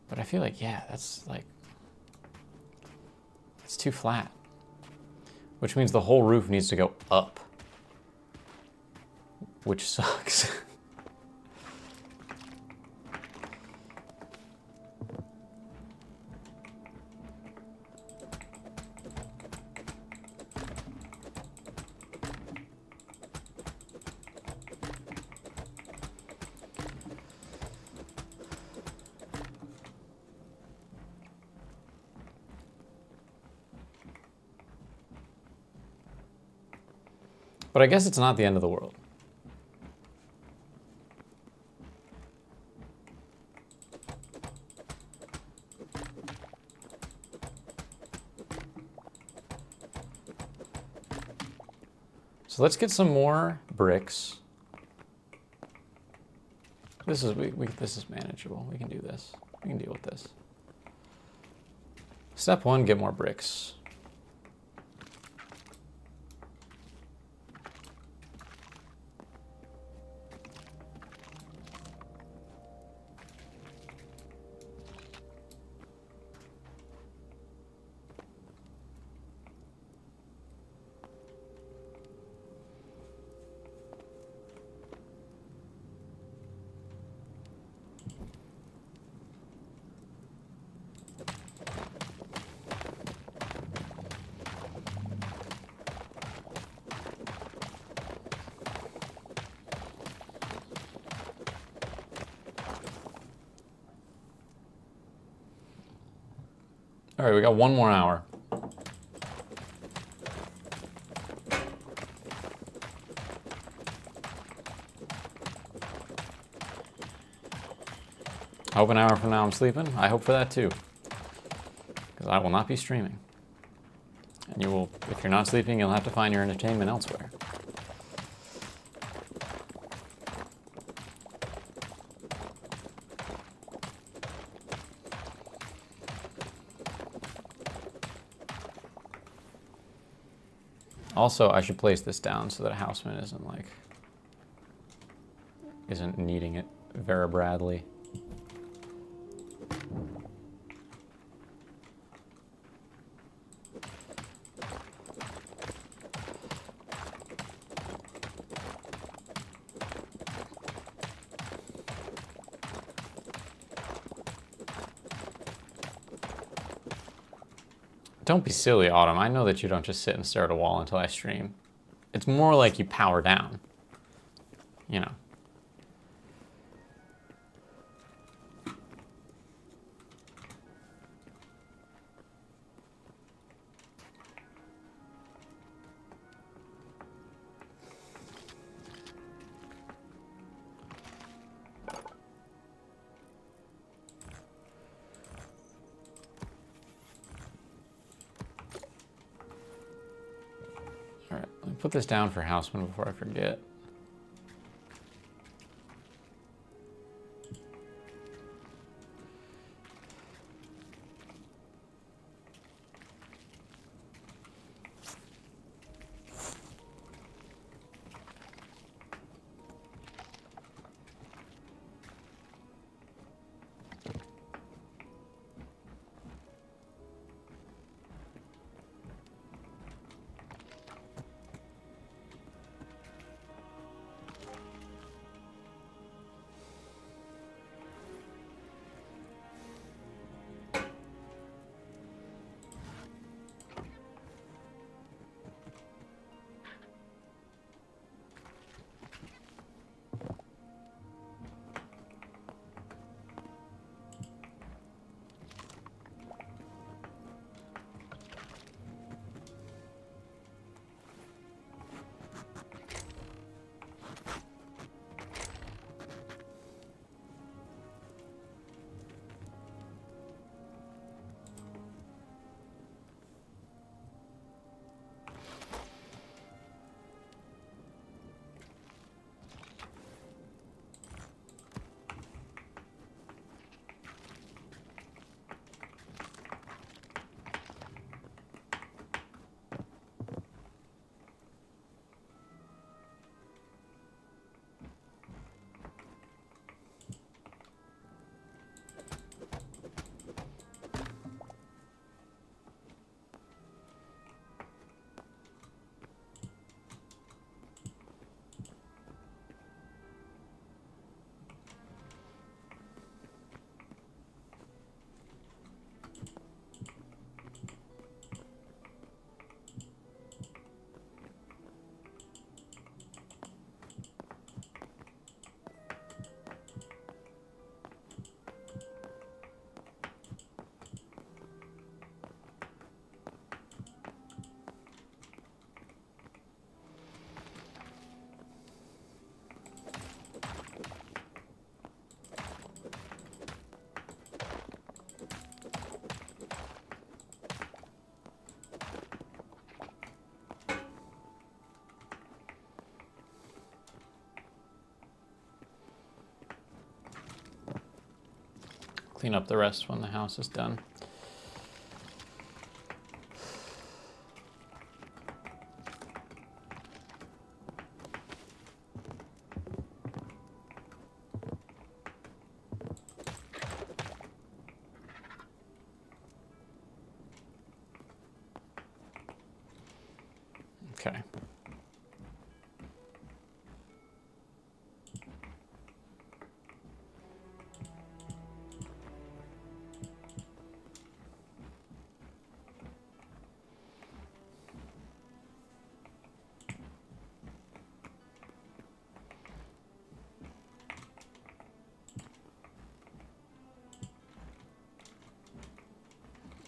Speaker 1: But I feel like, yeah, that's like, it's too flat. Which means the whole roof needs to go up. Which sucks. But I guess it's not the end of the world. So let's get some more bricks. This is this is manageable. We can do this. We can deal with this. Step one, get more bricks. All right, we got 1 more hour. I hope an hour from now I'm sleeping. I hope for that too. Because I will not be streaming. And you will, if you're not sleeping, you'll have to find your entertainment elsewhere. Also, I should place this down so that a houseman isn't needing it. Vera Bradley. Don't be silly, Autumn. I know that you don't just sit and stare at a wall until I stream. It's more like you power down. You know. All right, let me put this down for Houseman before I forget. Clean up the rest when the house is done. Okay.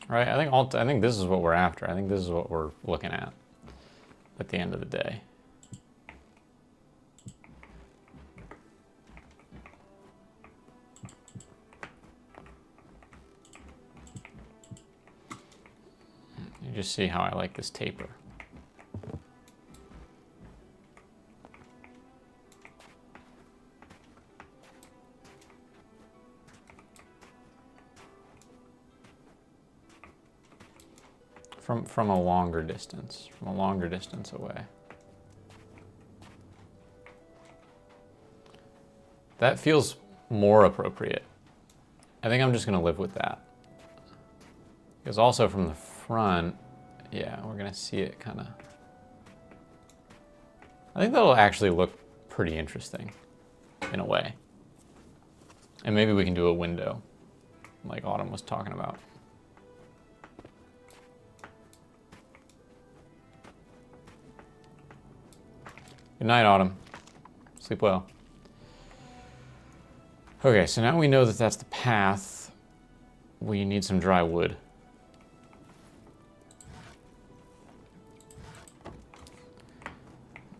Speaker 1: Right, I think this is what we're after. I think this is what we're looking at the end of the day. You just see how I like this taper. From a longer distance away. That feels more appropriate. I think I'm just gonna live with that. Because also from the front, yeah, we're gonna see it kinda. I think that'll actually look pretty interesting in a way. And maybe we can do a window like Autumn was talking about. Good night, Autumn. Sleep well. Okay, so now we know that that's the path. We need some dry wood.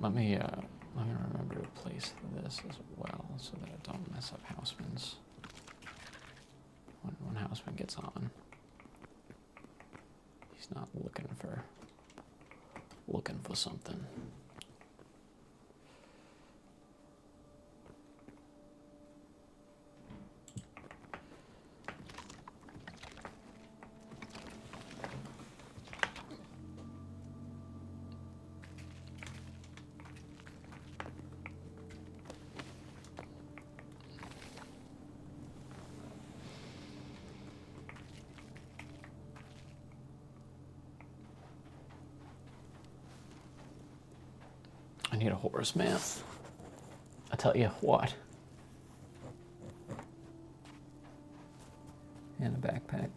Speaker 1: Let me remember to place this as well so that I don't mess up Houseman's. When Houseman gets on, he's not looking for looking for something. I need a horse, man. I tell you what. And a backpack.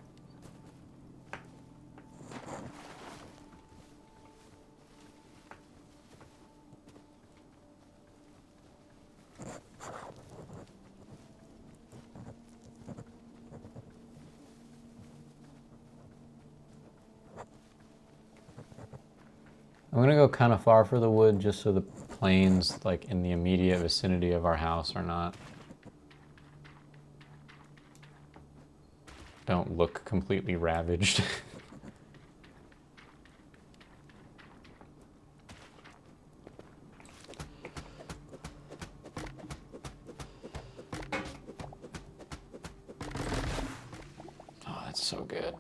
Speaker 1: I'm gonna go kind of far for the wood just so the plains like in the immediate vicinity of our house are not don't look completely ravaged. Oh, that's so good.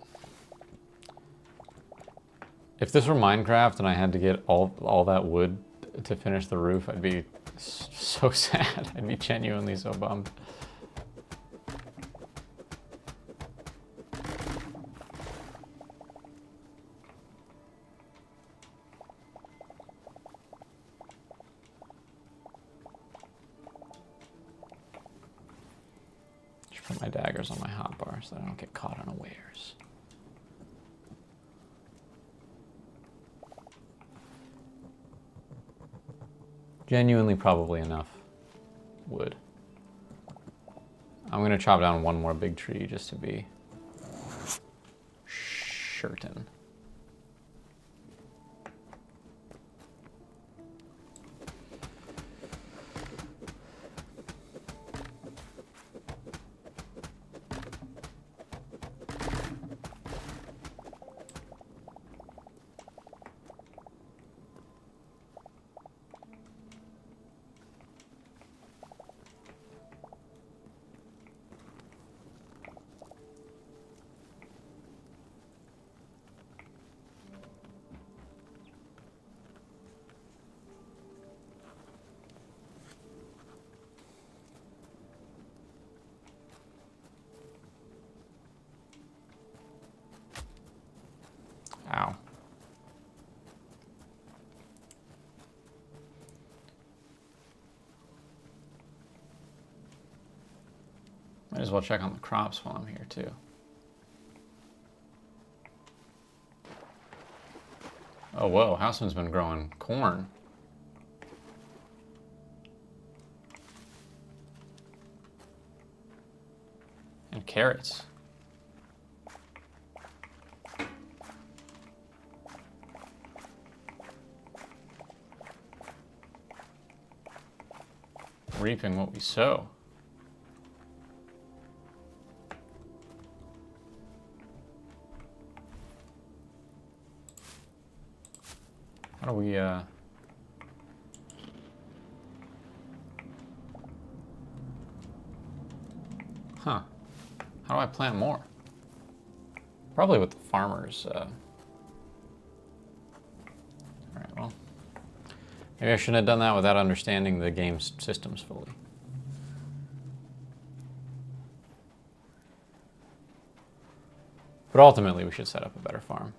Speaker 1: If this were Minecraft and I had to get all that wood to finish the roof, I'd be so sad. I'd be genuinely so bummed. Should put my daggers on my hotbar so that I don't get caught unawares. Genuinely probably enough wood. I'm gonna chop down one more big tree just to be certain. Ow. Might as well check on the crops while I'm here too. Oh, whoa, Houseman's been growing corn. And carrots. Reaping what we sow. How do we, Huh. How do I plant more? Probably with the farmers, Alright, well. Maybe I shouldn't have done that without understanding the game's systems fully. But ultimately, we should set up a better farm.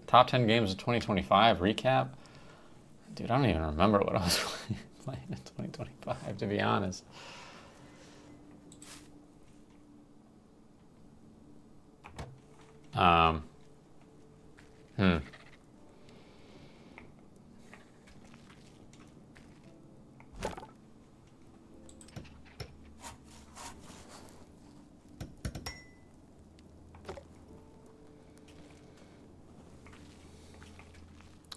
Speaker 1: Top 10 games of 2025 recap. Dude, I don't even remember what I was playing in 2025, to be honest. Hmm.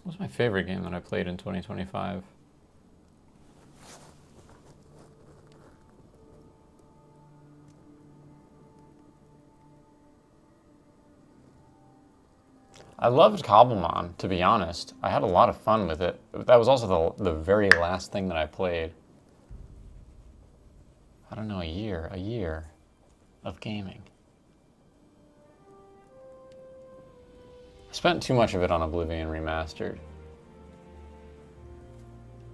Speaker 1: What's my favorite game that I played in 2025? I loved Cobblemon, to be honest. I had a lot of fun with it. That was also the very last thing that I played. I don't know, a year of gaming. I spent too much of it on Oblivion Remastered.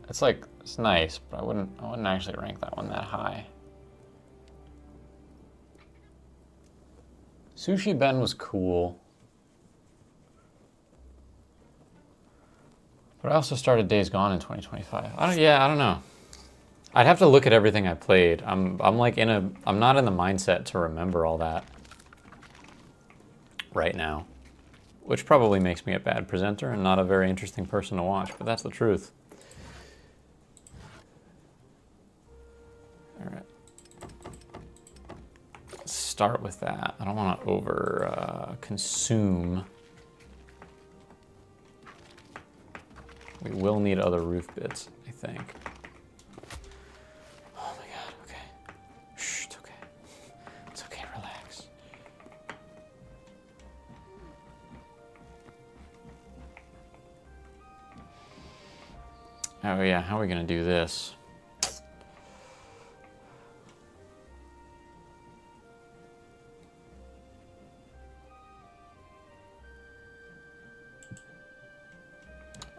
Speaker 1: It's like, it's nice, but I wouldn't actually rank that one that high. Sushi Ben was cool. But I also started Days Gone in 2025. I don't know. I'd have to look at everything I played. I'm not in the mindset to remember all that right now, which probably makes me a bad presenter and not a very interesting person to watch, but that's the truth. All right. Let's start with that. I don't want to over consume. We will need other roof bits, I think. Oh my god, okay. Shh, it's okay. It's okay, relax. Oh yeah, how are we gonna do this?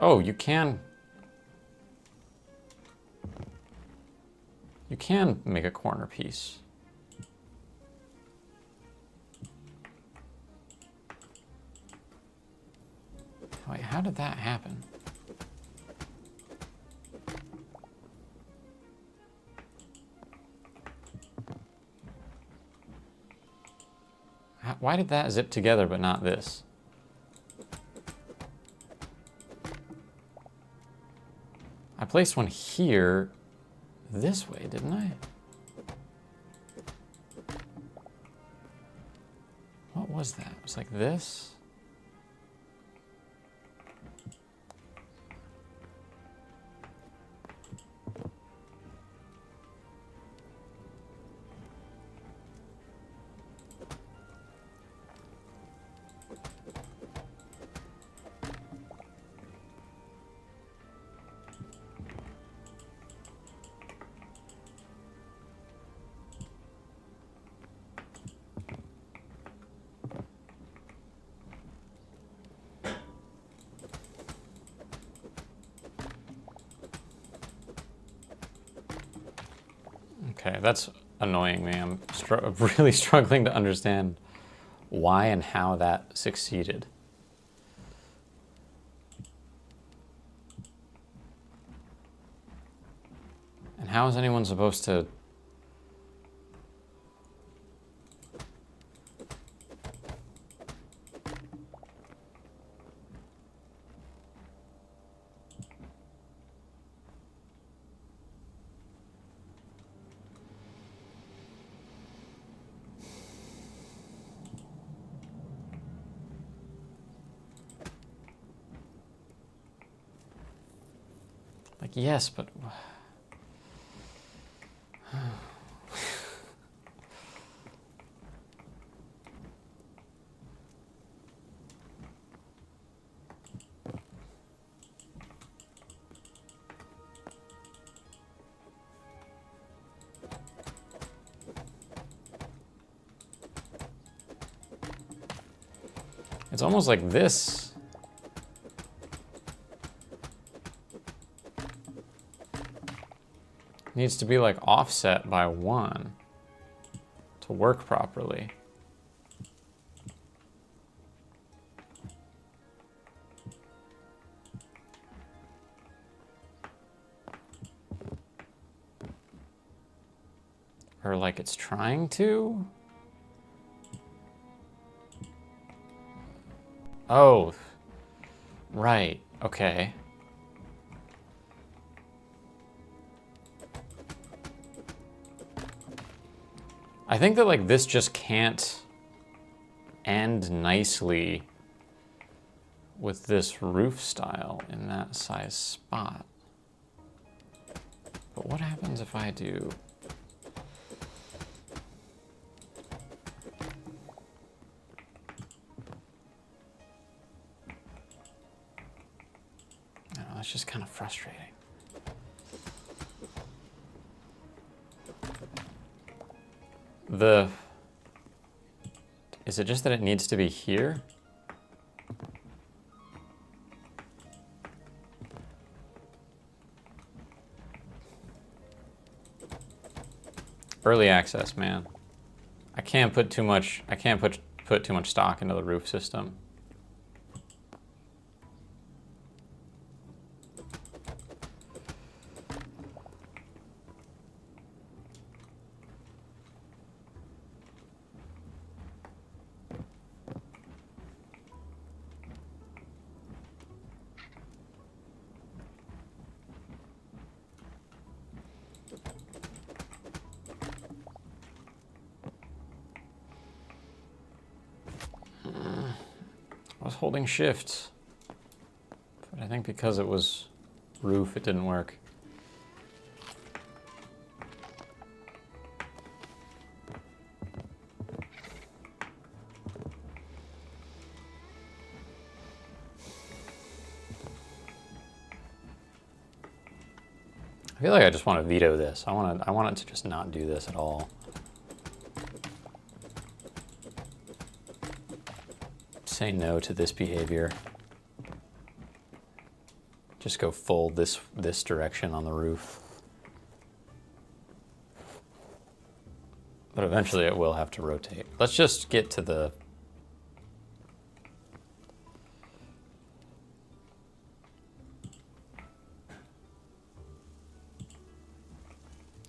Speaker 1: Oh, you can make a corner piece. Wait, how did that happen? Why did that zip together but not this? I placed one here this way, didn't I? What was that? It was like this? Okay, that's annoying me. I'm really struggling to understand why and how that succeeded. And how is anyone supposed to... Like, yes, but... It's almost like this. Needs to be like offset by 1 to work properly. Or like it's trying to? Oh, right, okay. I think that like this just can't end nicely with this roof style in that size spot. But what happens if I do? I don't know, that's just kind of frustrating. Is it just that it needs to be here? Early access, man. I can't put too much stock into the roof system. I was holding shift, but I think because it was roof, it didn't work. I feel like I just want to veto this. I want it to just not do this at all. Say no to this behavior. Just go full this direction on the roof. But eventually it will have to rotate. Let's just get to the...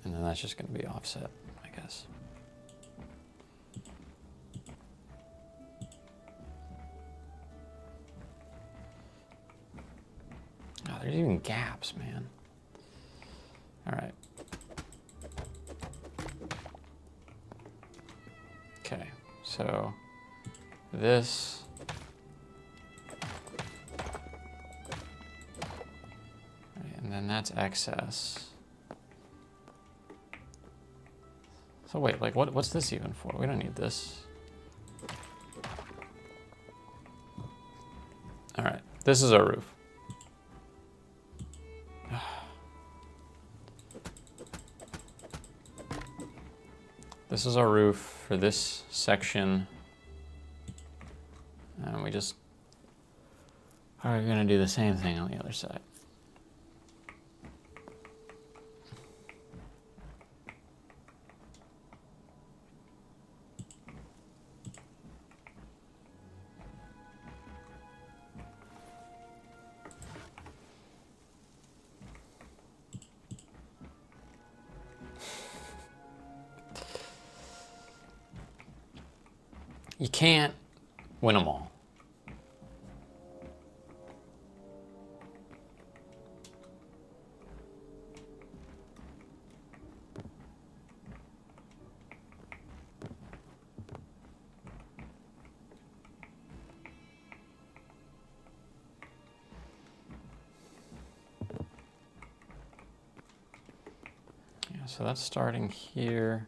Speaker 1: And then that's just going to be offset, I guess. Oh, there's even gaps, man. All right. Okay, so this. Right, and then that's excess. So wait, like what's this even for? We don't need this. All right, this is our roof. This is our roof for this section. And we just are gonna do the same thing on the other side. You can't win them all. Yeah, so that's starting here,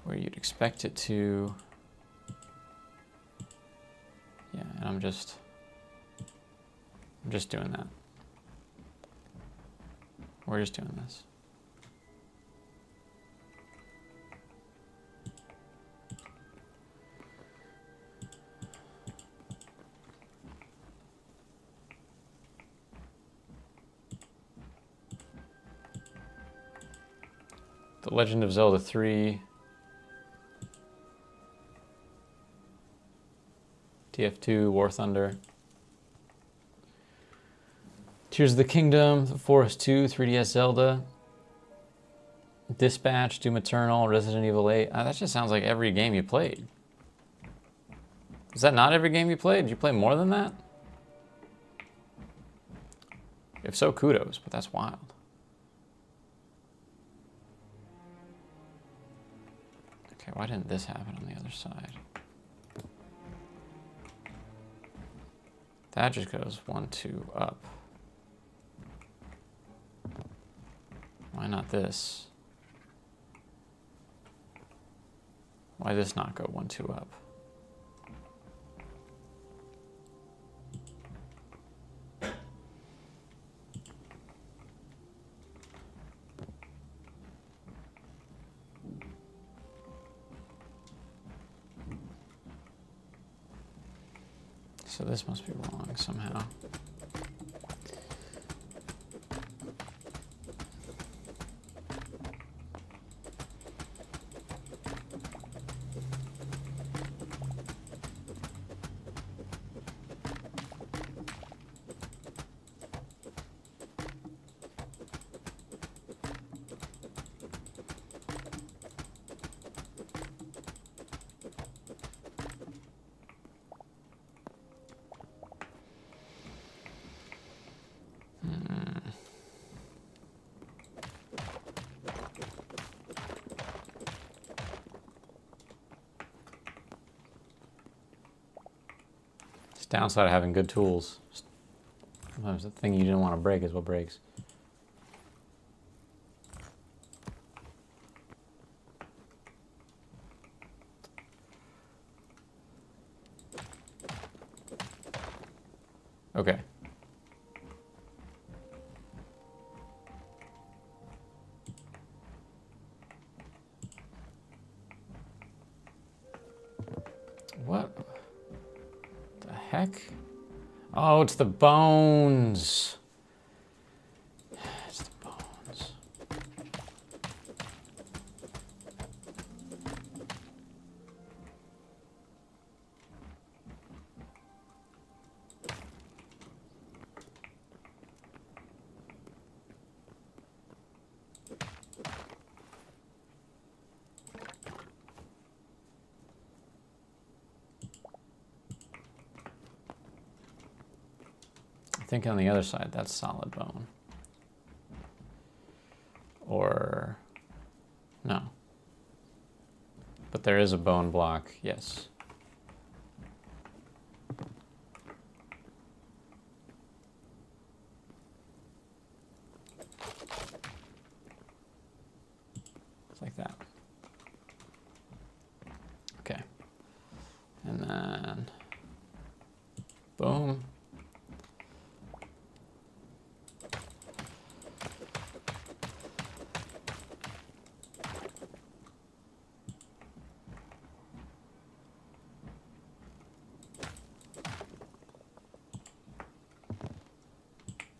Speaker 1: where you'd expect it to. Yeah, and I'm just doing that. We're just doing this. The Legend of Zelda 3. TF2, War Thunder. Tears of the Kingdom, The Forest 2, 3DS Zelda. Dispatch, Doom Eternal, Resident Evil 8. That just sounds like every game you played. Is that not every game you played? Did you play more than that? If so, kudos, but that's wild. Okay, why didn't this happen on the other side? That just goes 1, 2, up. Why not this? Why this not go 1, 2, up? So this must be wrong somehow. Downside of having good tools. Sometimes the thing you didn't want to break is what breaks. Okay. What? Heck? Oh, it's the bones. It's the bones. I think on the other side, that's solid bone. Or, no. But there is a bone block, yes. It's like that. Okay. And then, boom.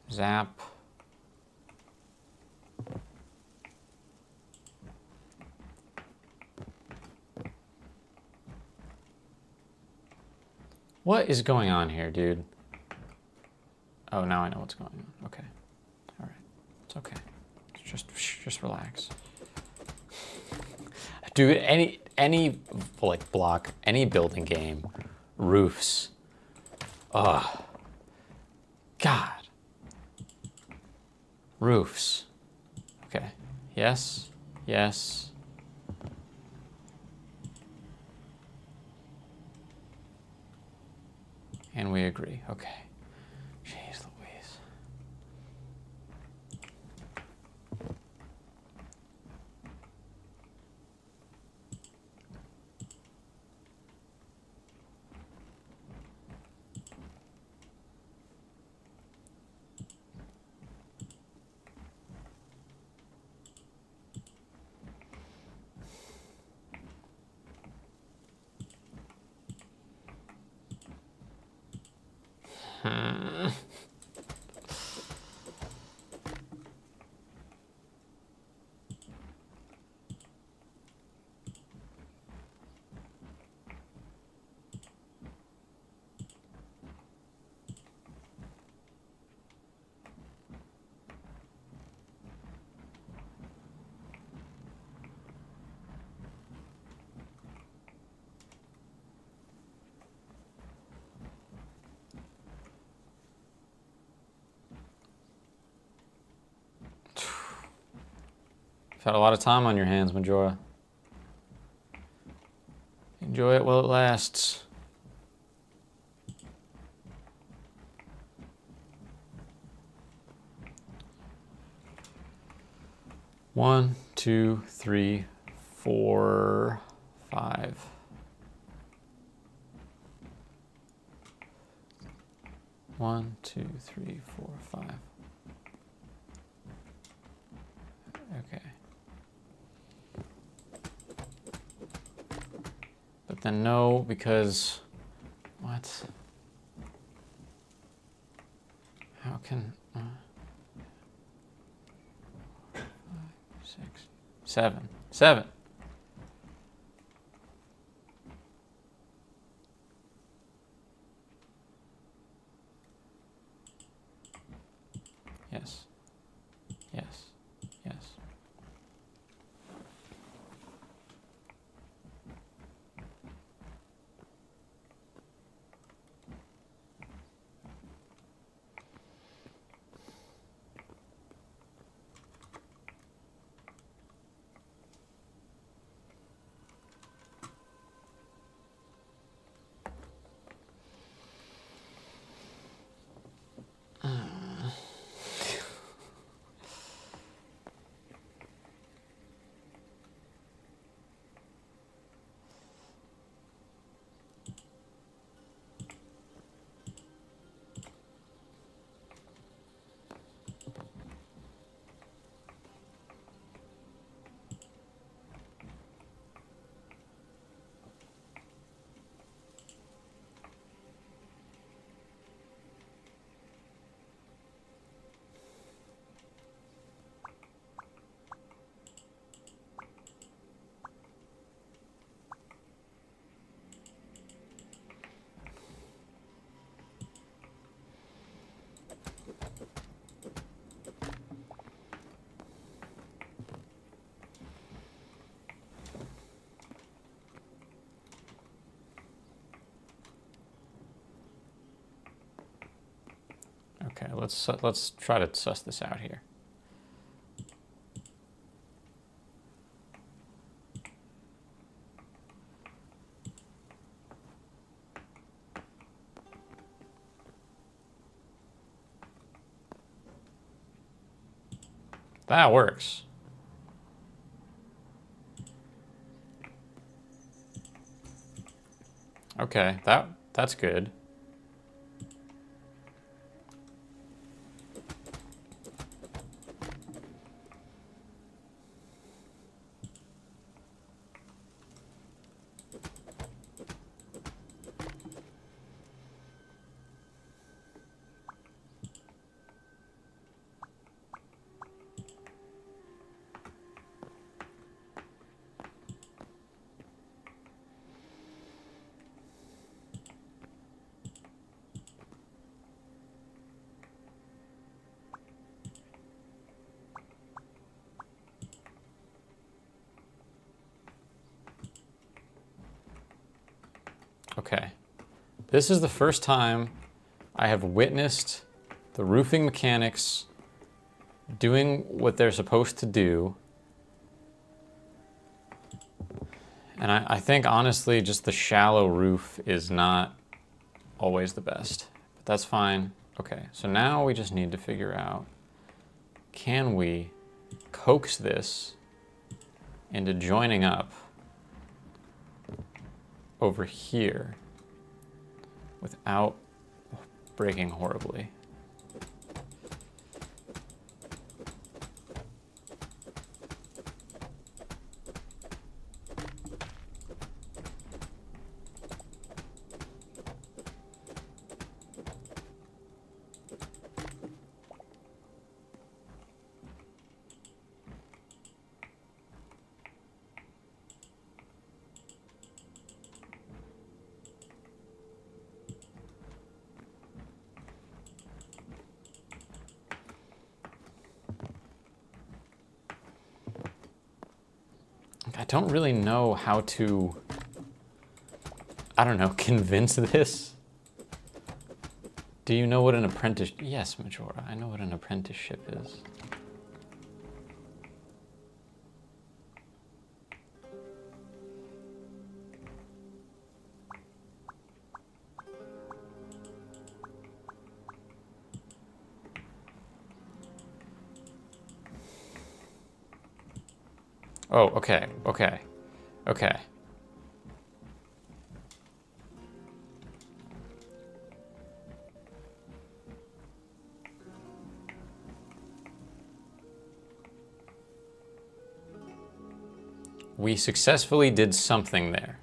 Speaker 1: Zap. What is going on here, dude? Oh, now I know what's going on. Okay. All right. It's okay. Just relax. Dude, any like block, any building game, roofs. Ugh. God. Roofs. Okay. Yes. Yes. And we agree. Okay. Jeez Louise. You've had a lot of time on your hands, Majora. Enjoy it while it lasts. One, two, three, 4, 5. One, two, three, 4, 5. Okay. But then no, because what? How can 5, 6, 7, 7. Yes. Yes. Yes. Okay, let's try to suss this out here. That works. Okay, that's good. Okay. This is the first time I have witnessed the roofing mechanics doing what they're supposed to do. And I think, honestly, just the shallow roof is not always the best. But that's fine. Okay, so now we just need to figure out, can we coax this into joining up over here without breaking horribly? I don't really know how to, I don't know, convince this. Do you know what an apprentice? Yes, Majora, I know what an apprenticeship is. Oh, okay, okay, okay. We successfully did something there.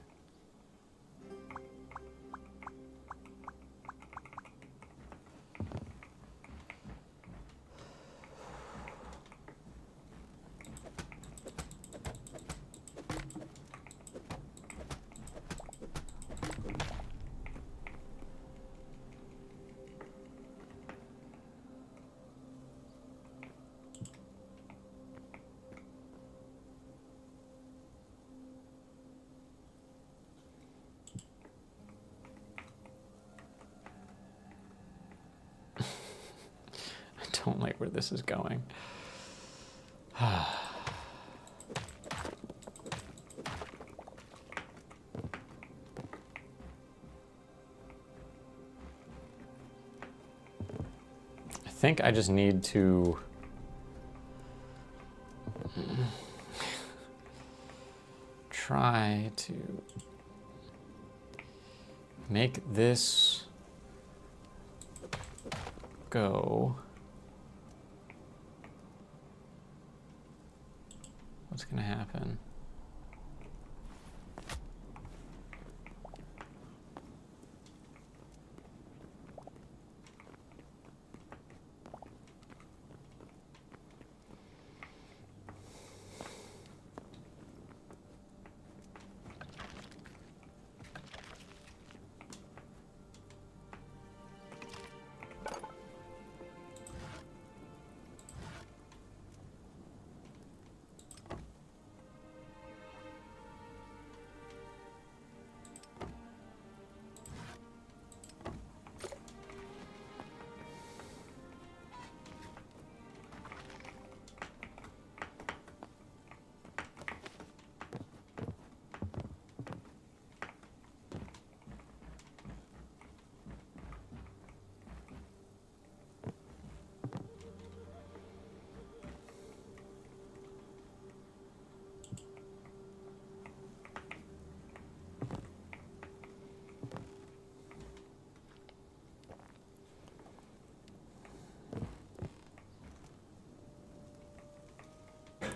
Speaker 1: I don't like where this is going. I think I just need to try to make this go. What's going to happen?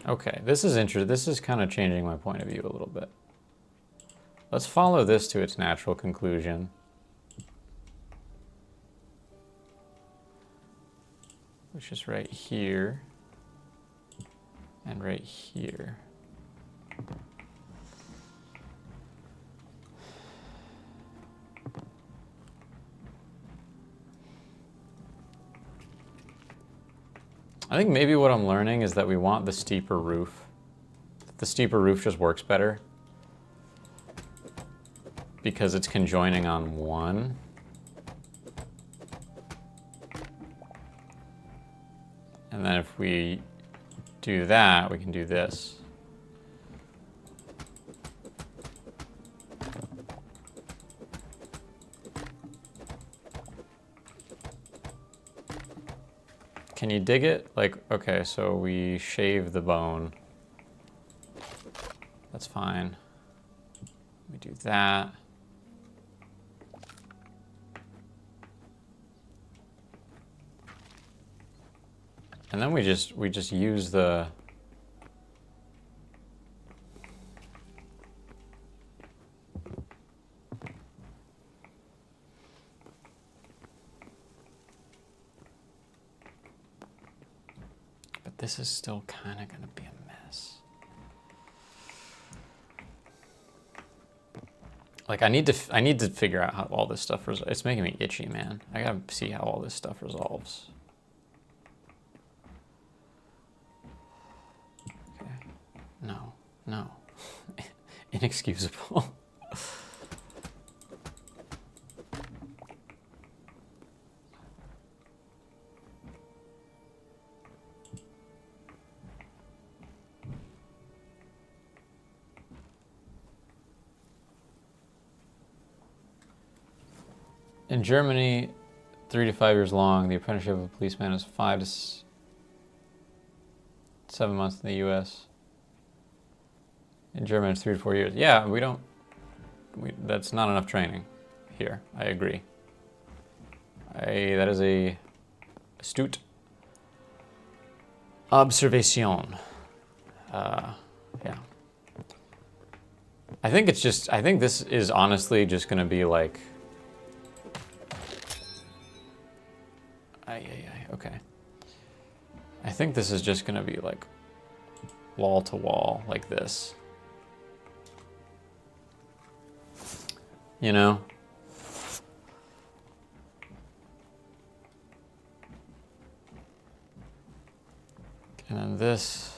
Speaker 1: Okay, this is interesting. This is kind of changing my point of view a little bit. Let's follow this to its natural conclusion. Which is right here and right here. I think maybe what I'm learning is that we want the steeper roof. The steeper roof just works better because it's conjoining on one. And then if we do that, we can do this. Can you dig it? Like, okay, so we shave the bone. That's fine. We do that. And then we just use the this is still kind of going to be a mess. Like I need to figure out how all this stuff resolves. It's making me itchy, man. I got to see how all this stuff resolves. Okay. No. No. Inexcusable. In Germany, 3 to 5 years long. The apprenticeship of a policeman is 5 to 7 months in the U.S. In German, it's 3 to 4 years. Yeah, that's not enough training here. I agree. That is a astute observation. Yeah. I think this is honestly just going to be like... Okay. I think this is just going to be like wall to wall like this. You know? And then this.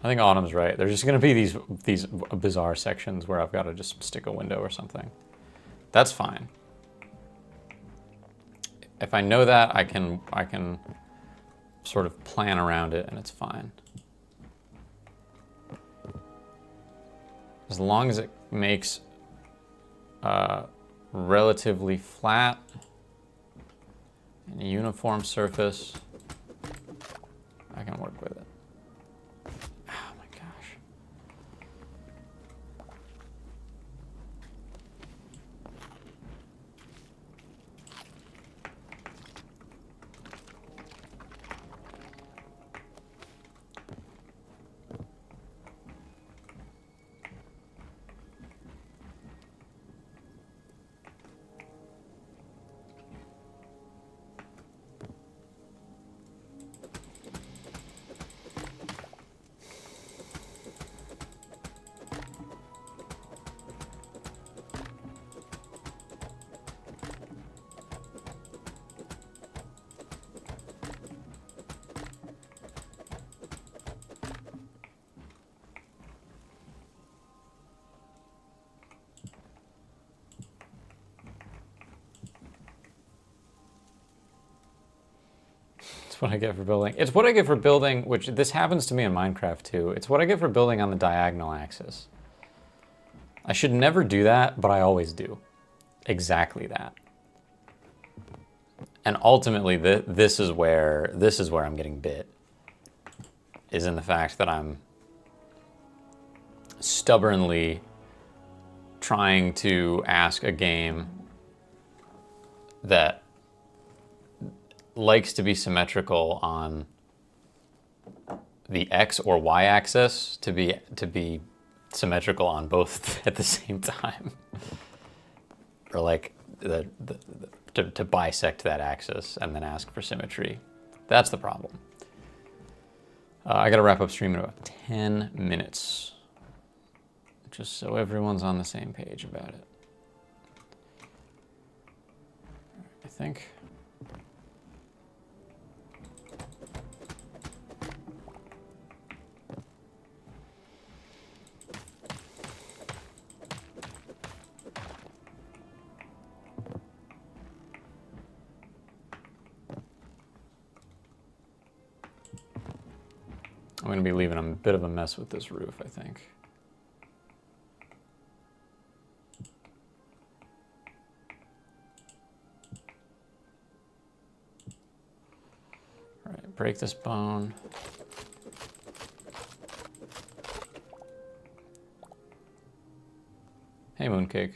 Speaker 1: I think Autumn's right. There's just going to be these bizarre sections where I've got to just stick a window or something. That's fine. If I know that, I can sort of plan around it, and it's fine. As long as it makes relatively flat and a uniform surface, I can work with it. Oh my gosh. What I get for building. It's what I get for building, which this happens to me in Minecraft too. It's what I get for building on the diagonal axis. I should never do that, but I always do. Exactly that. And ultimately, this is where I'm getting bit. Is in the fact that I'm stubbornly trying to ask a game that likes to be symmetrical on the X or Y axis to be symmetrical on both at the same time, or like to bisect that axis and then ask for symmetry. That's the problem. I got to wrap up stream in about 10 minutes, just so everyone's on the same page about it. I think. I'm going to be leaving a bit of a mess with this roof, I think. All right, break this bone. Hey, Mooncake.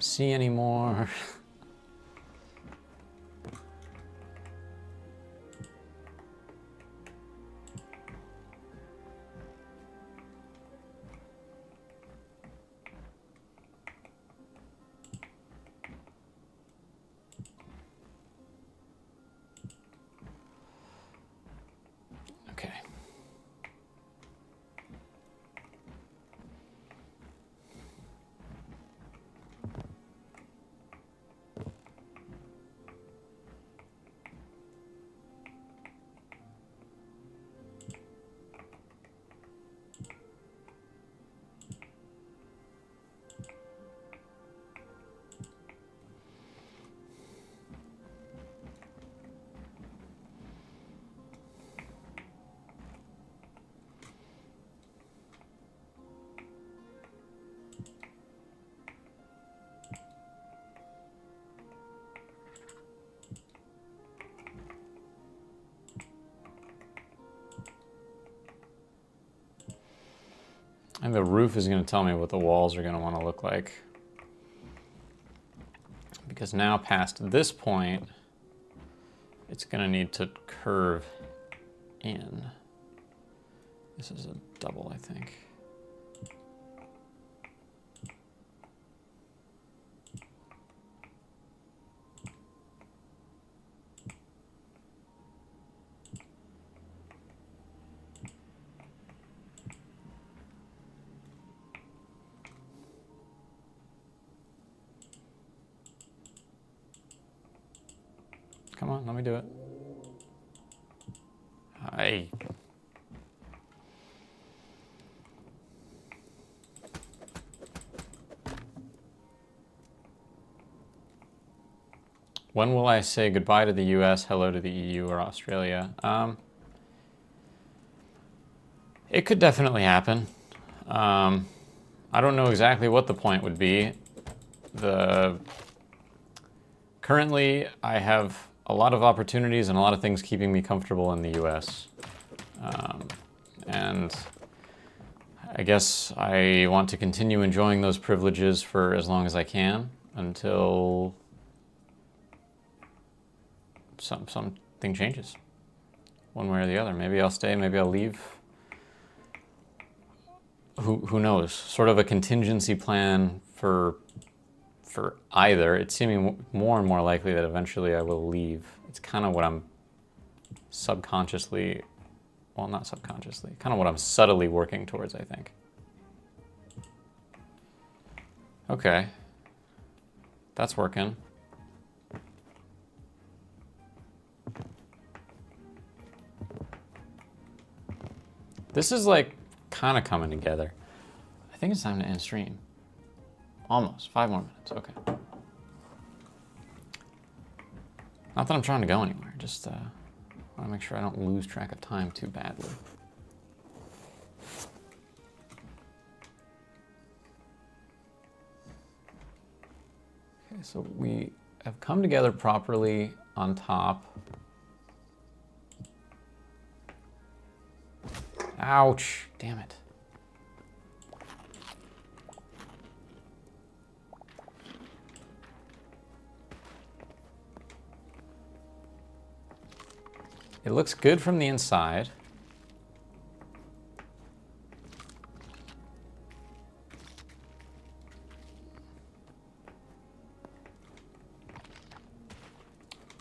Speaker 1: see anymore. Okay. And the roof is going to tell me what the walls are going to want to look like. Because now past this point, it's going to need to curve in. This is a double, I think. Come on, let me do it. Hi. When will I say goodbye to the US, hello to the EU or Australia? It could definitely happen. I don't know exactly what the point would be. Currently, I have a lot of opportunities and a lot of things keeping me comfortable in the US. And I guess I want to continue enjoying those privileges for as long as I can until something changes one way or the other. Maybe I'll stay, maybe I'll leave. Who knows? Sort of a contingency plan for either. It's seeming more and more likely that eventually I will leave. It's kind of what I'm subconsciously, well, not subconsciously, kind of what I'm subtly working towards, I think. Okay. That's working. This is like kind of coming together. I think it's time to end stream. Almost. 5 more minutes. Okay. Not that I'm trying to go anywhere. Just want to make sure I don't lose track of time too badly. Okay, so we have come together properly on top. Ouch. Damn it. It looks good from the inside.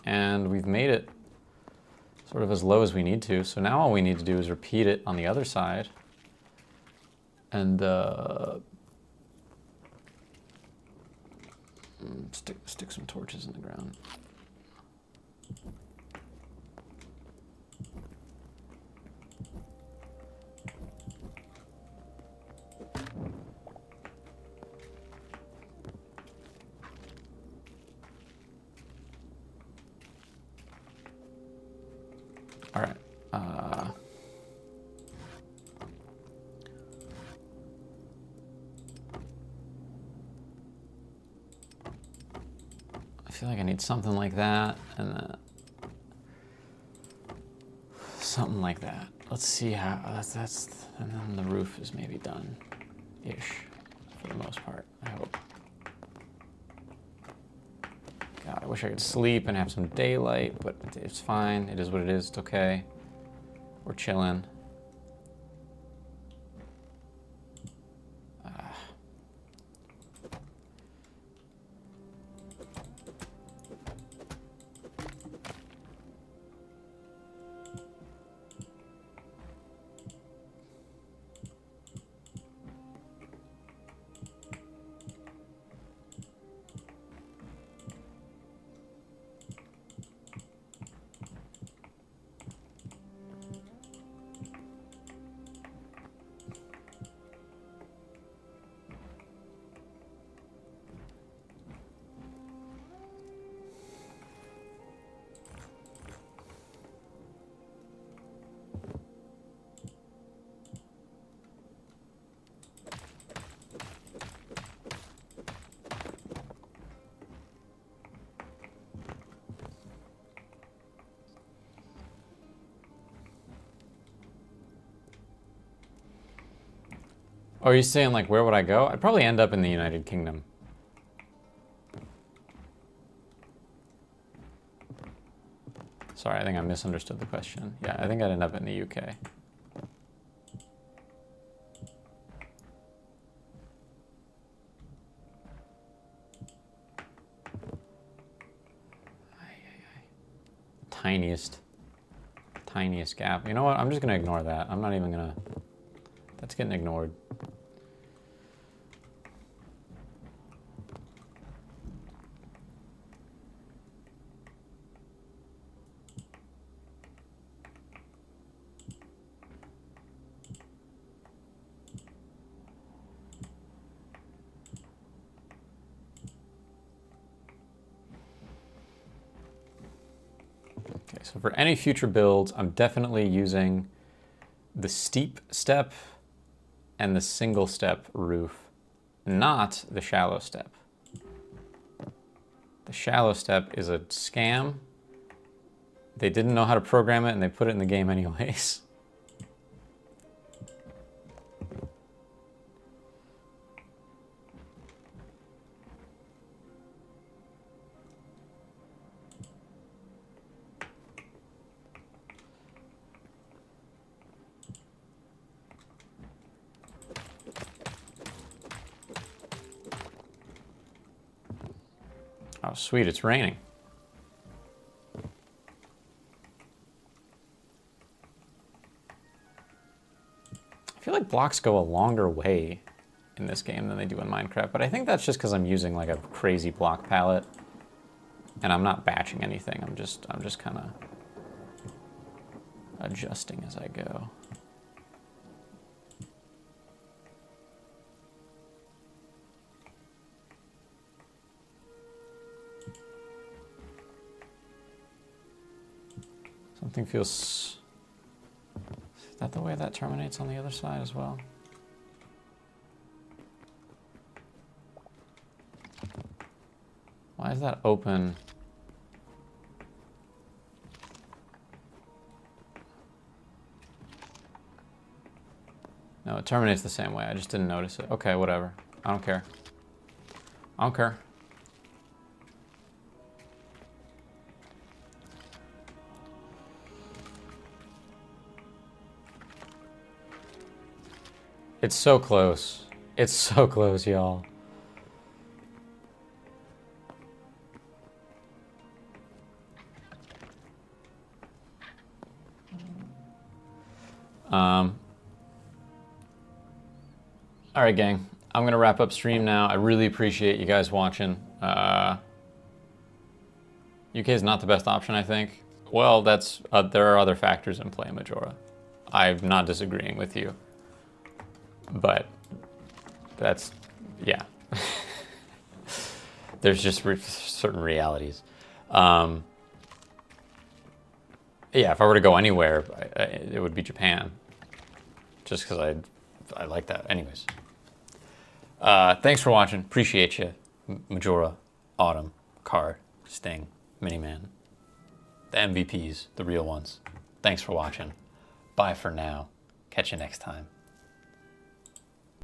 Speaker 1: And we've made it sort of as low as we need to. So now all we need to do is repeat it on the other side. And stick some torches in the ground. All right. I feel like I need something like that, and something like that. Let's see how that's, and then the roof is maybe done-ish for the most part. I hope. God, I wish I could sleep and have some daylight, but it's fine. It is what it is. It's okay. We're chilling. Oh, are you saying, like, where would I go? I'd probably end up in the United Kingdom. Sorry, I think I misunderstood the question. Yeah, I think I'd end up in the UK. Tiniest gap. You know what? I'm just gonna ignore that. I'm not even gonna... That's getting ignored. Okay, so for any future builds, I'm definitely using the steep step and the single step roof, not the shallow step. The shallow step is a scam. They didn't know how to program it and they put it in the game anyways. Oh, sweet, it's raining. I feel like blocks go a longer way in this game than they do in Minecraft, but I think that's just because I'm using like a crazy block palette and I'm not batching anything. I'm just kind of adjusting as I go. Something feels... Is that the way that terminates on the other side as well? Why is that open? No, it terminates the same way. I just didn't notice it. Okay, whatever. I don't care. I don't care. It's so close. It's so close, y'all. All right, gang. I'm gonna wrap up stream now. I really appreciate you guys watching. UK is not the best option, I think. Well, that's there are other factors in play, Majora. I'm not disagreeing with you, but that's, yeah. There's just certain realities. Yeah, if I were to go anywhere, it would be Japan, just because I like that. Anyways, thanks for watching. Appreciate you, Majora, Autumn, Card, Sting, Miniman, the MVPs, the real ones. Thanks for watching. Bye for now. Catch you next time.